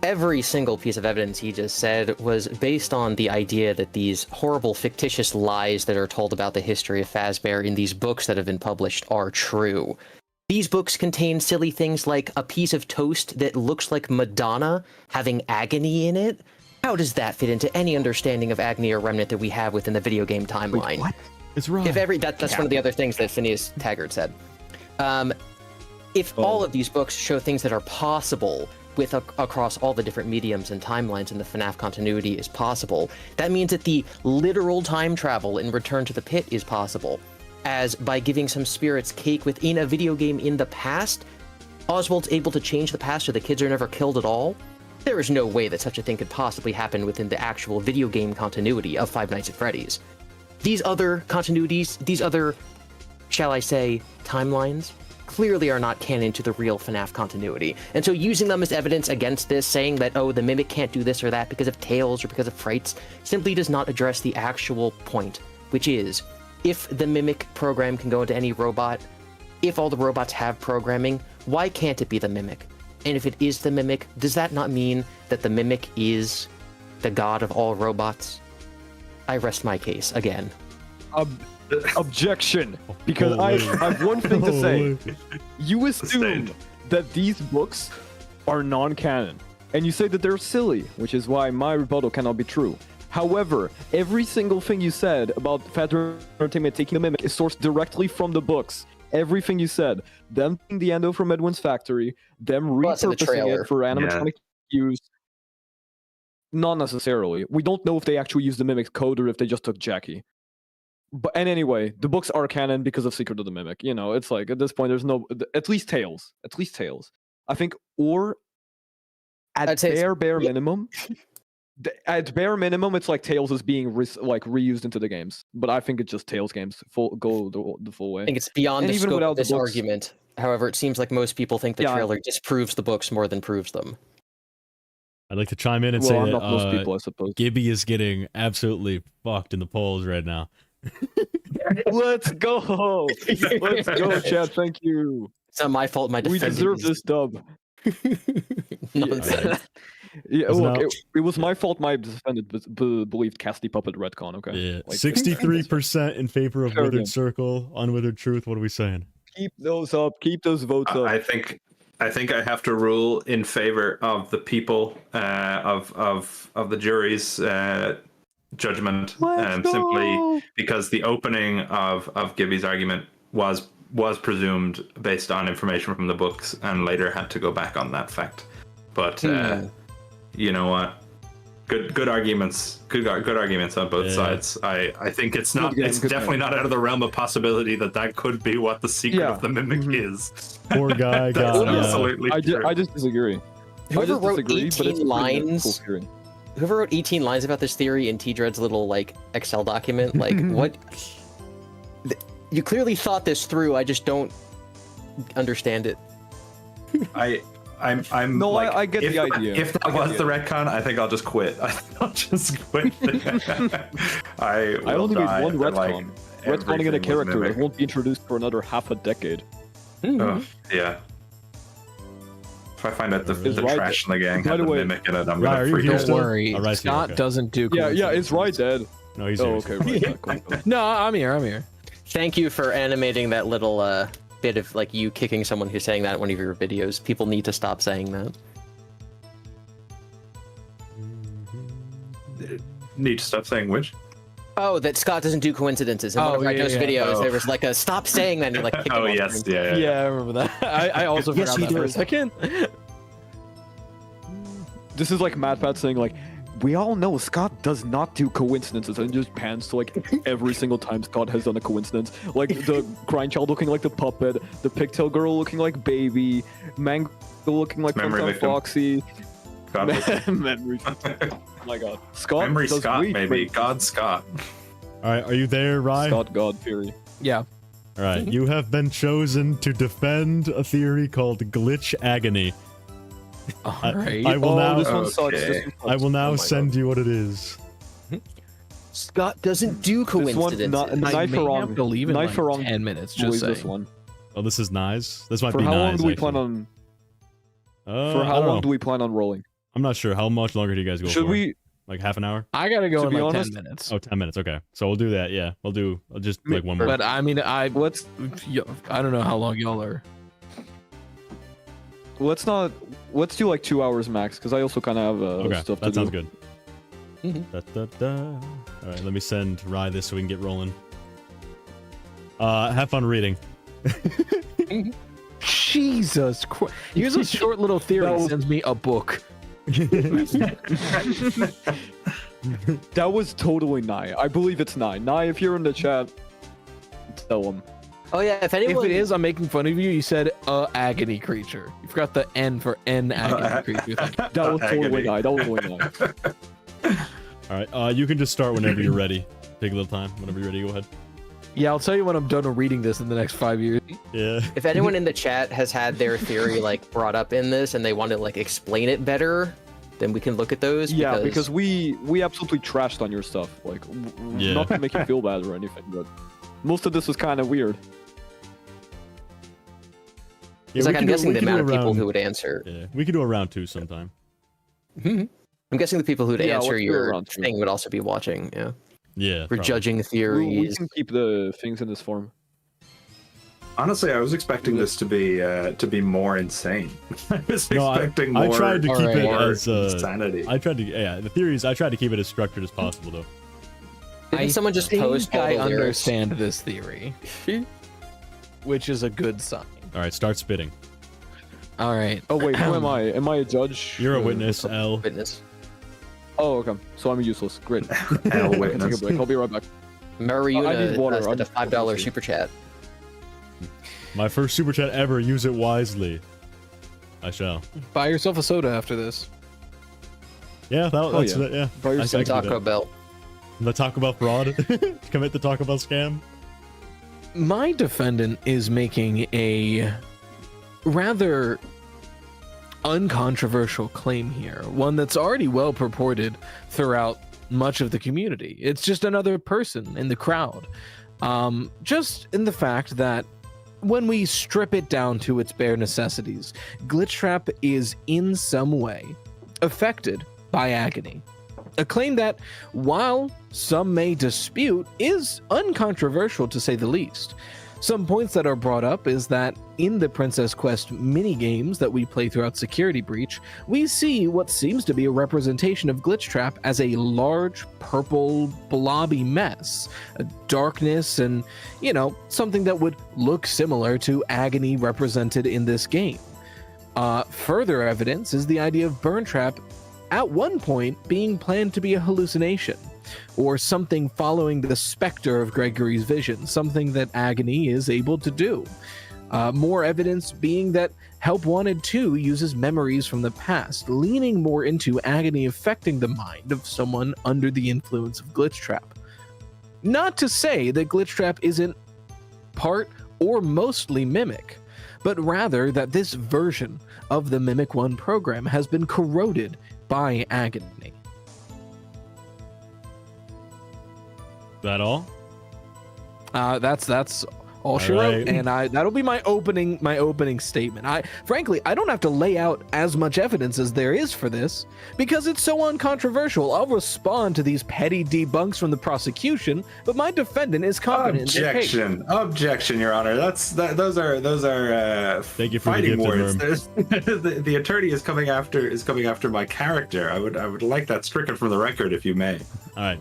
every single piece of evidence he just said was based on the idea that these horrible fictitious lies that are told about the history of Fazbear in these books that have been published are true. These books contain silly things like a piece of toast that looks like Madonna having agony in it. How does that fit into any understanding of agony or remnant that we have within the video game timeline? Wait, what? It's right. That's one of the other things that Phineas Taggart said. If all of these books show things that are possible across all the different mediums and timelines in the FNaF continuity is possible, that means that the literal time travel in Return to the Pit is possible. As by giving some spirits cake within a video game in the past, Oswald's able to change the past so the kids are never killed at all? There is no way that such a thing could possibly happen within the actual video game continuity of Five Nights at Freddy's. These other continuities, these other, shall I say, timelines, clearly are not canon to the real FNaF continuity. And so using them as evidence against this, saying that, oh, the Mimic can't do this or that because of Tails or because of Frights, simply does not address the actual point, which is, if the Mimic program can go into any robot, if all the robots have programming, why can't it be the Mimic? And if it is the Mimic, does that not mean that the Mimic is the god of all robots? I rest my case again. Objection, because I've one thing to say. You assume that these books are non-canon, and you say that they're silly, which is why my rebuttal cannot be true. However, every single thing you said about Fat Entertainment taking the Mimic is sourced directly from the books. Everything you said. Them taking the endo from Edwin's factory, them repurposing it for animatronic use. Not necessarily. We don't know if they actually used the Mimic's code or if they just took Jackie. And anyway, the books are canon because of Secret of the Mimic. You know, it's like, at this point, there's no... At least Tails. At least Tails. I think, or... At bare minimum... At bare minimum, it's like Tails is being reused into the games, but I think it's just Tails games go the full way. I think it's beyond the scope of this argument. However, it seems like most people think the trailer disproves the books more than proves them. I'd like to chime in and say I'm that not most people, I suppose. Gibby is getting absolutely fucked in the polls right now. Let's go! Let's go, Chad. Thank you. It's not my fault. We deserve this dub. Nonsense. Yeah, look, it was my fault my defendant believed Cassidy puppet retcon, okay? Yeah, 63% in favor of Withered Circle, Unwithered Truth. What are we saying? Keep those up. Keep those votes up. I think I have to rule in favor of the people of the jury's judgment, simply because the opening of Gibby's argument was presumed based on information from the books, and later had to go back on that fact. But you know what? Good arguments. Good arguments on both sides. I think it's not. It's definitely not out of the realm of possibility that could be what the secret of the Mimic is. Poor guy got absolutely. I just disagree. Whoever wrote 18 lines. Whoever wrote 18 lines about this theory in T-Dread's little Excel document, what? You clearly thought this through. I just don't understand it. I'm no, like, I get the idea. If that was the retcon, I think I'll just quit. I'll just quit. I only need one retcon. Retconning in a character that won't be introduced for another half a decade. Yeah. If I find out the trash in the gang had the Mimic in it, I'm gonna freak out. Don't worry, Scott doesn't do. Yeah, it's right, Dad. No, he's here. Okay, right. Cool. No, I'm here. Thank you for animating that little bit of you kicking someone who's saying that in one of your videos. People need to stop saying that. Need to stop saying which? Oh, that Scott doesn't do coincidences. In one of Ryetoast videos, there was a stop saying that, and you're kick oh yes, yeah. Yeah, I remember that. I also forgot that for a second. This is like MatPat saying we all know Scott does not do coincidences, and just pans to every single time Scott has done a coincidence. The crying child looking like the puppet, the pigtail girl looking like Baby, Mangle looking like Foxy. Memory. Oh my God. Scott. Memory Scott, maybe. God Scott. Alright, are you there, Rye? Scott God Fury. Yeah. Alright, you have been chosen to defend a theory called glitch agony. Alright. I will now. This one sucks. I will now send you what it is. Scott doesn't do coincidences. Knife have to leave in Knife around 10 minutes. Just saying. this one. Oh, this is Nyes? This might For be how Nyes, long do we actually. plan on? For how long do we plan on rolling? I'm not sure. How much longer do you guys go for? Should we? Like half an hour? I gotta go To in be like honest- 10 minutes. Oh, 10 minutes. Okay. So we'll do that. Yeah. I'll just one more. But I mean, I Let's don't know how long y'all are. let's do 2 hours max, because I also kind of have Okay. stuff to That do. sounds good. All right. Let me send Rye this so we can get rolling. Have fun reading. Jesus Christ. Here's a short little theory. That sends me a book. That was totally Nye. I believe it's Nye. Nye, if you're in the chat, tell him. Oh yeah, if anyone... If it is, I'm making fun of you. You said agony creature. You forgot the N for N agony creature. That was totally nice. That was totally nice. All right, you can just start whenever you're ready. Take a little time. Whenever you're ready, go ahead. Yeah, I'll tell you when I'm done reading this in the next 5 years. Yeah. If anyone in the chat has had their theory like brought up in this and they want to like explain it better, then we can look at those. Yeah, because we absolutely trashed on your stuff. Like, not to make you feel bad or anything, but most of this was kind of weird. It's like I'm guessing the amount of people who would answer. Yeah, we could do a round 2 sometime. I'm guessing the people who'd answer your thing would also be watching. Yeah. Yeah. For judging theories. We can keep the things in this form. Honestly, I was expecting this to be more insane. I was expecting more. I tried to keep it as insanity. I tried to the theories. I tried to keep it as structured as possible, though. Didn't someone just post all I the lyrics? understand this theory, which is a good sign. All right, start spitting. All right. Oh wait, who am I? Am I a judge? You're a witness, L. Witness. Oh, okay. So I'm useless. Great. L Take a witness. break. I'll be right back. Mariuna I need water. sent a $5 super chat. My first super chat ever. Use it wisely. I shall. Buy yourself a soda after this. Yeah, that's yeah. yeah. Buy yourself I can do Taco that. Bell. The Taco Bell fraud. Commit the Taco Bell scam. My defendant is making a rather uncontroversial claim here, one that's already well purported throughout much of the community. It's just another person in the crowd. Just in the fact that when we strip it down to its bare necessities, Glitchtrap is in some way affected by agony. A claim that, while some may dispute, is uncontroversial to say the least. Some points that are brought up is that in the Princess Quest minigames that we play throughout Security Breach, we see what seems to be a representation of Glitchtrap as a large, purple, blobby mess. A darkness and, something that would look similar to agony represented in this game. Further evidence is the idea of Burntrap at one point being planned to be a hallucination, or something following the specter of Gregory's vision, something that Agony is able to do. More evidence being that Help Wanted 2 uses memories from the past, leaning more into Agony affecting the mind of someone under the influence of Glitchtrap. Not to say that Glitchtrap isn't part or mostly Mimic, but rather that this version of the Mimic 1 program has been corroded by Agony. That all? That's all she wrote, and that'll be my opening statement. Frankly, I don't have to lay out as much evidence as there is for this because it's so uncontroversial. I'll respond to these petty debunks from the prosecution, but my defendant is confident. Objection, Your Honor. Those are Thank you for fighting the words. The attorney is coming after my character. I would like that stricken from the record, if you may. All right.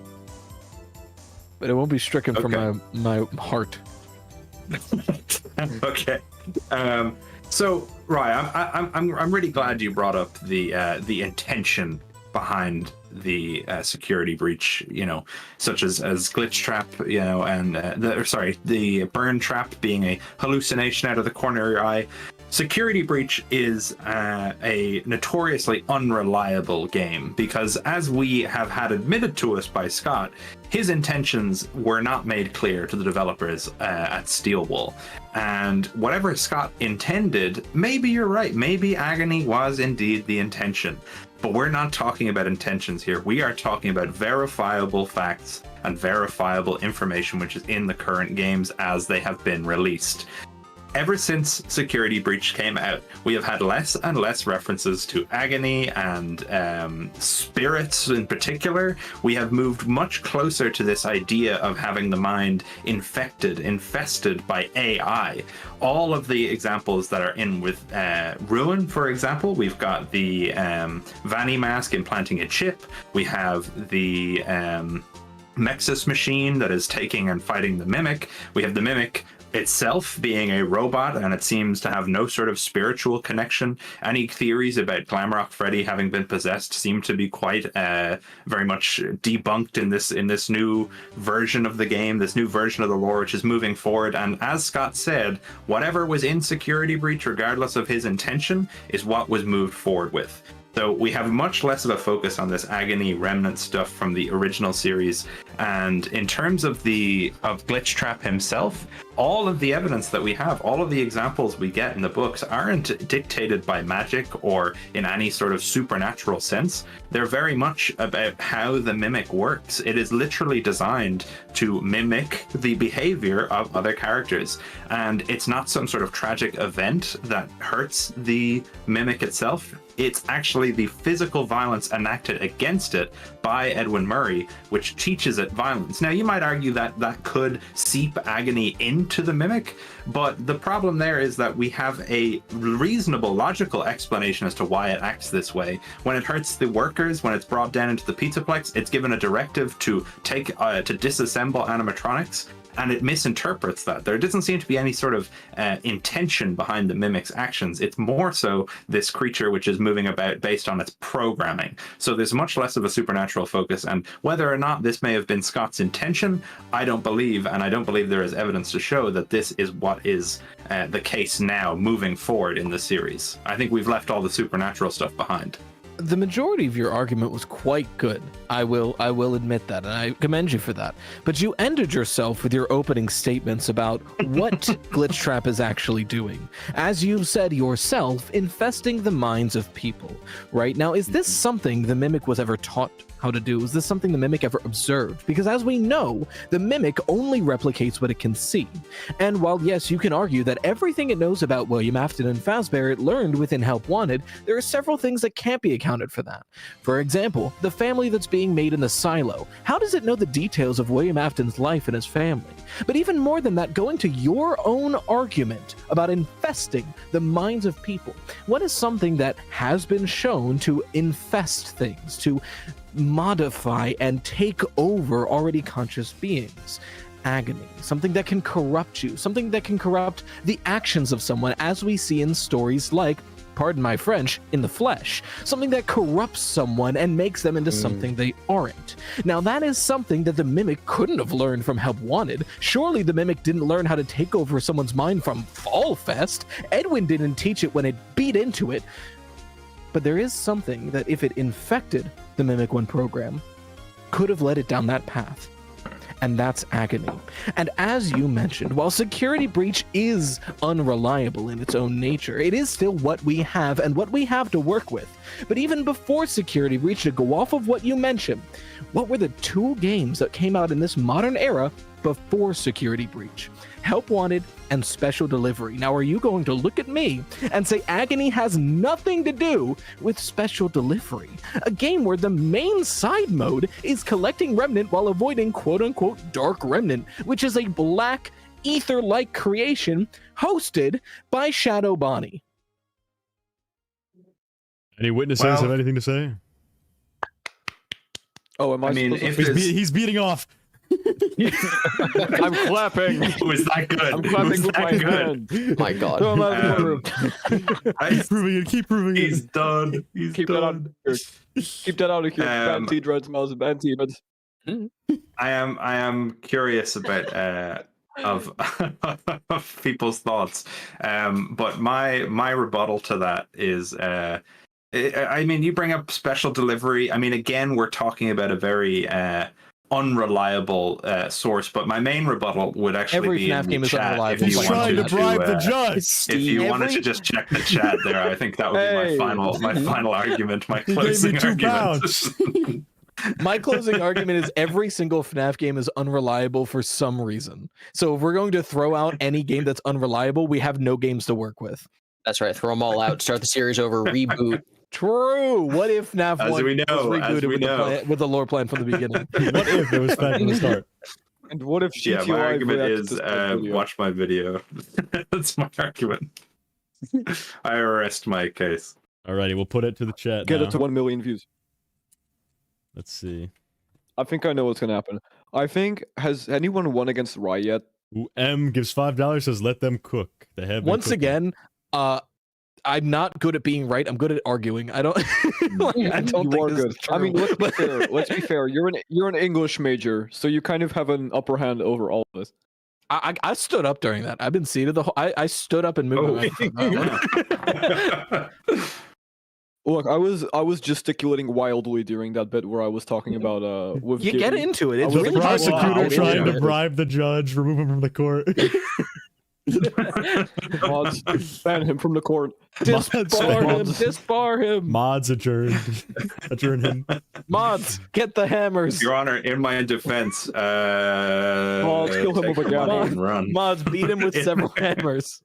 But it won't be stricken from my heart. Okay. So, Ryan, I'm really glad you brought up the intention behind the security breach. Such as Glitchtrap, and the burn trap being a hallucination out of the corner of your eye. Security Breach is a notoriously unreliable game because, as we have had admitted to us by Scott, his intentions were not made clear to the developers at Steelwool. And whatever Scott intended, maybe you're right. Maybe Agony was indeed the intention. But we're not talking about intentions here. We are talking about verifiable facts and verifiable information which is in the current games as they have been released. Ever since Security Breach came out, we have had less and less references to Agony and spirits in particular. We have moved much closer to this idea of having the mind infested by AI. All of the examples that are in with Ruin, for example, we've got the Vanny mask implanting a chip. We have the Nexus machine that is taking and fighting the Mimic. We have the Mimic itself being a robot, and it seems to have no sort of spiritual connection. Any theories about Glamrock Freddy having been possessed seem to be quite very much debunked in this new version of the game, this new version of the lore, which is moving forward. And as Scott said, whatever was in Security Breach, regardless of his intention, is what was moved forward with. So we have much less of a focus on this Agony remnant stuff from the original series. And in terms of Glitchtrap himself, all of the evidence that we have, all of the examples we get in the books aren't dictated by magic or in any sort of supernatural sense. They're very much about how the mimic works. It is literally designed to mimic the behavior of other characters. And it's not some sort of tragic event that hurts the mimic itself. It's actually the physical violence enacted against it by Edwin Murray, which teaches it violence. Now, you might argue that that could seep agony into the mimic, but the problem there is that we have a reasonable, logical explanation as to why it acts this way. When it hurts the workers, when it's brought down into the Pizzaplex, it's given a directive to disassemble animatronics, and it misinterprets that. There doesn't seem to be any sort of intention behind the mimic's actions. It's more so this creature which is moving about based on its programming. So there's much less of a supernatural focus, and whether or not this may have been Scott's intention, I don't believe, and I don't believe there is evidence to show that this is what is the case now moving forward in the series. I think we've left all the supernatural stuff behind. The majority of your argument was quite good. I will admit that, and I commend you for that. But you ended yourself with your opening statements about what Glitchtrap is actually doing. As you said yourself, infesting the minds of people. Right? Now, is this something the Mimic was ever taught how to do? Is this something the Mimic ever observed? Because as we know, the Mimic only replicates what it can see. And while yes, you can argue that everything it knows about William Afton and Fazbear it learned within Help Wanted, there are several things that can't be accounted for that. For example, the family that's being made in the silo. How does it know the details of William Afton's life and his family? But even more than that, going to your own argument about infesting the minds of people, what is something that has been shown to infest things, to modify and take over already conscious beings? Agony, something that can corrupt you, something that can corrupt the actions of someone, as we see in stories like, pardon my French, In the Flesh, something that corrupts someone and makes them into something they aren't. Now that is something that the Mimic couldn't have learned from Help Wanted. Surely the Mimic didn't learn how to take over someone's mind from Fall Fest. Edwin didn't teach it when it beat into it. But there is something that if it infected the Mimic One program, could have led it down that path. And that's agony. And as you mentioned, while Security Breach is unreliable in its own nature, it is still what we have and what we have to work with. But even before Security Breach, to go off of what you mentioned, what were the two games that came out in this modern era before Security Breach? Help Wanted and Special Delivery. Now, are you going to look at me and say Agony has nothing to do with Special Delivery? A game where the main side mode is collecting Remnant while avoiding quote-unquote Dark Remnant, which is a black, ether-like creation hosted by Shadow Bonnie. Any witnesses have anything to say? Oh, am I mean, if He's beating off. I'm clapping. Was that good? I'm clapping with my hand. My God. Throw him out of the room. Keep proving it. Keep proving He's it. done. He's Keep done. that out of here. Keep that out of here. Banty dreads, mouse, banty dreads. I am curious about of people's thoughts, but my rebuttal to that is, I mean, you bring up Special Delivery. I mean, again, we're talking about a very unreliable source, but my main rebuttal would actually be FNaF in the game is chat. unreliable. He's trying to bribe the judge. If you wanted to just check the chat there, I think that would be my final argument, my He gave me closing 2 argument. pounds. My closing argument is every single FNaF game is unreliable for some reason. So if we're going to throw out any game that's unreliable, we have no games to work with. That's right. Throw them all out. Start the series over. Reboot. True. What if FNaF 1 was rebooted with the lore plan from the beginning? What if it was back from the start? And what if Yeah, my argument is video? watch my video. That's my argument. I arrest my case. Alrighty, we'll put it to the chat Get now. it to 1 million views. Let's see. I think I know what's gonna happen. I think, has anyone won against Rye yet? Ooh, M gives $5, says let them cook. They have been Once cooking. again, I'm not good at being right. I'm good at arguing. I don't. I don't You think are this good. is true. I mean, let's be fair. Let's be fair. You're an English major, so you kind of have an upper hand over all of us. I stood up during that. I've been seated the whole. I stood up and moved my microphone. Look, I was gesticulating wildly during that bit where I was talking about with You get Gibi. into it. It's I was The really prosecutor wild. trying to bribe the judge, remove him from the court. Mods, ban him from the court. Disbar him. Mods adjourned. Adjourn him. Mods, get the hammers. Your Honor, in my defense, Mods, kill him take with a the money gun. and run. Mods, beat him with several hammers.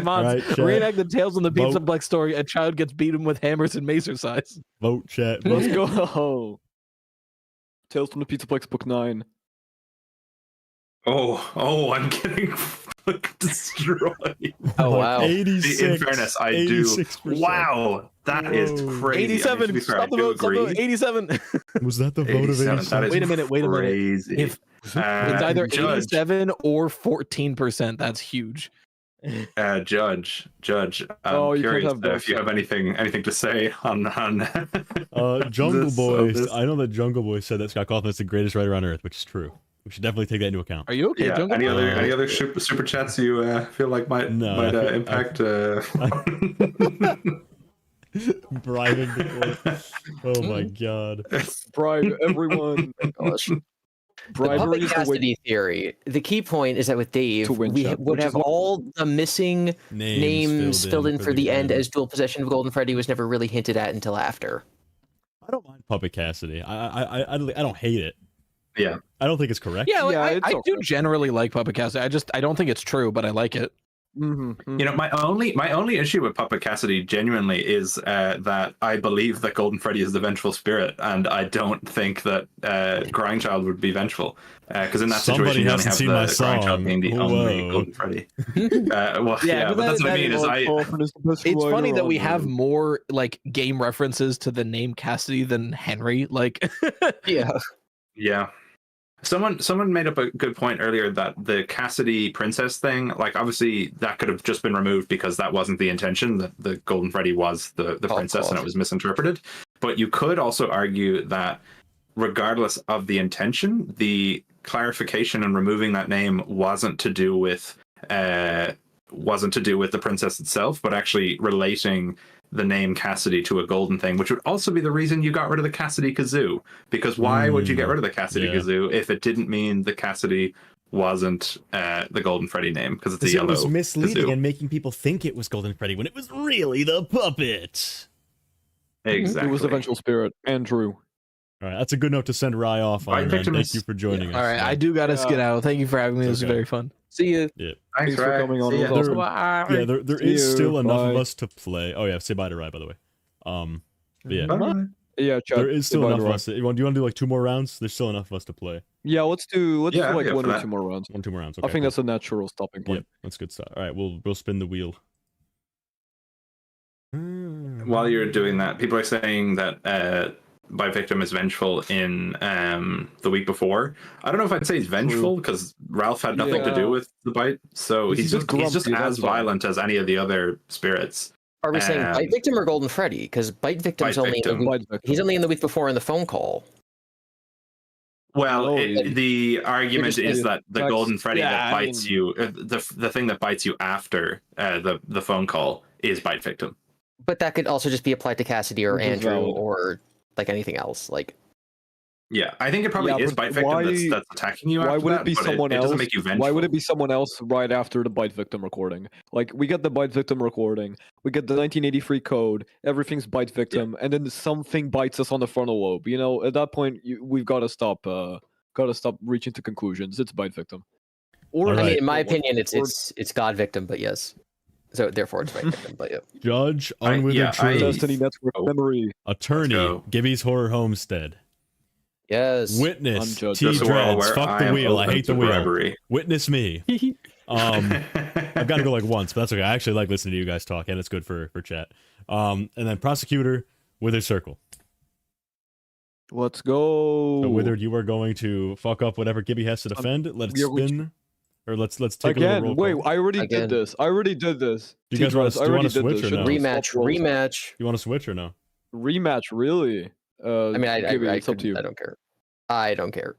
Mods, Right, chat. reenact the Tales on the Pizza Vote. Black story. A child gets beaten with hammers and macer size. Vote, chat. Let's Vote. go. Tales from the Pizzaplex Book 9. Oh, I'm getting destroyed. Oh wow. 86. In fairness, I do. 86%. Wow, that is Whoa. crazy. I mean, to 87. be fair, I Stop the do vote. Stop the agree. vote. 87. Was that the vote of 87, 87? that is Wait a minute. Wait a minute. crazy. If it's either Judge, 87 or 14%. That's huge. Judge. I'm Oh, you can't curious have both, if you have so- anything to say on. Jungle this- Boy. this- I know that Jungle Boy said that Scott Kaufman is the greatest writer on earth, which is true. We should definitely take that into account. Are you okay, Yeah. Jungle? Any Boy? other super chats you feel like might impact? Bribing the court. Oh my god. Bribe everyone. Gosh. The Bribery puppet is the way. Cassidy theory. The key point is that with Dave, To win, we chat, would which is have what- all the missing names filled in for the end, as dual possession of Golden Freddy was never really hinted at until after. I don't mind Puppet Cassidy. I don't hate it. Yeah. I don't think it's correct. Yeah, like, Yeah, I it's do okay. generally like Puppet Cassidy. I don't think it's true, but I like it. You know, my only issue with Puppet Cassidy genuinely is that I believe that Golden Freddy is the vengeful spirit, and I don't think that Grindchild would be vengeful. Because in that Somebody situation, you only hasn't have seen the my Grindchild song. being the only Whoa. Golden Freddy. Well, yeah, but that's what I mean. Is It's funny that we have more like game references to the name Cassidy than Henry. Like, Yeah. Yeah. Someone made up a good point earlier that the Cassidy princess thing, like obviously that could have just been removed because that wasn't the intention, that the Golden Freddy was the princess and it was misinterpreted. But you could also argue that regardless of the intention, the clarification and removing that name wasn't to do with the princess itself, but actually relating the name Cassidy to a golden thing, which would also be the reason you got rid of the Cassidy kazoo. Because why would you get rid of the Cassidy kazoo if it didn't mean the Cassidy wasn't the Golden Freddy name? Because it's a yellow It was misleading kazoo. and making people think it was Golden Freddy when it was really the puppet. Exactly. It was the vengeful spirit, Andrew. All right, that's a good note to send Rye off on. Right, Thank victims- you for joining us. all right, I do gotta skedaddle. Thank you for having me. This was Okay. very fun. See you. Thanks for Ryan. coming on. See It ya. was There- awesome. Yeah, there See is still you. enough of Bye. us to play. Oh yeah, say bye to Rye, by the way. But yeah, Bye. Yeah, chat. there is still Goodbye, enough of Rob. us. Do you want to do like 2 more rounds? There's still enough of us to play. Yeah, let's do like Yeah, one for or that. 2 more rounds. 2 more rounds. I Okay, think cool. that's a natural stopping point. Yep, that's good stuff. All right, we'll spin the wheel. While you're doing that, people are saying that by victim is vengeful in the week before. I don't know if I'd say he's vengeful because Ralph had nothing to Yeah. do with the bite, so He's he's just just grumpy, as that's all. violent as any of the other spirits. Are we saying Bite Victim or Golden Freddy? Because Bite Victim's Bite only in the Victim. week, he's only in the week before in the phone call. Well, Oh, the argument just- is that the that's- Golden Freddy yeah, that I bites mean- you, the thing that bites you after the phone call is Bite Victim. But that could also just be applied to Cassidy or Which is Andrew valid. or like anything else. Like Yeah, I think it probably Yeah, is but Bite Victim why- that's attacking you. Why after would that, it be but someone it else? doesn't make you vengeful. Why would it be someone else right after the Bite Victim recording? Like, we get the Bite Victim recording, we get the 1983 code, everything's Bite Victim, and then something bites us on the frontal lobe. You know, at that point, we've got to stop reaching to conclusions. It's Bite Victim. Or All I right. mean, in my or- opinion, or- it's God Victim, but yes. So therefore, it's Bite Victim. But yeah. Judge I- Unwithered yeah, I- Truth, Destiny Network Oh. memory. attorney, go. Gibby's Horror Homestead, Yes. witness, Unjudged. T Just so we're all Dreads, aware, fuck the am wheel, I open hate the to wheel, bribery. witness me. I've got to go like once, but that's okay. I actually like listening to you guys talk, and it's good for chat. And then prosecutor, withered circle. Let's go. So Withered, you are going to fuck up whatever Gibby has to defend. Let it we are going spin. Or let's take a little Again, roll wait, call. I already did this. Do you guys I already did switch this. or no? Rematch. You want to switch or no? Rematch, really? I mean, it's up to you. I don't care. I don't care.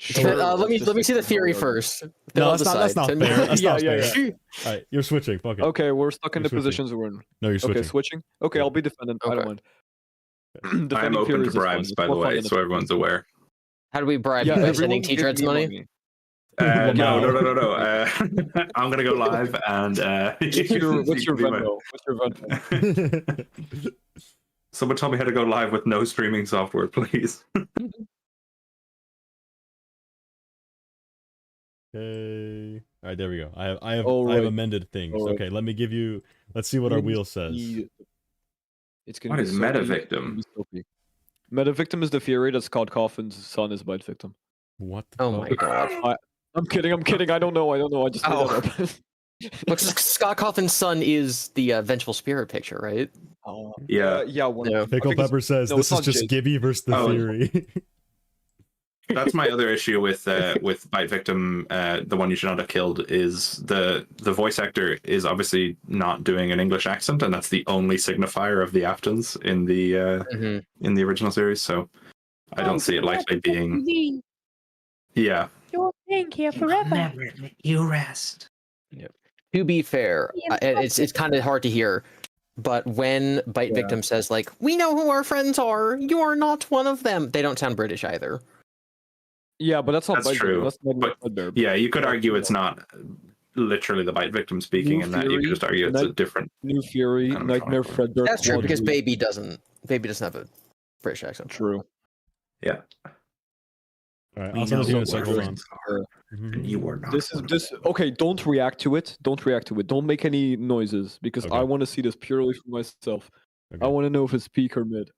Sure, let me just see the take theory control. first. Then No, I'll that's not decide. fair. That's not Yeah, fair. All right, you're switching. Fuck it. Okay, we're stuck in You're the switching. positions we're in. No, you're switching. Okay, switching. Okay, Yeah. I'll be defendant. I don't mind. I'm Defending open Furies to is fun. bribes, It's by the more fun way, than so a- everyone's aware. How do we bribe? Yeah, By everyone sending gives T-Dreads me money? No. No. I'm gonna go live and What's your Venmo? What's your Venmo? Someone tell me how to go live with no streaming software, please. Okay. All right, there we go. I have Alright. amended things. Alright. Okay, let me give you. Let's see what our wheel says. It's gonna What be is so meta deep, victim? it's gonna be so deep. Meta victim is the Fury that Scott Coffin's son is bite victim. What the Oh fuck? my god. I'm kidding. I don't know. I just made Oh. that up. Look, Scott Coffin's son is the vengeful spirit picture, right? Oh, Yeah. yeah. One. Yeah. I Pickle think it's- Pepper says no, this it's is not just Jake. Gibby versus the Oh. Fury. That's my other issue with bite victim. The one you should not have killed is the voice actor is obviously not doing an English accent, and that's the only signifier of the aftons in the original series. So I don't see it likely being. Yeah. You're staying here forever. Never let you rest. To be fair, it's kind of hard to hear, but when bite victim says like, "We know who our friends are. You are not one of them," they don't sound British either. Yeah, but that's not That's bite true, victim. That's not but Bugbear. Yeah, you could argue it's not literally the bite victim speaking, New and that you could Fury, just argue it's a different. New Fury, Kind of Nightmare software. Fredbear. That's true because Quadri- Baby doesn't have a British accent. True. Yeah. All right, We I'll send know it to you in a what sec. our Hold on. friends are, and you are not. This is one of this. them. Okay, don't react to it. Don't react to it. Don't make any noises because Okay. I want to see this purely for myself. Okay. I want to know if it's peak or mid.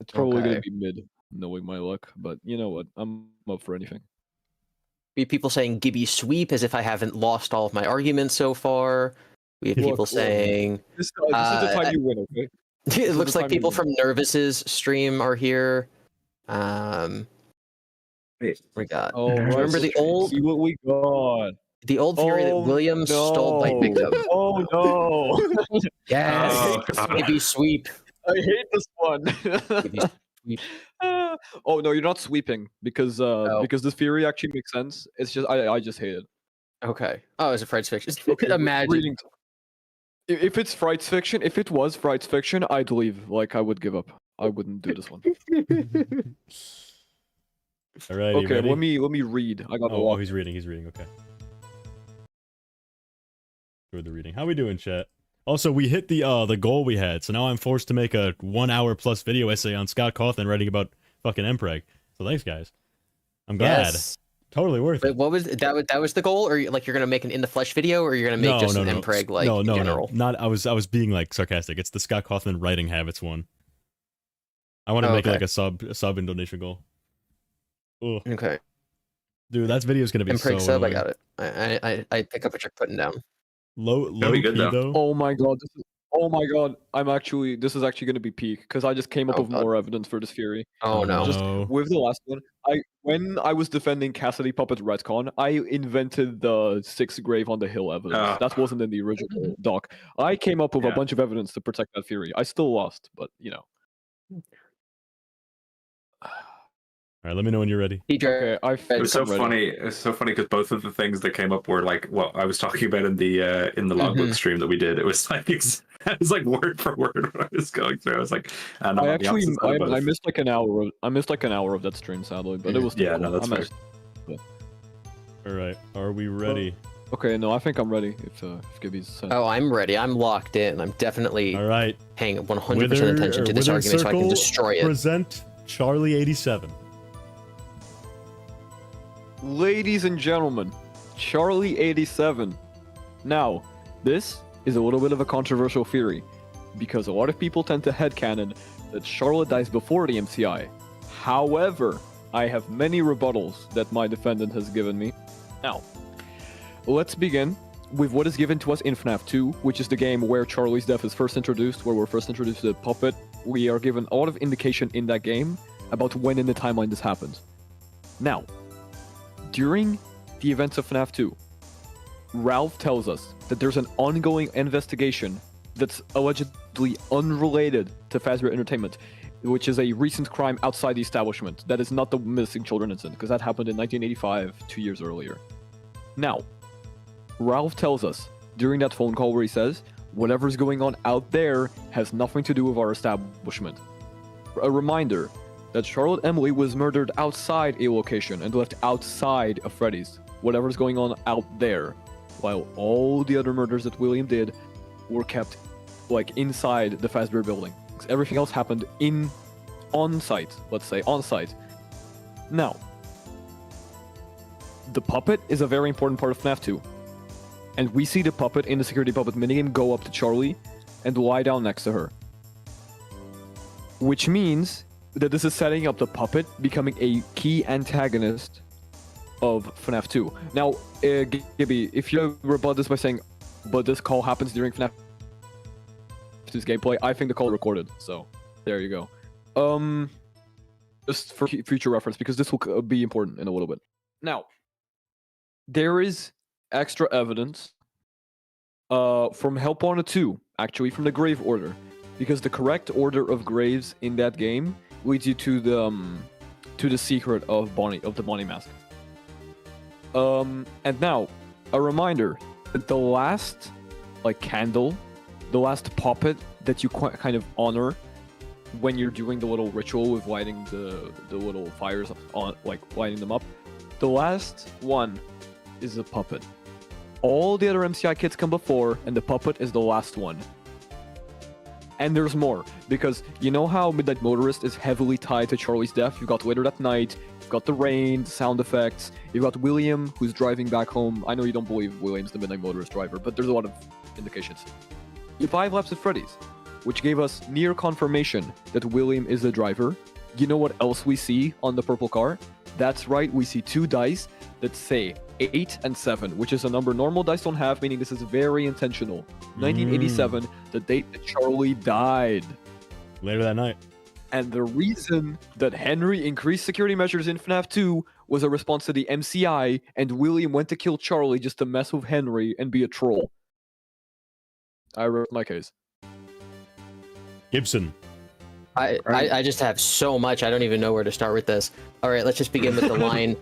It's probably Okay. gonna be mid, knowing my luck. But you know what? I'm up for anything. We have people saying Gibby sweep as if I haven't lost all of my arguments so far. We have Look, people look. saying This is the time you win. Okay. it is looks the like time you people win. from Nervous's stream are here. Wait. We got Oh, remember the old See what we got. theory that William stole bite victim. Oh no! Yes, Oh, God. Gibby sweep. I hate this one. Gibby sweep. Oh no, you're not sweeping because this theory actually makes sense. It's just I just hate it. Okay. Oh, is it Fred's fiction? Okay, Imagine. reading- If it's Fright's fiction, if it was Fright's fiction, I'd leave. Like I would give up. I wouldn't do this one. Alrighty, Okay, ready? let me read. I got a Oh, lot. he's reading. Okay. Good the reading. How we doing, chat? Also, we hit the goal we had, so now I'm forced to make a 1 hour plus video essay on Scott Cawthon writing about fucking Mpreg. So thanks, guys. I'm glad. Yes. Totally worth Wait, it. what was that? That was the goal, or like you're gonna make an in the flesh video, or you're gonna make just an Mpreg like in general? Not. I was being like sarcastic. It's the Scott Cawthon writing habits one. I want to make it like a sub Indonesia goal. Ugh. Okay. Dude, that video's gonna be Mpreg so sub. I annoying. got it. I pick up what you're putting down. Low be key good, though. though. Oh my god. This is actually going to be peak because I just came up Oh, with God. more evidence for this theory. Oh no. Just No. with the last one, when I was defending Cassidy Puppet Retcon, I invented the 6 grave on the hill evidence. Ah. That wasn't in the original doc. I came up with a Yeah. bunch of evidence to protect that theory. I still lost, but you know. All right, let me know when you're ready. Okay, I It was so I'm ready. funny. It's so funny because both of the things that came up were like what I was talking about in the logbook stream that we did. It was like it was like word for word what I was going through. I was like, and I'm I on the actually opposite side of I both. missed like an hour. I missed like an hour of that stream, sadly, but it was still Yeah, no, cool. that's I managed- All right, are we ready? Okay, no, I think I'm ready. If Gibby's set. Oh, I'm ready. I'm locked in. I'm definitely All right. paying 100% attention to this argument so I can destroy it. Present Charlie 87. Ladies and gentlemen, Charlie 87. Now, this is a little bit of a controversial theory, because a lot of people tend to headcanon that Charlotte dies before the MCI. However, I have many rebuttals that my defendant has given me. Now, let's begin with what is given to us in FNaF 2, which is the game where Charlie's death is first introduced, where we're first introduced to the puppet we are given a lot of indication in that game about when in the timeline this happened. Now, during the events of FNaF 2, Ralph tells us that there's an ongoing investigation that's allegedly unrelated to Fazbear Entertainment, which is a recent crime outside the establishment. That is not the missing children incident, because that happened in 1985, 2 years earlier. Now, Ralph tells us during that phone call where he says, whatever's going on out there has nothing to do with our establishment. A reminder that Charlotte Emily was murdered outside a location and left outside of Freddy's. Whatever's going on out there, while all the other murders that William did were kept like inside the Fazbear building. Everything else happened on site, let's say on site. Now, the puppet is a very important part of FNaF 2. And we see the puppet in the security puppet minigame go up to Charlie and lie down next to her. Which means that this is setting up the puppet becoming a key antagonist of FNaF 2. Now, Gibi, if you rebut this by saying, but this call happens during FNaF 2's gameplay, I think the call recorded, so there you go. Just for future reference, because this will be important in a little bit. Now, there is extra evidence from Help Wanted 2, actually, from the grave order, because the correct order of graves in that game leads you to the secret of the Bonnie mask. And now, a reminder that the last candle, the last puppet that you kind of honor when you're doing the little ritual with lighting the little fires on, lighting them up, the last one is a puppet. All the other MCI kits come before, and the puppet is the last one. And there's more, because you know how Midnight Motorist is heavily tied to Charlie's death? You've got Later That Night, you've got the rain, the sound effects, you've got William, who's driving back home. I know you don't believe William's the Midnight Motorist driver, but there's a lot of indications. You have 5 Laps at Freddy's, which gave us near confirmation that William is the driver. You know what else we see on the purple car? That's right, we see 2 dice that say 8 and 7, which is a number normal dice don't have, meaning this is very intentional. 1987, the date that Charlie died. Later that night. And the reason that Henry increased security measures in FNaF 2 was a response to the MCI, and William went to kill Charlie just to mess with Henry and be a troll. I wrote my case. Gibson. I just have so much, I don't even know where to start with this. All right, let's just begin with the line,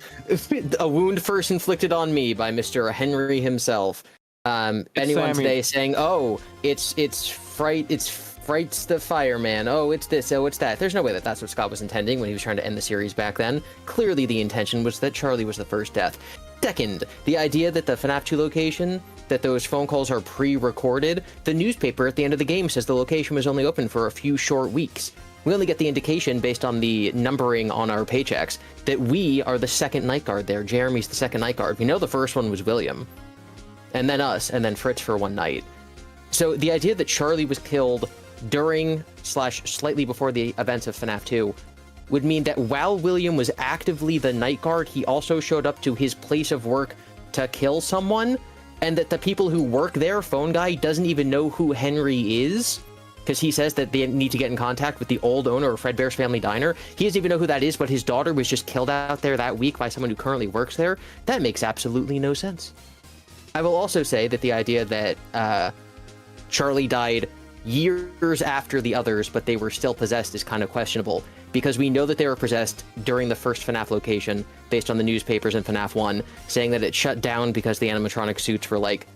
"A wound first inflicted on me by Mr. Henry himself." Anyone today saying, "Oh, it's Fright's the fireman. Oh, it's this. Oh, it's that." There's no way that that's what Scott was intending when he was trying to end the series back then. Clearly, the intention was that Charlie was the first death. Second, the idea that the FNaF 2 location, that those phone calls are pre-recorded. The newspaper at the end of the game says the location was only open for a few short weeks. We only get the indication based on the numbering on our paychecks that we are the second night guard there. Jeremy's the second night guard. We know the first one was William, and then us, and then Fritz for one night. So the idea that Charlie was killed during / slightly before the events of FNaF 2 would mean that while William was actively the night guard, he also showed up to his place of work to kill someone, and that the people who work there, phone guy, doesn't even know who Henry is, because he says that they need to get in contact with the old owner of Fredbear's Family Diner. He doesn't even know who that is, but his daughter was just killed out there that week by someone who currently works there. That makes absolutely no sense. I will also say that the idea that Charlie died years after the others, but they were still possessed is kind of questionable, because we know that they were possessed during the first FNaF location, based on the newspapers in FNaF 1, saying that it shut down because the animatronic suits were like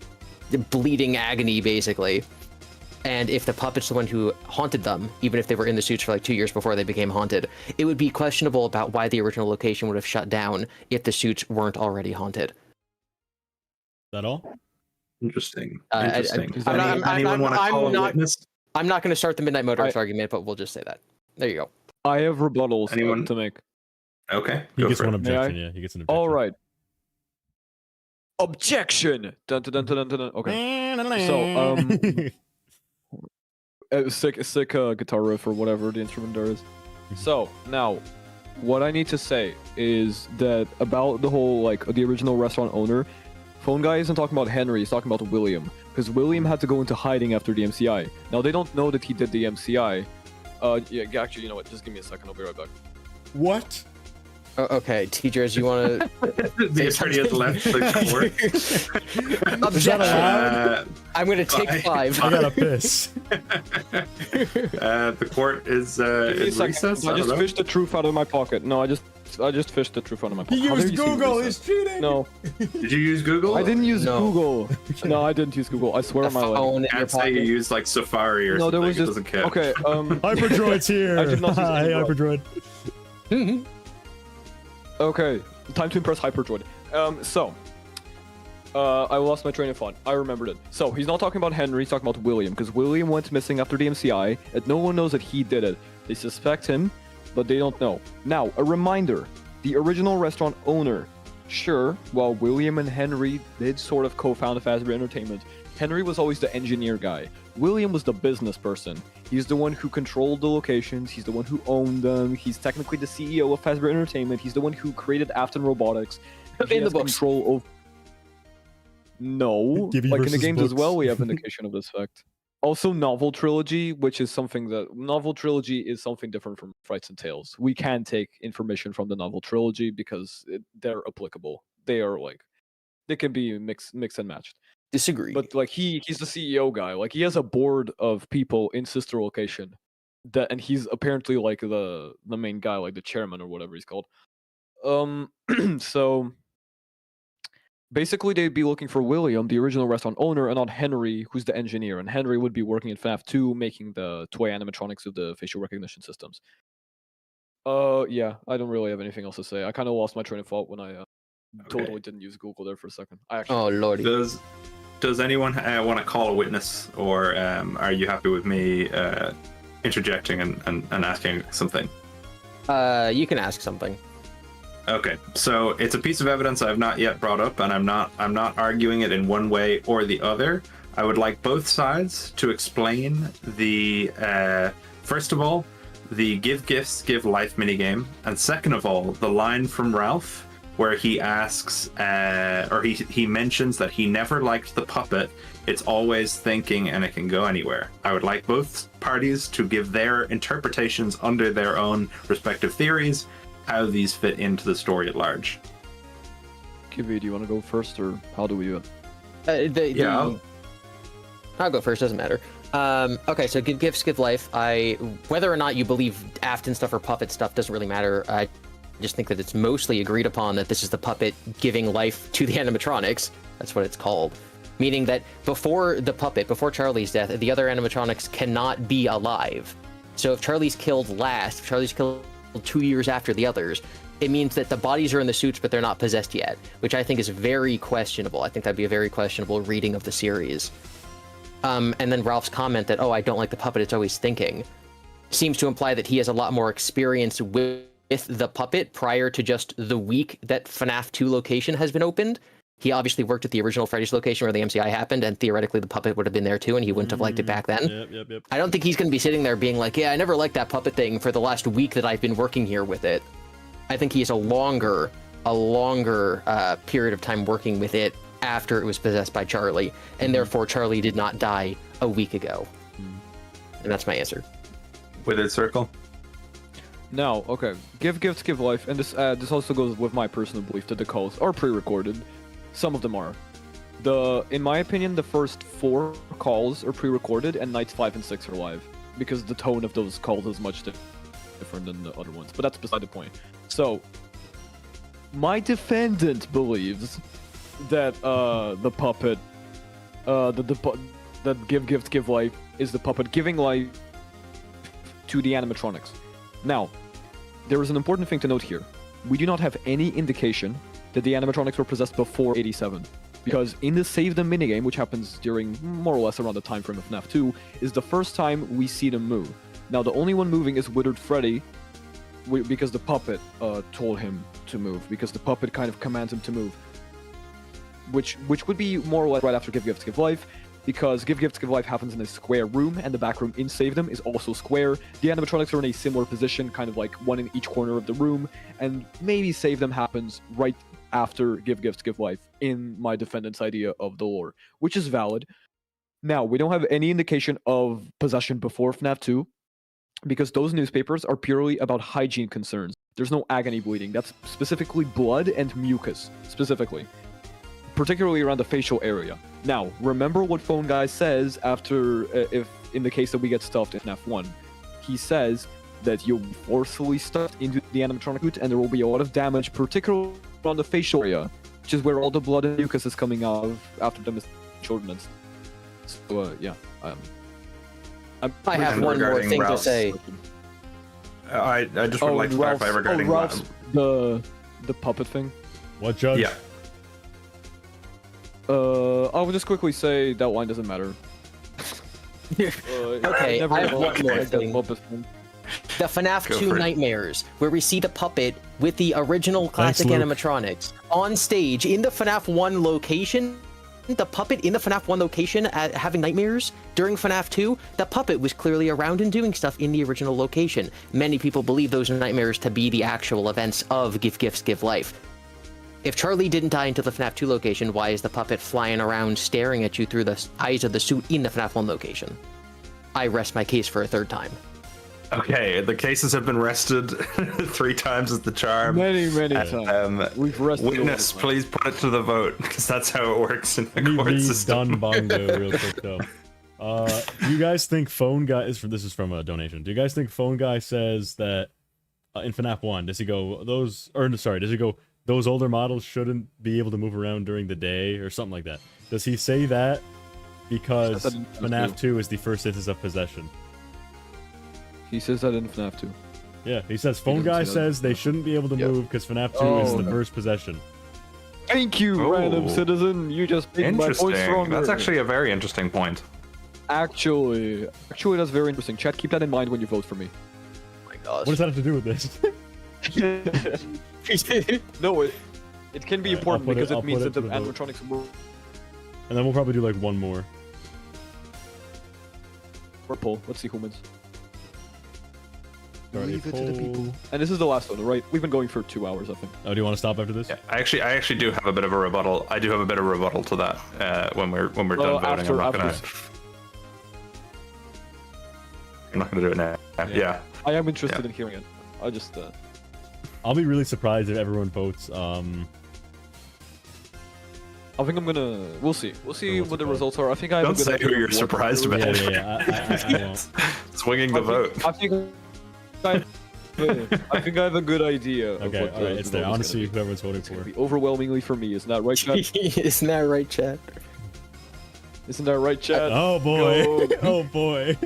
bleeding agony, basically. And if the puppet's the one who haunted them, even if they were in the suits for like 2 years before they became haunted, it would be questionable about why the original location would have shut down if the suits weren't already haunted. Is that all? Interesting. Interesting. Anyone want to call a witness? I'm not going to start the Midnight Motorist argument, but we'll just say that. There you go. I have rebuttals to make. Okay. He gets one objection, yeah. He gets an objection. All right. Objection! Dun, dun, dun, dun, dun, dun. Okay. So, sick guitar riff or whatever the instrument there is. So, now, what I need to say is that about the whole, the original restaurant owner, Phone Guy isn't talking about Henry, he's talking about William. Because William had to go into hiding after the MCI. Now, they don't know that he did the MCI, Yeah, actually, you know what? Just give me a second. I'll be right back. What? Okay, teachers, you want to? The attorney has left the court. Objection. I'm going to take 5. I gotta piss. The court is Give me a in second. recess. I just fished the truth out of my pocket. No, I just fished the truth out of my pocket. He How dare used you say Google. recess? He's cheating. No, Did you use Google? I didn't use No. Google. No, I didn't use Google. I swear The on my life. phone in your Can't say you pocket. used like Safari or No, there something. was It just doesn't count. okay. Hyperdroid's here. I did not use Hi, any route. Hyperdroid. Okay, time to impress Hyperdroid. I lost my train of thought. I remembered it. So, he's not talking about Henry, he's talking about William, because William went missing after the MCI, and no one knows that he did it. They suspect him, but they don't know. Now, a reminder. The original restaurant owner. Sure, while William and Henry did sort of co-found Fazbear Entertainment, Henry was always the engineer guy. William was the business person. He's the one who controlled the locations, he's the one who owned them, he's technically the CEO of Fazbear Entertainment, he's the one who created Afton Robotics. In the books. Control of... No, Gibby like in the versus games as books. well, we have indication of this fact. Also, novel trilogy, which is something that... Novel trilogy is something different from Frights and Tales. We can take information from the novel trilogy because they're applicable. They are like... They can be mixed and matched. Disagree. But like he's the CEO guy. Like he has a board of people in sister location, and he's apparently like the main guy, like the chairman or whatever he's called. So basically they'd be looking for William, the original restaurant owner, and not Henry, who's the engineer. And Henry would be working in FNaF 2, making the toy animatronics with the facial recognition systems. Yeah, I don't really have anything else to say. I kind of lost my train of thought when I totally didn't use Google there for a second. I actually. Oh lordy. Does anyone want to call a witness, or are you happy with me interjecting and asking something? You can ask something. Okay, so it's a piece of evidence I've not yet brought up, and I'm not arguing it in one way or the other. I would like both sides to explain the first of all, the give gifts, give life minigame, and second of all, the line from Ralph where he asks, or he mentions that he never liked the puppet. It's always thinking and it can go anywhere. I would like both parties to give their interpretations under their own respective theories, how these fit into the story at large. Kiwi, do you want to go first, or how do we do it? I'll go first, doesn't matter. Okay, so give gifts, give life. Whether or not you believe Afton stuff or puppet stuff doesn't really matter. I just think that it's mostly agreed upon that this is the puppet giving life to the animatronics. That's what it's called. Meaning that before the puppet, before Charlie's death, the other animatronics cannot be alive. So if Charlie's killed last, if Charlie's killed 2 years after the others, it means that the bodies are in the suits, but they're not possessed yet, which I think is very questionable. I think that'd be a very questionable reading of the series. And then Ralph's comment that, oh, I don't like the puppet, it's always thinking, seems to imply that he has a lot more experience with the puppet prior to just the week that FNaF 2 location has been opened. He obviously worked at the original Freddy's location where the MCI happened, and theoretically the puppet would have been there too, and he wouldn't have liked it back then. Yep. I don't think he's going to be sitting there being like, yeah, I never liked that puppet thing for the last week that I've been working here with it. I think he has a longer period of time working with it after it was possessed by Charlie, and therefore Charlie did not die a week ago. And that's my answer. Withered Circle. Now, okay, give gifts, give life, and this also goes with my personal belief that the calls are pre-recorded. Some of them are. In my opinion, the first 4 calls are pre-recorded, and nights 5 and 6 are live, because the tone of those calls is much different than the other ones. But that's beside the point. So, my defendant believes that the puppet, that give gifts, give life is the puppet giving life to the animatronics. Now, there is an important thing to note here. We do not have any indication that the animatronics were possessed before 87. Because in the Save Them minigame, which happens during more or less around the time frame of FNaF 2, is the first time we see them move. Now, the only one moving is Withered Freddy, because the puppet told him to move, because the puppet kind of commands him to move. Which would be more or less right after Give Gifts, Give Life, because Give Gifts, Give Life happens in a square room, and the back room in Save Them is also square. The animatronics are in a similar position, kind of like one in each corner of the room, and maybe Save Them happens right after Give Gifts, Give Life, in my defendant's idea of the lore, which is valid. Now, we don't have any indication of possession before FNaF 2, because those newspapers are purely about hygiene concerns. There's no agony bleeding. That's specifically blood and mucus, specifically. Particularly around the facial area. Now, remember what Phone Guy says after, if in the case that we get stuffed in FNaF 1. He says that you'll be forcefully stuffed into the animatronic suit and there will be a lot of damage, particularly on the facial area, which is where all the blood and mucus is coming out of after them as children and stuff. So, yeah. I have one more thing to say. I just would like to clarify regarding Ralph's, the puppet thing. What, Judge? Yeah. I will just quickly say that line doesn't matter. Okay, I have one more thing. The FNaF 2 Nightmares, where we see the puppet with the original classic animatronics on stage in the FNaF 1 location. The puppet in the FNaF 1 location having nightmares during FNaF 2, the puppet was clearly around and doing stuff in the original location. Many people believe those nightmares to be the actual events of Give Gifts, Give Life. If Charlie didn't die until the FNaF 2 location, why is the puppet flying around staring at you through the eyes of the suit in the FNaF 1 location? I rest my case for a third time. Okay, the cases have been rested 3 times as the charm. Many times. We've rested. Witness, please put it to the vote, because that's how it works in the court system. Done bongo real quick though. Do you guys think Phone Guy this is from a donation? Do you guys think Phone Guy says that in FNaF 1 does he go those older models shouldn't be able to move around during the day or something like that? Does he say that because FNaF 2 is the first instance of possession? He says that in FNaF 2. Yeah, he says Phone Guy says they shouldn't be able to move because FNaF 2 is the first possession. Thank you, random citizen. You just made my point stronger. That's actually a very interesting point. Actually, that's very interesting. Chat, keep that in mind when you vote for me. Oh my gosh. What does that have to do with this? No, it can be important because it means that the animatronics move. And then we'll probably do like one more. Poll. Let's see who wins. Leave it to the people. And this is the last one, right? We've been going for 2 hours, I think. Oh, do you want to stop after this? Yeah, I actually do have a bit of a rebuttal. I do have a bit of a rebuttal to that when we're done voting. I'm not gonna do it now. Yeah. I am interested in hearing it. I just. I'll be really surprised if everyone votes. I think I'm gonna. We'll see. We'll see what the results are. I think I have Don't a good say who you're surprised about. I won't. Swinging the vote. I think I have a good idea. Okay, of what alright, it's there. I want to see who everyone's voting for. Overwhelmingly for me, isn't that right, chat? Isn't that right, chat? Isn't that right, chat? Oh boy! Oh boy!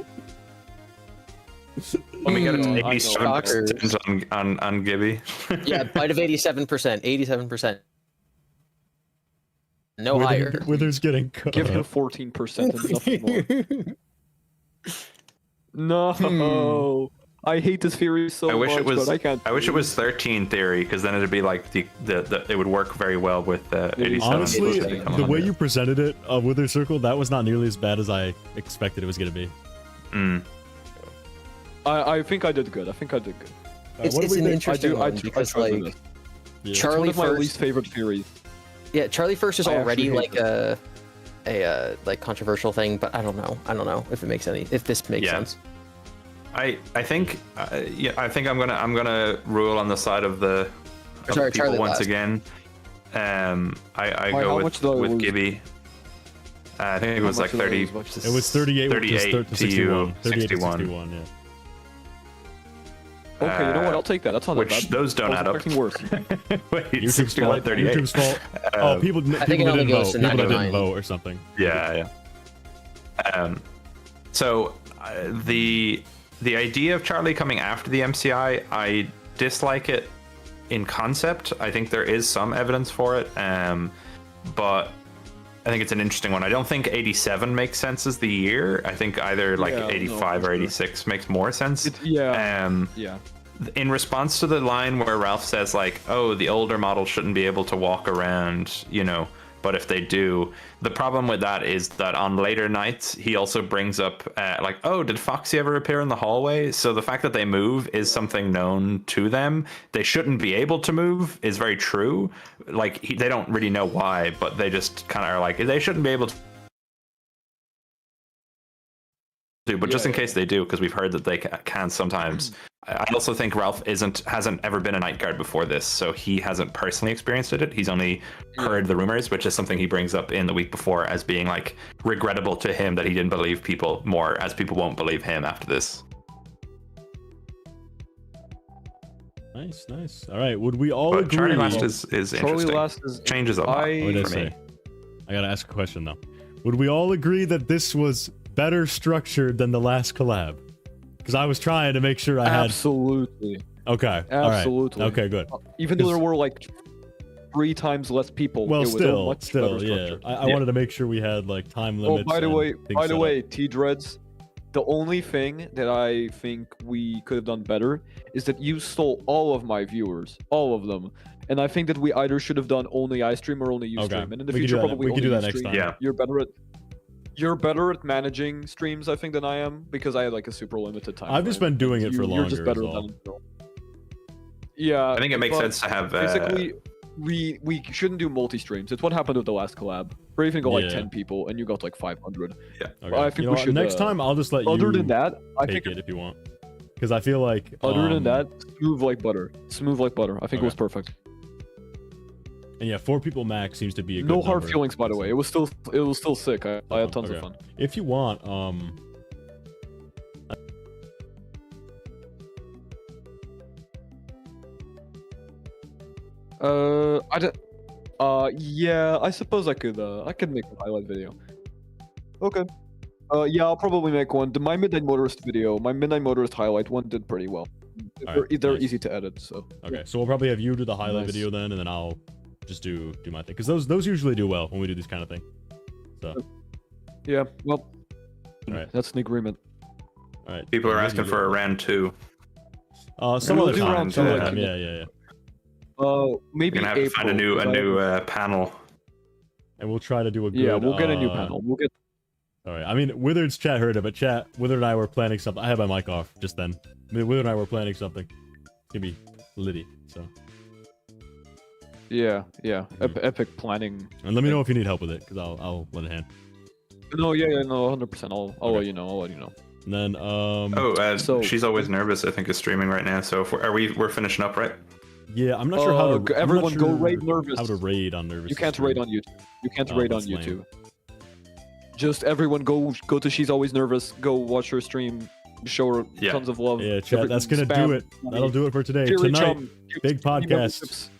Let me get it to 87% on Gibi. Yeah, bite of 87%. 87%. No higher. Wither's getting cut. Give him 14% and nothing more. No. I hate this theory so much, but I can't. I wish it was 13 theory, because then it'd be like it would work very well with 87. Honestly, the way you presented it, witheredcircle, that was not nearly as bad as I expected it was gonna be. I think I did good. I think I did good. It's an interesting one because like Charlie it's one of my First, least favorite theories. Yeah, Charlie First is already like it. a like controversial thing, but I don't know if this makes sense. I think I think I'm gonna rule on the side of the people Charlie once again. I go with Gibi. I think it was like 30. It was 38 to 61. 61, yeah. Okay, you know what? I'll take that. That's not that bad. Those don't add up. Worse. Wait, 61, 38. YouTube's fault. People didn't vote. People didn't vote or something. Yeah. So the idea of Charlie coming after the MCI, I dislike it in concept. I think there is some evidence for it, but I think it's an interesting one. I don't think 87 makes sense as the year. I think either like 85 or 86 makes more sense. In response to the line where Ralph says like, oh, the older models shouldn't be able to walk around, but if they do, the problem with that is that on later nights, he also brings up like, oh, did Foxy ever appear in the hallway? So the fact that they move is something known to them. They shouldn't be able to move is very true. Like they don't really know why, but they just kind of are like, they shouldn't be able to do, but just in case they do, because we've heard that they can sometimes. I also think Ralph hasn't ever been a night guard before this, so he hasn't personally experienced it. He's only heard the rumors, which is something he brings up in the week before as being like regrettable to him that he didn't believe people more, as people won't believe him after this. Nice. All right, would we all But agree? Charlie Last is interesting. Changes a lot What did I for say? me. I gotta ask a question though. Would we all agree that this was better structured than the last collab? Because I was trying to make sure I had. Absolutely. Okay. Absolutely. All right. Okay. Good. Even though there were like 3 times less people. Well, it was still, much better yeah. structure. I wanted to make sure we had like time limits. Oh, by the and way, T-Dreads, the only thing that I think we could have done better is that you stole all of my viewers, all of them. And I think that we either should have done only iStream or only Ustream. Okay. And in the We can future, do that- probably we can only do that next Ustream. time. Yeah. You're better at managing streams, I think, than I am, because I had like a super limited time. I've just frame. been doing it for You're just longer, better is all. than Yeah. I think it makes but sense to have. Basically, we shouldn't do multi-streams. It's what happened with the last collab. Where you can go like Yeah. 10 people and you got like 500. Okay. I think You know we what, should. next time I'll just let you. Other than that, I take think it if you want, because I feel like. other than that, smooth like butter. Smooth like butter. I think Okay. it was perfect. And yeah, 4 people max seems to be a good No hard number. feelings, by the way. It was still sick. I had tons of Okay. fun. If you want, Yeah, I suppose I could make a highlight video. Okay. Yeah, I'll probably make one. My Midnight Motorist video, my Midnight Motorist highlight one did pretty well. They're nice. easy to edit, so. Okay, so we'll probably have you do the highlight Nice. video then, and then I'll just do my thing, because those usually do well when we do this kind of thing. So, Yeah, well, Alright. that's an agreement. all right. People are asking for a round 2. Some We'll other do time. round Some two, other like- time. Yeah. Maybe We're gonna have to April. find a new 'cause panel. And we'll try to do a good. Yeah, we'll get a new panel. We'll get. All right. I mean, Withered's chat heard it, but chat, Withered and I were planning something. I had my mic off just then. I mean, Withered and I were planning something. It's gonna be litty. So. Yeah. Mhm. Epic planning. And let me know if you need help with it, because I'll lend a hand. No, no, 100%. I'll let you know. I'll let you know. And then So- She's Always Nervous, I think, is streaming right now. So if we're finishing up, right? yeah, I'm not sure how to. I'm not everyone go sure raid Nervous. How to raid on Nervous? You can't raid on YouTube. You can't Oh, raid on that's lame. YouTube. Just everyone go to She's Always Nervous. Go watch her stream. Show her Yeah. tons of love. Yeah, chat. That's gonna Spam do it. That'll do it for today. Jerry Tonight, Chum, big podcast.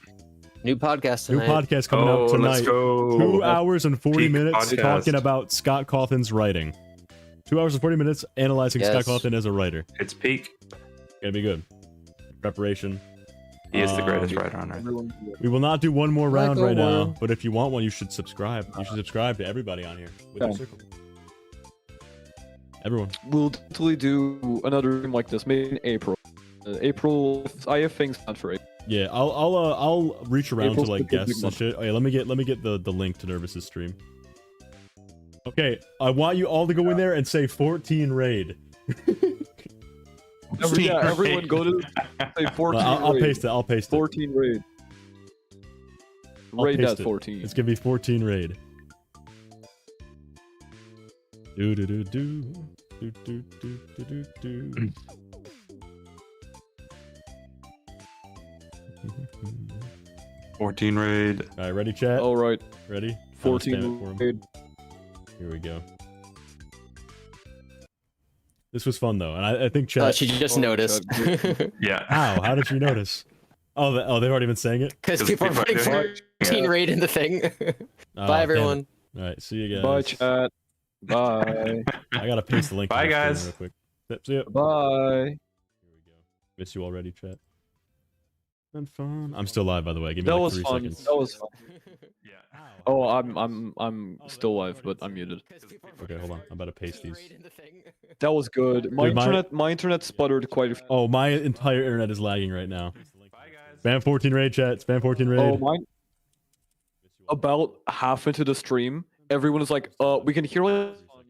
New podcast New tonight. podcast coming out Let's tonight. go. 2 hours and 40 Peak minutes podcast. talking about Scott Cawthon's writing. 2 hours and 40 minutes analyzing Scott Yes. Cawthon as a writer. It's peak. Gonna be good. Preparation. He is the greatest Um, writer on earth. We will not do one more round Michael right now, Moore. but if you want one, you should subscribe. You should subscribe to everybody on here. With Yeah. circle. Everyone. We'll totally do another stream like this. Maybe in April. April. I have things planned for April. Yeah, I'll reach around April's to like the big guests and month. shit. Oh yeah, let me get the link to Nervous's stream. Okay, I want you all to go in there and say 14 raid. Everyone go to say 14 I'll raid. paste it. I'll paste it. 14 raid. I'll Raid paste that it. 14. It's gonna be 14 raid. Do do do do do do do do do do. 14 raid. All right, ready, chat? All right. Ready? I'll spam it 14 for 'em. raid. Here we go. This was fun though, and I think chat. She just noticed. Yeah. How did she notice? Oh, they've already been saying it. Because people are putting doing 14 raid in the thing. Oh, Bye, damn it. everyone. All right, see you guys. Bye, chat. Bye. I gotta paste the link. to Bye, the stream guys. Real quick. Yep, see ya. Bye. Here we go. Miss you already, chat. Been fun. I'm still live, by the way. Give me That like was 3 fun. seconds. That was fun. Yeah. Oh, I'm still live, but I'm muted. Okay, hold on. I'm about to paste these. That was good. Dude, My internet sputtered quite a few. Oh, my entire internet is lagging right now. Spam 14 raid, chat. Spam 14 raid. Oh, mine. About half into the stream, everyone is like, we can hear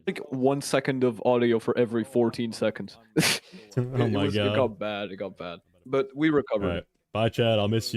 like 1 second of audio for every 14 seconds. Oh my It god. got bad. It got bad. But we recovered. All right. Bye, chat. I'll miss you.